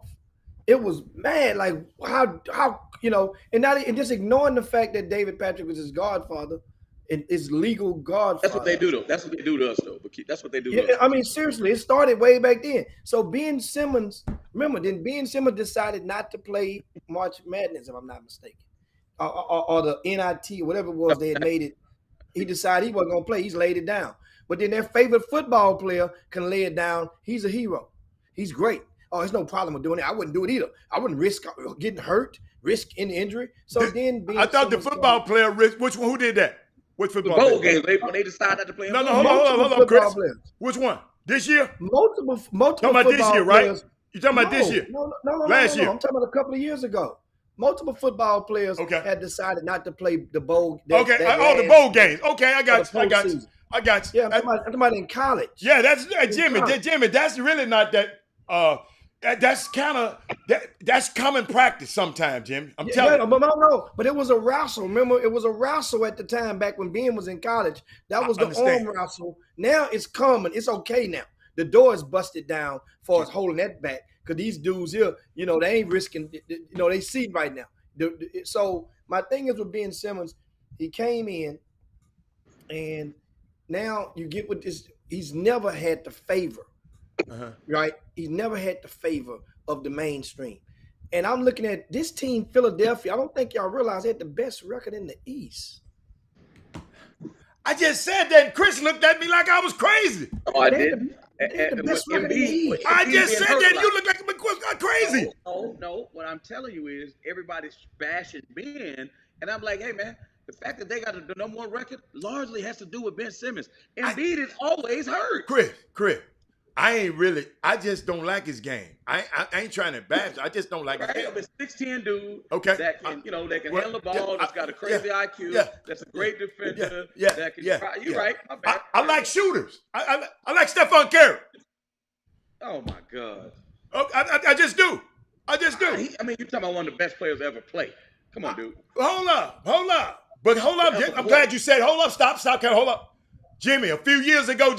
It was mad, like how and just ignoring the fact that David Patrick was his godfather, and his legal godfather. That's what they do, though. That's what they do to us, though. But that's what they do to Yeah, us. I mean, seriously, it started way back then. So Ben Simmons, remember, then Ben Simmons decided not to play March Madness, if I'm not mistaken, or the NIT, whatever it was they had made it. He decided he wasn't gonna play. He's laid it down. But then their favorite football player can lay it down. He's a hero. He's great. Oh, there's no problem with doing it. I wouldn't do it either. I wouldn't risk getting hurt, risk any injury. So then Ben I thought the Simmons football player, which one? Who did that? Which The football bowl player? games, when they decide not to play. No, in bowl hold games. on, multiple Chris. football players. Which one? This year? Multiple Talking about football this year, right? players. You talking about this year? No, Last year. I'm talking about a couple of years ago. Multiple football players Okay. had decided not to play the bowl. Okay, the bowl games. Okay, I got For you. the I got you. postseason. I got you. Yeah, I'm talking about in college. Yeah, that's Jimmy. college. Jimmy, that's really not that. That's kind of that's common practice sometimes, Jimmy. I'm telling you. But no. But it was a wrestle. Remember, it was a wrestle at the time back when Ben was in college. That was I the understand. arm wrestle. Now it's common. It's okay now. The door is busted down for us holding that back because these dudes here, they ain't risking. They see right now. So my thing is with Ben Simmons, he came in, and now you get with this. He's never had the favor. Right? He's never had the favor of the mainstream. And I'm looking at this team, Philadelphia. I don't think y'all realize they had the best record in the East. I just said that, and Chris looked at me like I was crazy. No, I They didn't. had the best record in the East. I Embiid just being said hurt that. a You lot. look like I'm crazy. No. What I'm telling you is everybody's bashing Ben, and I'm like, hey man, the fact that they got the number one record largely has to do with Ben Simmons. Embiid is always hurt. Chris, I just don't like his game. I ain't trying to bash. I just don't like his Right? game. I'm a 6'10" dude Okay. that can, that can well, handle the ball, yeah, that's got a crazy IQ, yeah, that's a great defender, yeah, that can yeah, try. You're yeah. right. My bad. I like shooters. I like Stephon Curry. Oh my God. I just do. I just do. I mean, you're talking about one of the best players ever played. Come on, dude. Hold up. But hold up. I'm glad you said hold up. Stop. Hold up. Jimmy, a few years ago,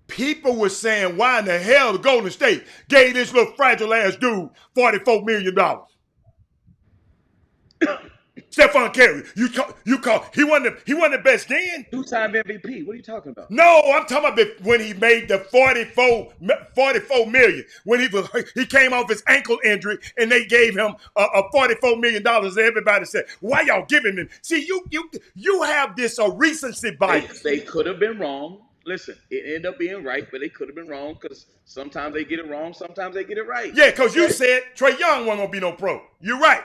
people were saying, why in the hell the Golden State gave this little fragile ass dude $44 million? Stephon Curry, you call he wasn't the best then? 2-time MVP. What are you talking about? No, I'm talking about when he made the 44 million. When he came off his ankle injury and they gave him a $44 million. And everybody said, why y'all giving him? See, you have this recency bias. They could have been wrong. Listen, it ended up being right, but they could have been wrong because sometimes they get it wrong, sometimes they get it right. Yeah, because you said Trae Young wasn't gonna be no pro. You're right.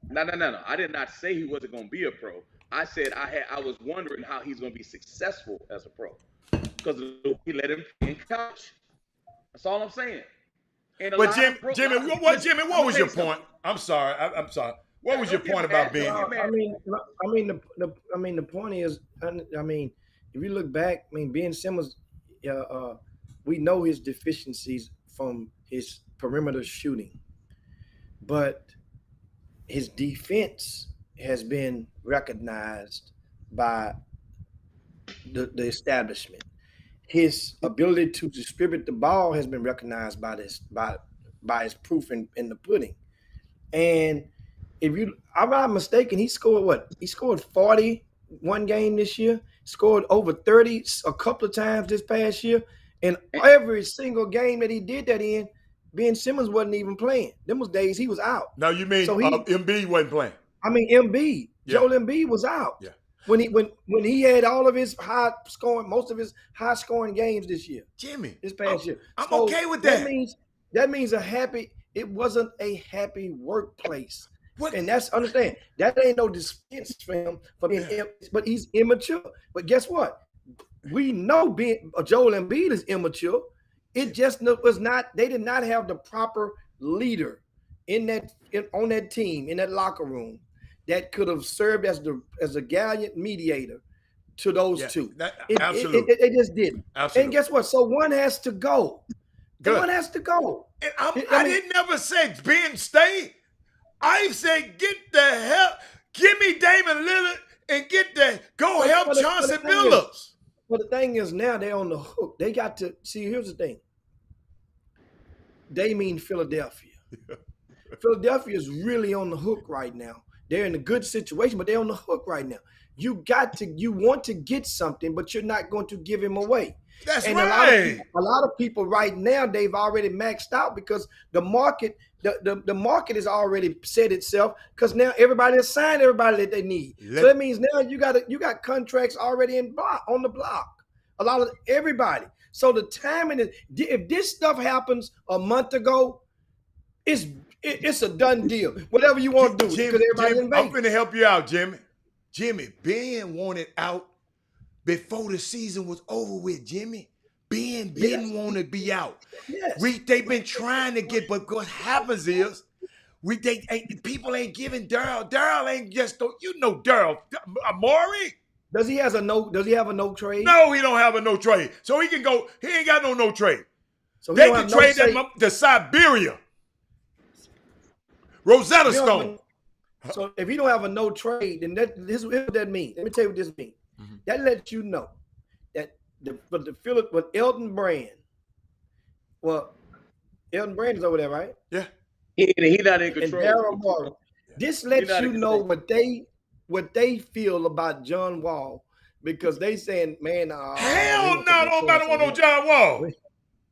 No. I did not say he wasn't going to be a pro. I said I was wondering how he's going to be successful as a pro because we let him play in college. That's all I'm saying. But Jimmy, what was your point? I'm sorry. I'm sorry. What was your point about being? The point is, if you look back, Ben Simmons, we know his deficiencies from his perimeter shooting, but his defense has been recognized by the establishment. His ability to distribute the ball has been recognized by his proof in the pudding. And if I'm not mistaken, he scored what? He scored 40 one game this year, scored over 30 a couple of times this past year. And every single game that he did that in, Ben Simmons wasn't even playing. Them was days he was out. No, you mean Embiid wasn't playing? Embiid. Yeah. Joel Embiid was out. Yeah. when he had all of his most of his high scoring games this year, Jimmy, this past year. I'm So okay with that. That means it wasn't a happy workplace. What? And that's understand. That ain't no defense for him for being, but he's immature. But guess what? We know Joel Embiid is immature. It just was not. They did not have the proper leader on that team in that locker room that could have served as a gallant mediator to those two. Absolutely. They just didn't. Absolutely. And guess what? So one has to go. Good. One has to go. And I didn't never say Ben stay. I said get the hell, give me Damian Lillard and go help Chauncey Billups. But the thing is now they're on the hook. They got to see. Here's the thing. They mean Philadelphia. Philadelphia is really on the hook right now. They're in a good situation, but they're on the hook right now. You want to get something, but you're not going to give him away. That's and right. A lot of people right now, they've already maxed out because the market, the market has already set itself because now everybody has signed everybody that they need. So that means now you got contracts already on the block. A lot of everybody. So the timing is, if this stuff happens a month ago, it's a done deal. Whatever you want to do, Jimmy, I'm going to help you out, Jimmy. Jimmy, Ben wanted out before the season was over with, Jimmy. Ben didn't want to be out. Yes. They've been trying to get, but what happens is, people ain't giving Daryl. Daryl ain't just, Daryl. Amari. Does he have a no trade? No, he don't have a no trade. So he can go. He ain't got no trade. So they can trade that to Siberia. Rosetta Stone. So if you don't have a no trade, then this is what that means. Let me tell you what this means. Mm-hmm. That lets you know that with Elton Brand. Well, Elton Brand is over there, right? Yeah. He not in control. And Daryl Morey. This lets you know what they feel about John Wall, because they saying, man, hell no, nobody want no John Wall.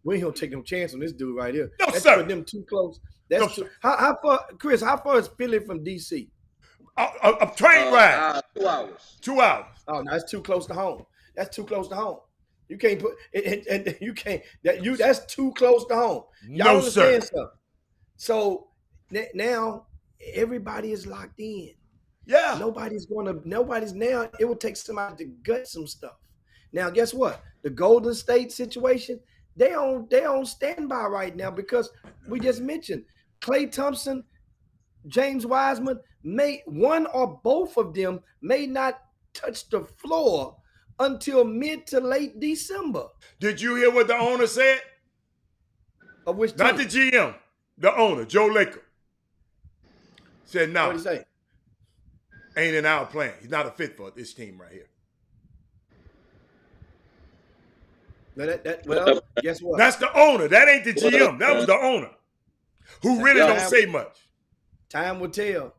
We ain't gonna take no chance on this dude right here. No, That's sir. putting them too close. That's too, how far, Chris? How far is Philly from DC? A train ride. 2 hours. 2 hours. Oh, no, that's too close to home. That's too close to home. You can't put it, and you can't. That's too close to home. Y'all understand stuff. So now everybody is locked in. Yeah. Nobody's now. It will take somebody to gut some stuff. Now, guess what? The Golden State situation, they on standby right now because we just mentioned Klay Thompson, James Wiseman, one or both of them may not touch the floor until mid to late December. Did you hear what the owner said? Of which not the GM, the owner, Joe Lacob, said no. What did he say? Ain't in our plan. He's not a fit for this team right here. Well, guess what? That's the owner. That ain't the GM. That was the owner, who really don't say much. Time will tell.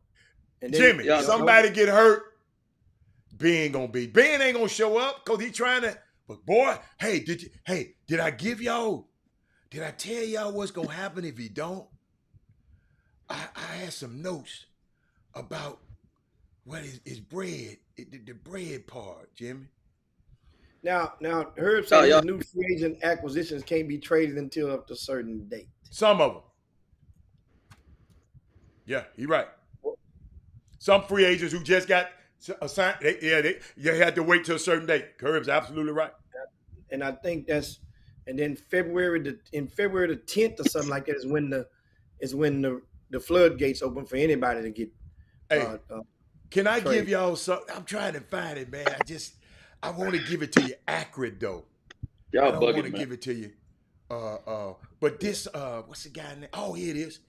And then, Jimmy, somebody get hurt, Ben ain't gonna show up because he's trying to. But boy, did I give y'all? Did I tell y'all what's gonna happen if he don't? I had some notes about what is bread, the bread part, Jimmy. Now, Herb said his new free agent acquisitions can't be traded until up to a certain date. Some of them. Yeah, you're right. Some free agents who just got assigned, they had to wait till a certain date. Herb's absolutely right. And I think and then February the 10th or something like that is when the floodgates open for anybody to get. Hey, can I give y'all something? I'm trying to find it, man. I want to give it to you accurate though. Y'all I don't want to man. give it to you. But this, what's the guy name? Oh, here it is.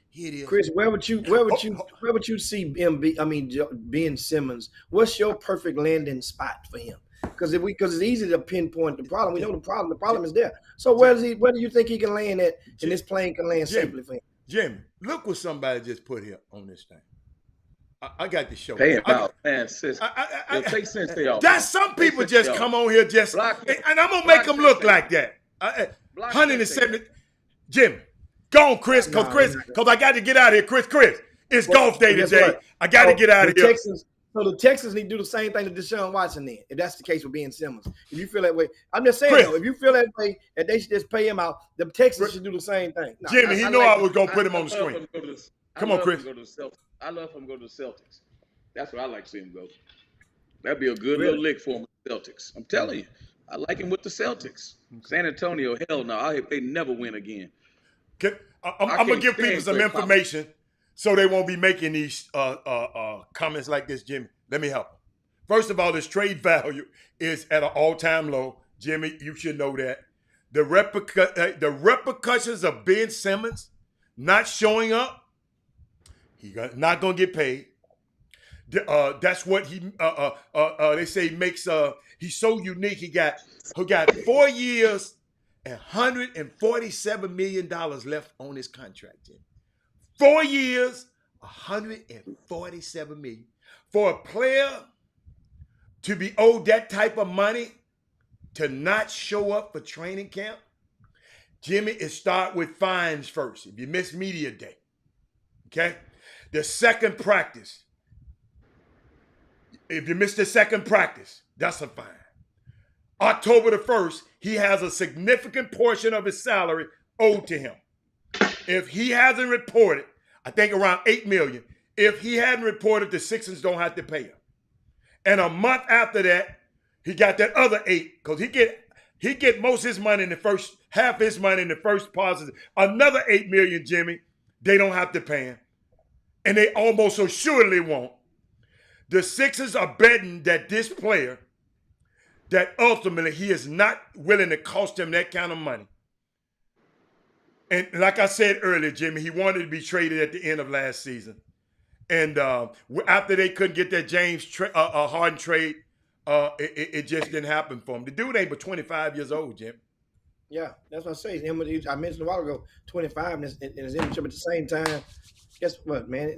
Chris, where would you see Ben Simmons? What's your perfect landing spot for him? Because it's easy to pinpoint the problem. We know the problem. The problem is there. So where do you think he can land at, and this plane can land safely for him? Jimmy, look what somebody just put here on this thing. I got to show. Pay him out, man. Sis, take sense to y'all. That's some people just come on here and I'm gonna make them look like that. 170. Jimmy, go on, Chris, because I got to get out of here. Chris, it's golf day today. I got to get out of here. So the Texans need to do the same thing to Deshaun Watson then, if that's the case with Ben Simmons. If you feel that way, I'm just saying Chris. though, if you feel that way, that they should just pay him out, the Texans should do the same thing. No, Jimmy, he know I was gonna put him on the screen. Come on, Chris. I love him go to the Celtics. That's where I like to see him go. That'd be a good Really? little lick for him with the Celtics. I'm telling you, I like him with the Celtics. San Antonio, hell no, I hope they never win again. I'm gonna give people some information so they won't be making these comments like this, Jimmy. Let me help them. First of all, this trade value is at an all-time low. Jimmy, you should know that. The repercussions of Ben Simmons not showing up, he's not gonna get paid. That's what he they say makes he's so unique. He got 4 years and $147 million left on his contract. Jimmy. 4 years, $147 million. For a player to be owed that type of money to not show up for training camp, Jimmy, it start with fines first. If you miss media day, okay? The second practice, if you miss the second practice, that's a fine. October the 1st, he has a significant portion of his salary owed to him. If he hasn't reported, I think around $8 million. If he hadn't reported, the Sixers don't have to pay him. And a month after that, he got that other 8 because he get most of his money in the first half his money in the first positive. Another $8 million, Jimmy, they don't have to pay him, and they almost assuredly won't. The Sixers are betting that this player, that ultimately he is not willing to cost them that kind of money. And like I said earlier, Jimmy, he wanted to be traded at the end of last season. And after they couldn't get that James Harden trade, it just didn't happen for him. The dude ain't but 25 years old, Jim. Yeah, that's what I say. I mentioned a while ago, 25 and his immature, but at the same time, guess what, man?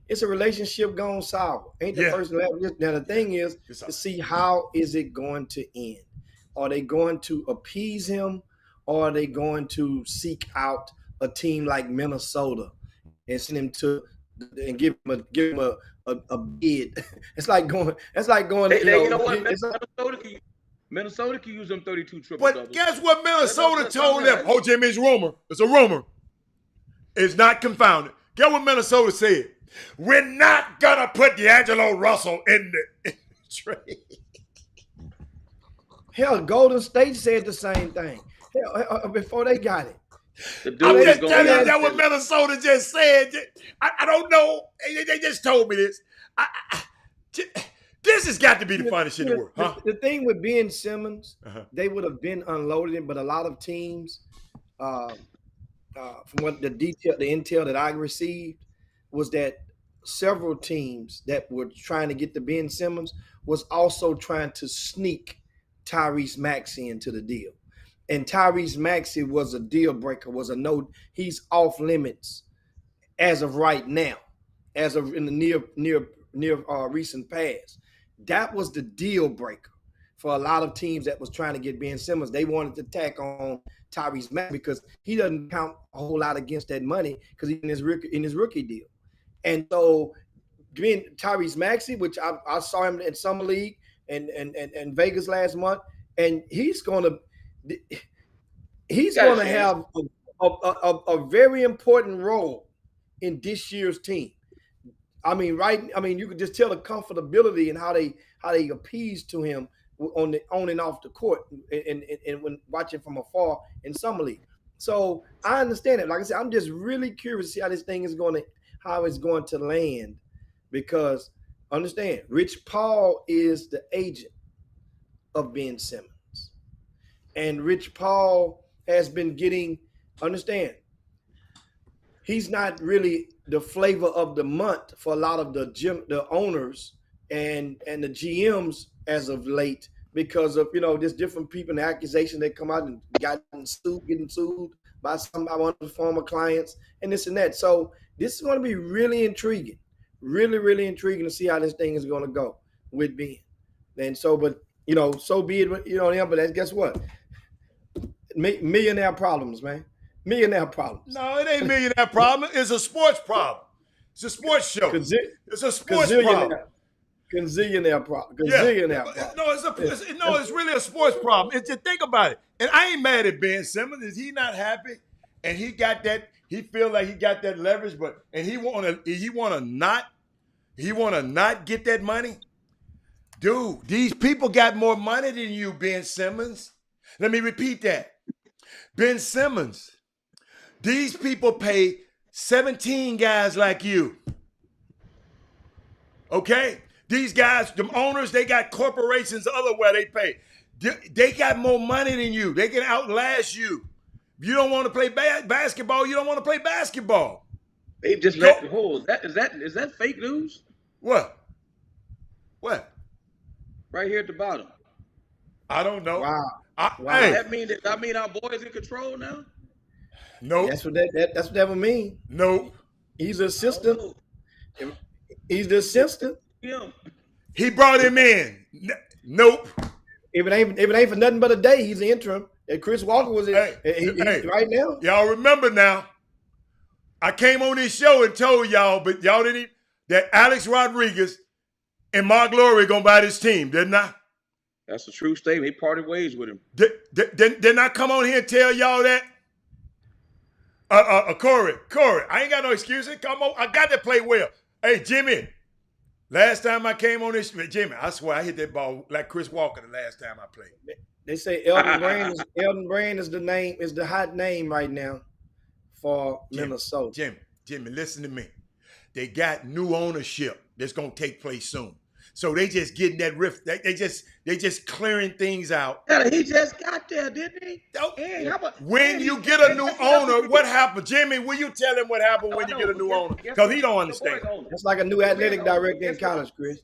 It's a relationship gone sour. Ain't the first level. Now the thing is to see how is it going to end. Are they going to appease him, or are they going to seek out a team like Minnesota and send him to and give him a bid? It's like going. You know what? Minnesota can use them 32 triple doubles. But guess what Minnesota told them? Oh, Jimmy, it's rumor. It's a rumor. It's not confounded. Guess what Minnesota said? We're not gonna put D'Angelo Russell in the trade. Hell, Golden State said the same thing. Hell, before they got it. I'm just telling you that what Minnesota just said. I don't know. They just told me this. This has got to be the funniest shit in the world. Huh? The thing with Ben Simmons, they would have been unloaded, but a lot of teams, from what the intel that I received, was that several teams that were trying to get the Ben Simmons was also trying to sneak Tyrese Maxey into the deal. And Tyrese Maxey was a deal breaker, was a no, he's off limits as of right now, as of in the near recent past. That was the deal breaker for a lot of teams that was trying to get Ben Simmons. They wanted to tack on Tyrese Maxey because he doesn't count a whole lot against that money because he's in his rookie deal. And so Tyrese Maxey, which I saw him in Summer League and Vegas last month, and he's going to have a very important role in this year's team. You could just tell the comfortability and how they appease to him on and off the court and when watching from afar in Summer League. So I understand it. Like I said, I'm just really curious to see how this thing is how it's going to land, because understand, Rich Paul is the agent of Ben Simmons. And Rich Paul has been understand, he's not really the flavor of the month for a lot of the owners and the GMs as of late, because of there's different people and the accusation that come out and getting sued by one of the former clients and this and that. So this is going to be really intriguing, really, really intriguing to see how this thing is going to go with Ben. And so, but so be it. But guess what? Millionaire problems, man. Millionaire problems. No, it ain't millionaire problem. It's a sports problem. It's a sports show. It's a sports problem. Gazillionaire problem. Yeah. Gazillionaire problem. No, it's really a sports problem. It's just think about it. And I ain't mad at Ben Simmons. Is he not happy? And he got that. He feel like he got that leverage, and he wanna not get that money. Dude, these people got more money than you, Ben Simmons. Let me repeat that. Ben Simmons. These people pay 17 guys like you. Okay? These guys, the owners, they got corporations otherwhere they pay. They got more money than you. They can outlast you. If you don't want to play basketball, you don't want to play basketball. They just let the whole. Is that fake news? What? Right here at the bottom. I don't know. Wow. Hey, That mean our boys in control now? nope. That's what that would mean. Nope. He's the assistant. He's the assistant. Yeah. He brought him in. Nope. If it ain't for nothing but a day, he's the interim. And Chris Walker was Hey, right now. Y'all remember now, I came on this show and told y'all, but y'all didn't, that Alex Rodriguez and Mark Lowry going to buy this team, didn't I? That's a true statement. He parted ways with him. Didn't I come on here and tell y'all that? Corey, I ain't got no excuses. Come on, I got to play well. Hey, Jimmy, last time I came on this, Jimmy, I swear I hit that ball like Chris Walker the last time I played. They say Elton Brand is the name, is the hot name right now for Minnesota. Jimmy, listen to me. They got new ownership that's gonna take place soon. So they just getting that rift. They just clearing things out. Yeah, he just got there, didn't he? When you get a new owner, what happened? Jimmy, will you tell him what happened when you get a new owner? Because he don't understand. It's like a new athletic director in college, Chris.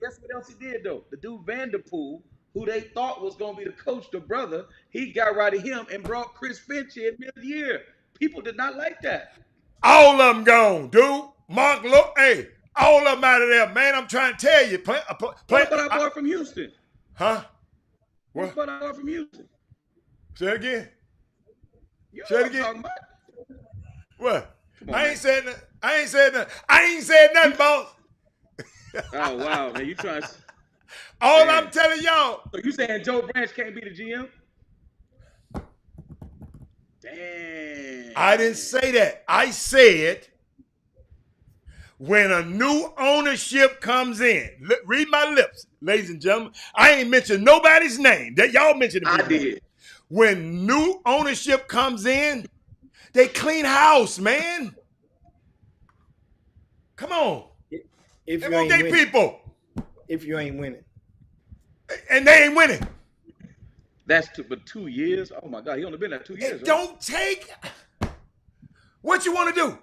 Guess what else he did, though? The dude Vanderpool, who they thought was going to be the coach, the brother, he got rid of him and brought Chris Finch in mid-year. People did not like that. All of them gone, dude. Mark, look, hey, all of them out of there, man. I'm trying to tell you. What about our boy from Houston? Huh? What about our boy from Houston? Say it again. You know Say it what I'm again. talking about? What? On, I ain't said nothing. I ain't said nothing, boss. Oh, wow, man. You trying to... All Man. I'm telling y'all. So you saying Joe Branch can't be the GM? Damn. I didn't say that. I said when a new ownership comes in, read my lips, ladies and gentlemen. I ain't mentioned nobody's name. That y'all mentioned. I did. When new ownership comes in, they clean house, man. Come on. If They you want ain't their winning. people. If you ain't winning. And they ain't winning. That's but 2 years. Oh my God, he only been there 2 years. It Right? don't take. What you want to do?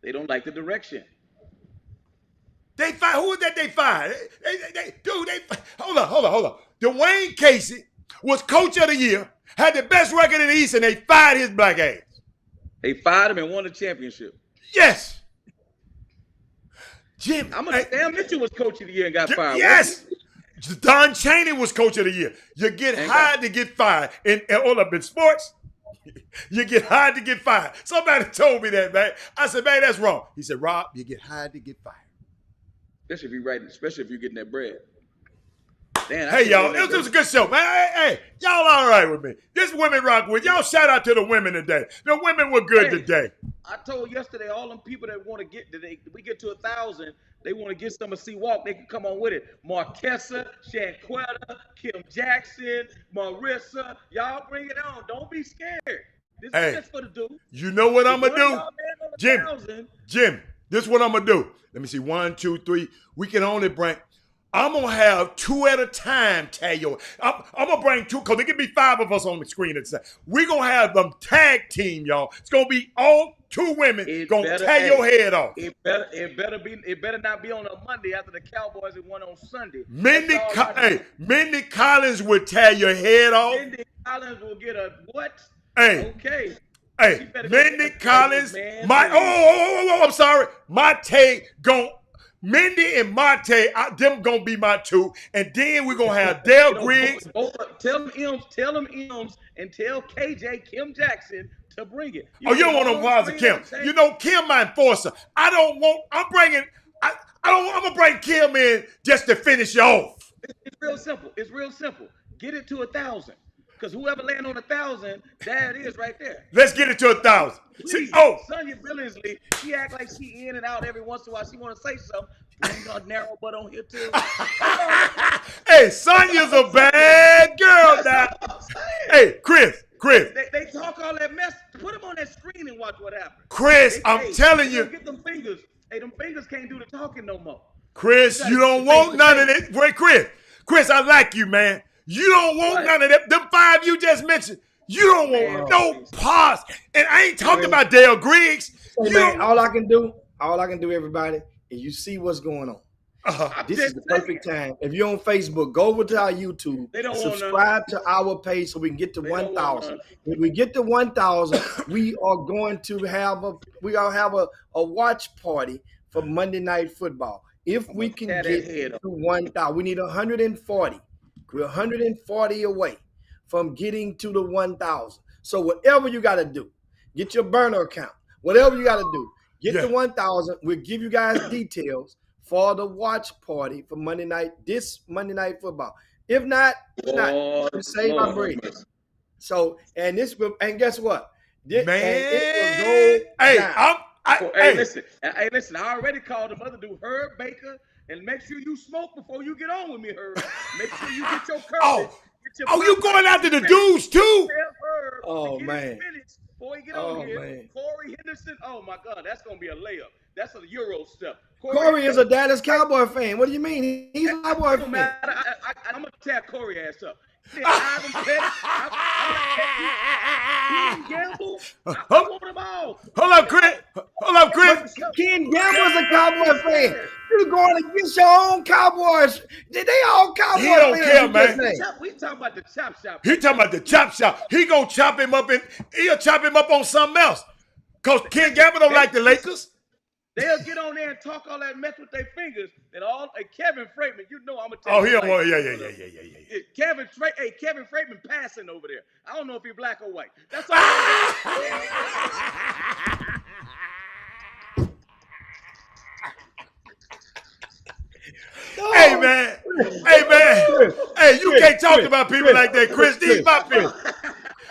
They don't like the direction. They fired. Who was that they fired? Hold on. Dwayne Casey was coach of the year, had the best record in the East, and they fired his black ass. They fired him and won the championship. Yes. Jim. Sam Mitchell was coach of the year and got fired. Yes. Don Chaney was coach of the year. You get hired to get fired. And all up in sports, you get hired to get fired. Somebody told me that, man. I said, man, that's wrong. He said, Rob, you get hired to get fired. Especially if you're getting that bread. Damn, Hey, y'all, it was a good show, man. Hey, y'all all right with me. This Women Rock with y'all. Shout out to the women today. The women were good today. I told yesterday, all them people that want to get, we get to 1,000, they want to get some of C Walk, they can come on with it. Marquessa, Shanquetta, Kim Jackson, Marissa, y'all bring it on. Don't be scared. This is just for the dude. You know what I'm going to do? Jim, this is what I'm going to do. Let me see. 1, 2, 3. We can only bring... I'm going to have 2 at a time, Tayo. I'm going to bring 2, because there can be 5 of us on the screen at the time. We're going to have them tag team, y'all. It's going to be all 2 women going to tear your head off. It better not be on a Monday after the Cowboys had won on Sunday. Mindy Collins would tear your head off. Mindy Collins will get a what? Hey. Okay. Hey, Mindy Collins, I'm sorry. Mindy and Mate, them gonna be my 2, and then we're gonna have Dale Griggs. Tell them Ems, and tell KJ Kim Jackson to bring it. You don't want no Kwanzaa Kim. You know Kim, my enforcer. I'm I'm gonna bring Kim in just to finish you off. It's real simple. It's real simple. Get it to 1,000. Because whoever land on 1,000, there it is right there. Let's get it to 1,000. Please, Oh, Sonya Billingsley, she act like she in and out every once in a while. She want to say something. Bring her narrow butt on here too. hey, Sonya's a bad girl now. Hey, Chris. They talk all that mess. Put them on that screen and watch what happens. Chris, I'm telling you. Get them fingers. Hey, them fingers can't do the talking no more. Chris, you don't want none of it. Wait, Chris, I like you, man. You don't want none of that. Them 5 you just mentioned. You don't want no pause. And I ain't talking about Dale Griggs. Hey, man, all I can do, everybody, is you see what's going on. This is the perfect time. If you're on Facebook, go over to our YouTube, subscribe to our page so we can get to 1,000. When we get to 1,000, we are going to have a watch party for Monday Night Football. If we can get to 1,000, we need 140. We're 140 away from getting to the 1,000. So whatever you got to do, get your burner account. Whatever you got to do, get to 1,000. We'll give you guys details for the watch party for this Monday Night Football. If not, save my bread. So, and guess what? Listen, I already called the other dude, Herb Baker, and make sure you smoke before you get on with me, Herb. Make sure you get your courage. You going after the dudes too? Man. Before you get on here, man. Corey Henderson. Oh my God, that's gonna be a layup. That's a Euro step. Corey is a Dallas Cowboy fan. What do you mean? He's a Cowboy fan. I'm gonna tear Corey ass up. Ivan Pettis. Ken Gamble. I want them all. Hold up, Chris. Ken Gamble's a Cowboy fan. You're going against your own Cowboys. They all Cowboy fans. He don't care, man. We talking about the chop shop. He talking about the chop shop. He gonna chop him up he'll chop him up on something else. Cause Ken Gamble don't like the Lakers. They'll get on there and talk all that mess with their fingers. And Kevin Freitman, you know I'm gonna tell you. He don't want. Yeah. Kevin Freitman passing over there. I don't know if he's black or white. That's all. Hey man. Hey, you can't talk about people like that, Chris. These my people.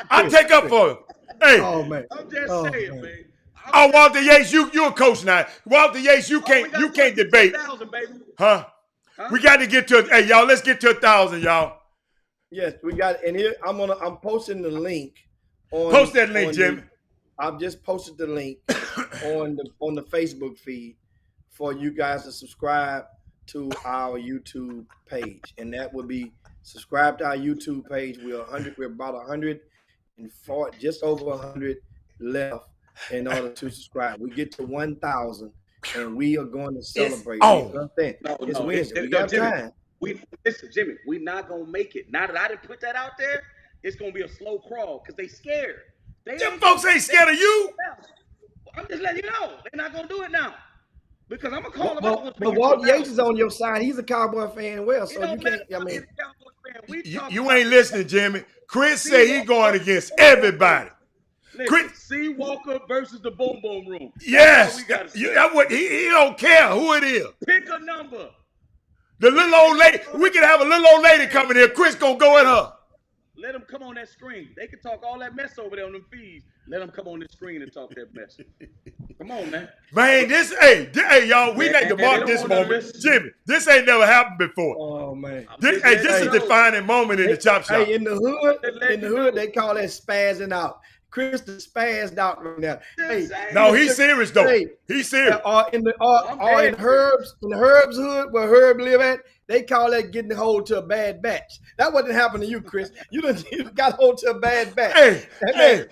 I take up for him. Hey. Oh man. I'm just saying, man. Walter Yates, you a coach now. Walter Yates, you can't debate. 1,000, baby. Huh? We got to get to it. Hey, y'all, let's get to 1,000, y'all. Yes, we got it. And here I'm posting the link on. Post that link, Jimmy. I've just posted the link on the Facebook feed for you guys to subscribe to our YouTube page, and that would be subscribe to our YouTube page. We're about 140, just over 100 left in order to subscribe. We get to 1,000, and we are going to celebrate. It's Wednesday. We got time. Listen, Jimmy, we're not gonna make it. Now that I didn't put that out there, it's gonna be a slow crawl because they scared. Them folks ain't scared of you. I'm just letting you know they're not gonna do it now because I'm gonna call them out. But Walt Yates is on your side. He's a Cowboy fan, so you can't. I mean, you ain't listening, Jimmy. Chris said he's going against everybody. Listen, C. Walker versus the Boom Boom Room. Yes, he don't care who it is. Pick a number. The little old lady. We can have a little old lady coming here. Chris gonna go at her. Let them come on that screen. They can talk all that mess over there on them feeds. Let them come on the screen and talk that mess. Come on, man. Man, hey, y'all, we need to mark this moment. Jimmy, this ain't never happened before. Oh, man. This is a defining moment in the chop shop. Hey, in the hood, they call that spazzing out. Chris is spazzed out right now. Hey, no, he's serious though. He's serious. In Herb's hood where Herb live at, they call that getting hold to a bad batch. That wasn't happening to you, Chris. You got hold to a bad batch. Hey,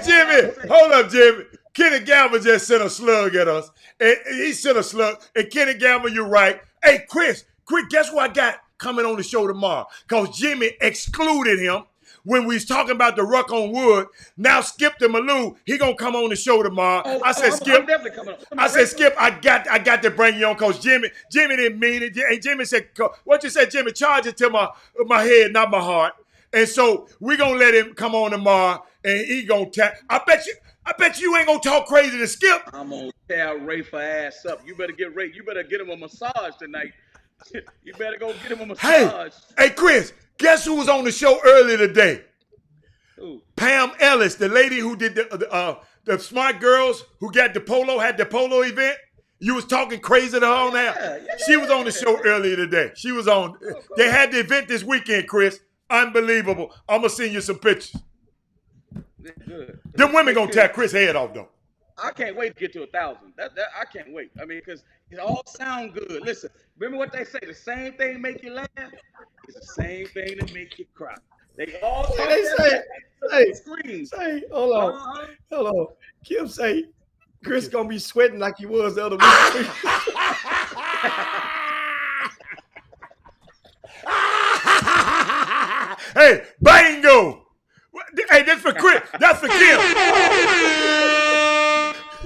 Jimmy, hold up, Jimmy. Kenny Gamble just sent a slug at us. And he sent a slug. And Kenny Gamble, you're right. Hey, Chris, guess what I got coming on the show tomorrow? Because Jimmy excluded him when we was talking about the Ruck on Wood. Now Skip the Malou, he gonna come on the show tomorrow. I said, Skip, I'm definitely coming on. I said, Skip, I got to bring you on because Jimmy didn't mean it. And Jimmy said, what you said, Jimmy? Charge it to my head, not my heart. And so we gonna let him come on tomorrow, and he gonna tap. I I bet you ain't gonna talk crazy to Skip. I'm gonna tear Rafer ass up. You better get Ray. You better get him a massage tonight. You better go get him a massage. Hey, Chris, guess who was on the show earlier today? Who? Pam Ellis, the lady who did the Smart Girls who had the polo event. You was talking crazy to her on that. She was on the show earlier today. She was on. They had the event this weekend, Chris. Unbelievable. I'm gonna send you some pictures. Good. Them women gonna tear Chris' head off though. I can't wait to get to 1,000. That I can't wait. I mean, because it all sound good. Listen, remember what they say? The same thing make you laugh is the same thing that make you cry. They all talk screens. Say, hold on. Kim say Chris gonna be sweating like he was the other week. Hey, bingo! Hey, that's for Chris. That's for Kim.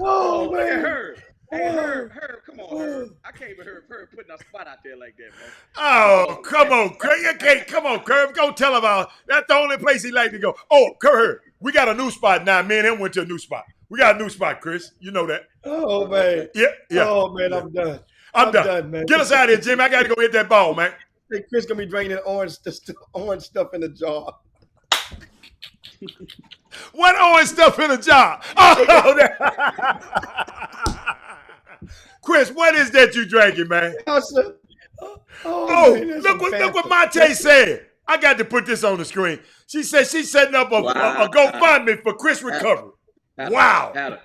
Oh man, Herb. Hey, Herb, come on, Herb. I can't even hear Herb putting a spot out there like that, man. Oh, come on, Herb. Come on, Herb. Go tell him about. That's the only place he like to go. Oh, Herb, we got a new spot now. Me and him went to a new spot. We got a new spot, Chris. You know that. Oh man. Yeah. Oh man, I'm done. I'm done, man. Get us out of here, Jimmy. I got to go hit that ball, man. Hey, Chris gonna be drinking orange stuff in the jar. What orange stuff in a jar? Oh, Chris, what is that you drinking, man? Man, look what Monte said. I got to put this on the screen. She said she's setting up a GoFundMe for Chris recovery. Wow.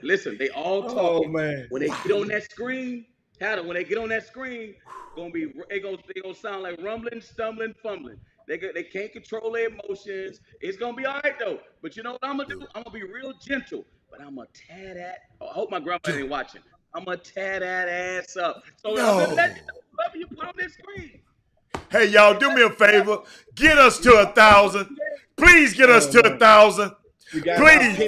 Listen, they all talk. Oh man. When they get on that screen, when they get on that screen, they gonna sound like rumbling, stumbling, fumbling. They can't control their emotions. It's gonna be all right though. But you know what I'm gonna do? I'm gonna be real gentle. But I'm gonna tear that. I hope my grandma ain't watching. I'm gonna tear that ass up. So I'm gonna let you put on this screen. Hey y'all, do me a favor. Get us to 1,000. Please get us to 1,000. You guys, please.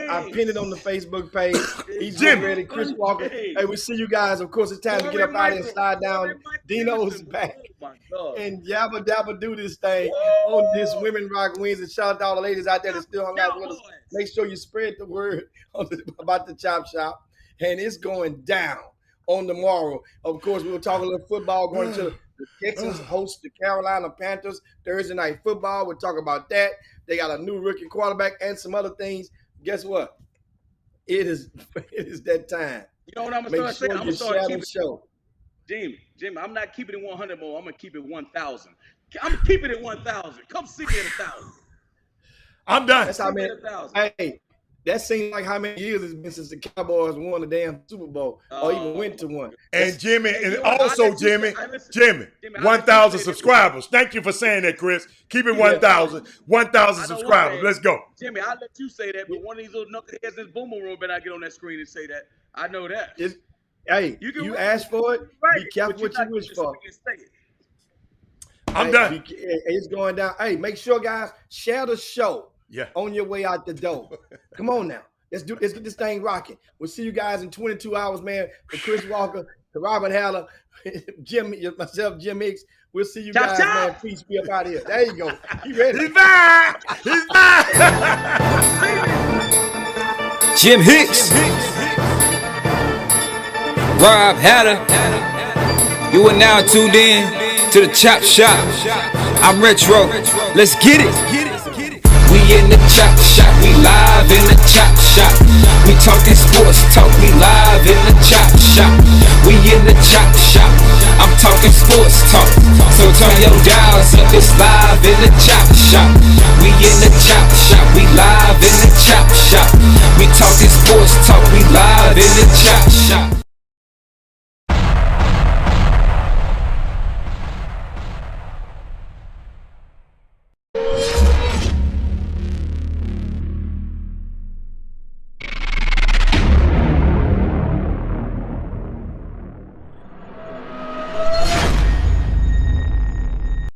I pinned it on the Facebook page. He's getting ready. Chris Walker. Hey, we see you guys. Of course, it's time to get up out and slide down. Dino's back. And Yabba Dabba do this thing on this Women Rock Wednesday. Shout out to all the ladies out there that still hung out with us. Make sure you spread the word about the Chop Shop. And it's going down on tomorrow. Of course, we'll talk a little football going to the Texans host the Carolina Panthers Thursday night football. We'll talk about that. They got a new rookie quarterback and some other things. Guess what? It is that time. You know what I'm gonna start saying? I'm gonna start keeping the show. Jimmy, I'm not keeping it 100 more. I'm gonna keep it 1,000. I'm keeping it 1,000. Come see me at 1,000. I'm done. That's how many. Hey, that seems like how many years it's been since the Cowboys won the damn Super Bowl or even went to one. And Jimmy, and also Jimmy, 1,000 subscribers. Thank you for saying that, Chris. Keep it 1,000. 1,000 subscribers. Let's go. Jimmy, I'll let you say that, but one of these little knuckleheads in this boomer room better not get on that screen and say that. I know that. Hey, you ask for it. Be careful what you wish for. I'm done. It's going down. Hey, make sure, guys, share the show. Yeah. On your way out the door. Come on now. Let's get this thing rocking. We'll see you guys in 22 hours, man. For Chris Walker, to Robert Haller, myself, Jim Hicks. We'll see you guys, man. Peace be up out here. There you go. You ready? He's back. He's back. Jim Hicks. Rob Hatter. You are now tuned in to the Chop Shop. I'm Retro. Let's get it. We in the Chop Shop, we live in the Chop Shop. We talking sports talk, we live in the Chop Shop. We in the Chop Shop, I'm talking sports talk. So turn your dials up, it's live in the Chop Shop. We in the Chop Shop.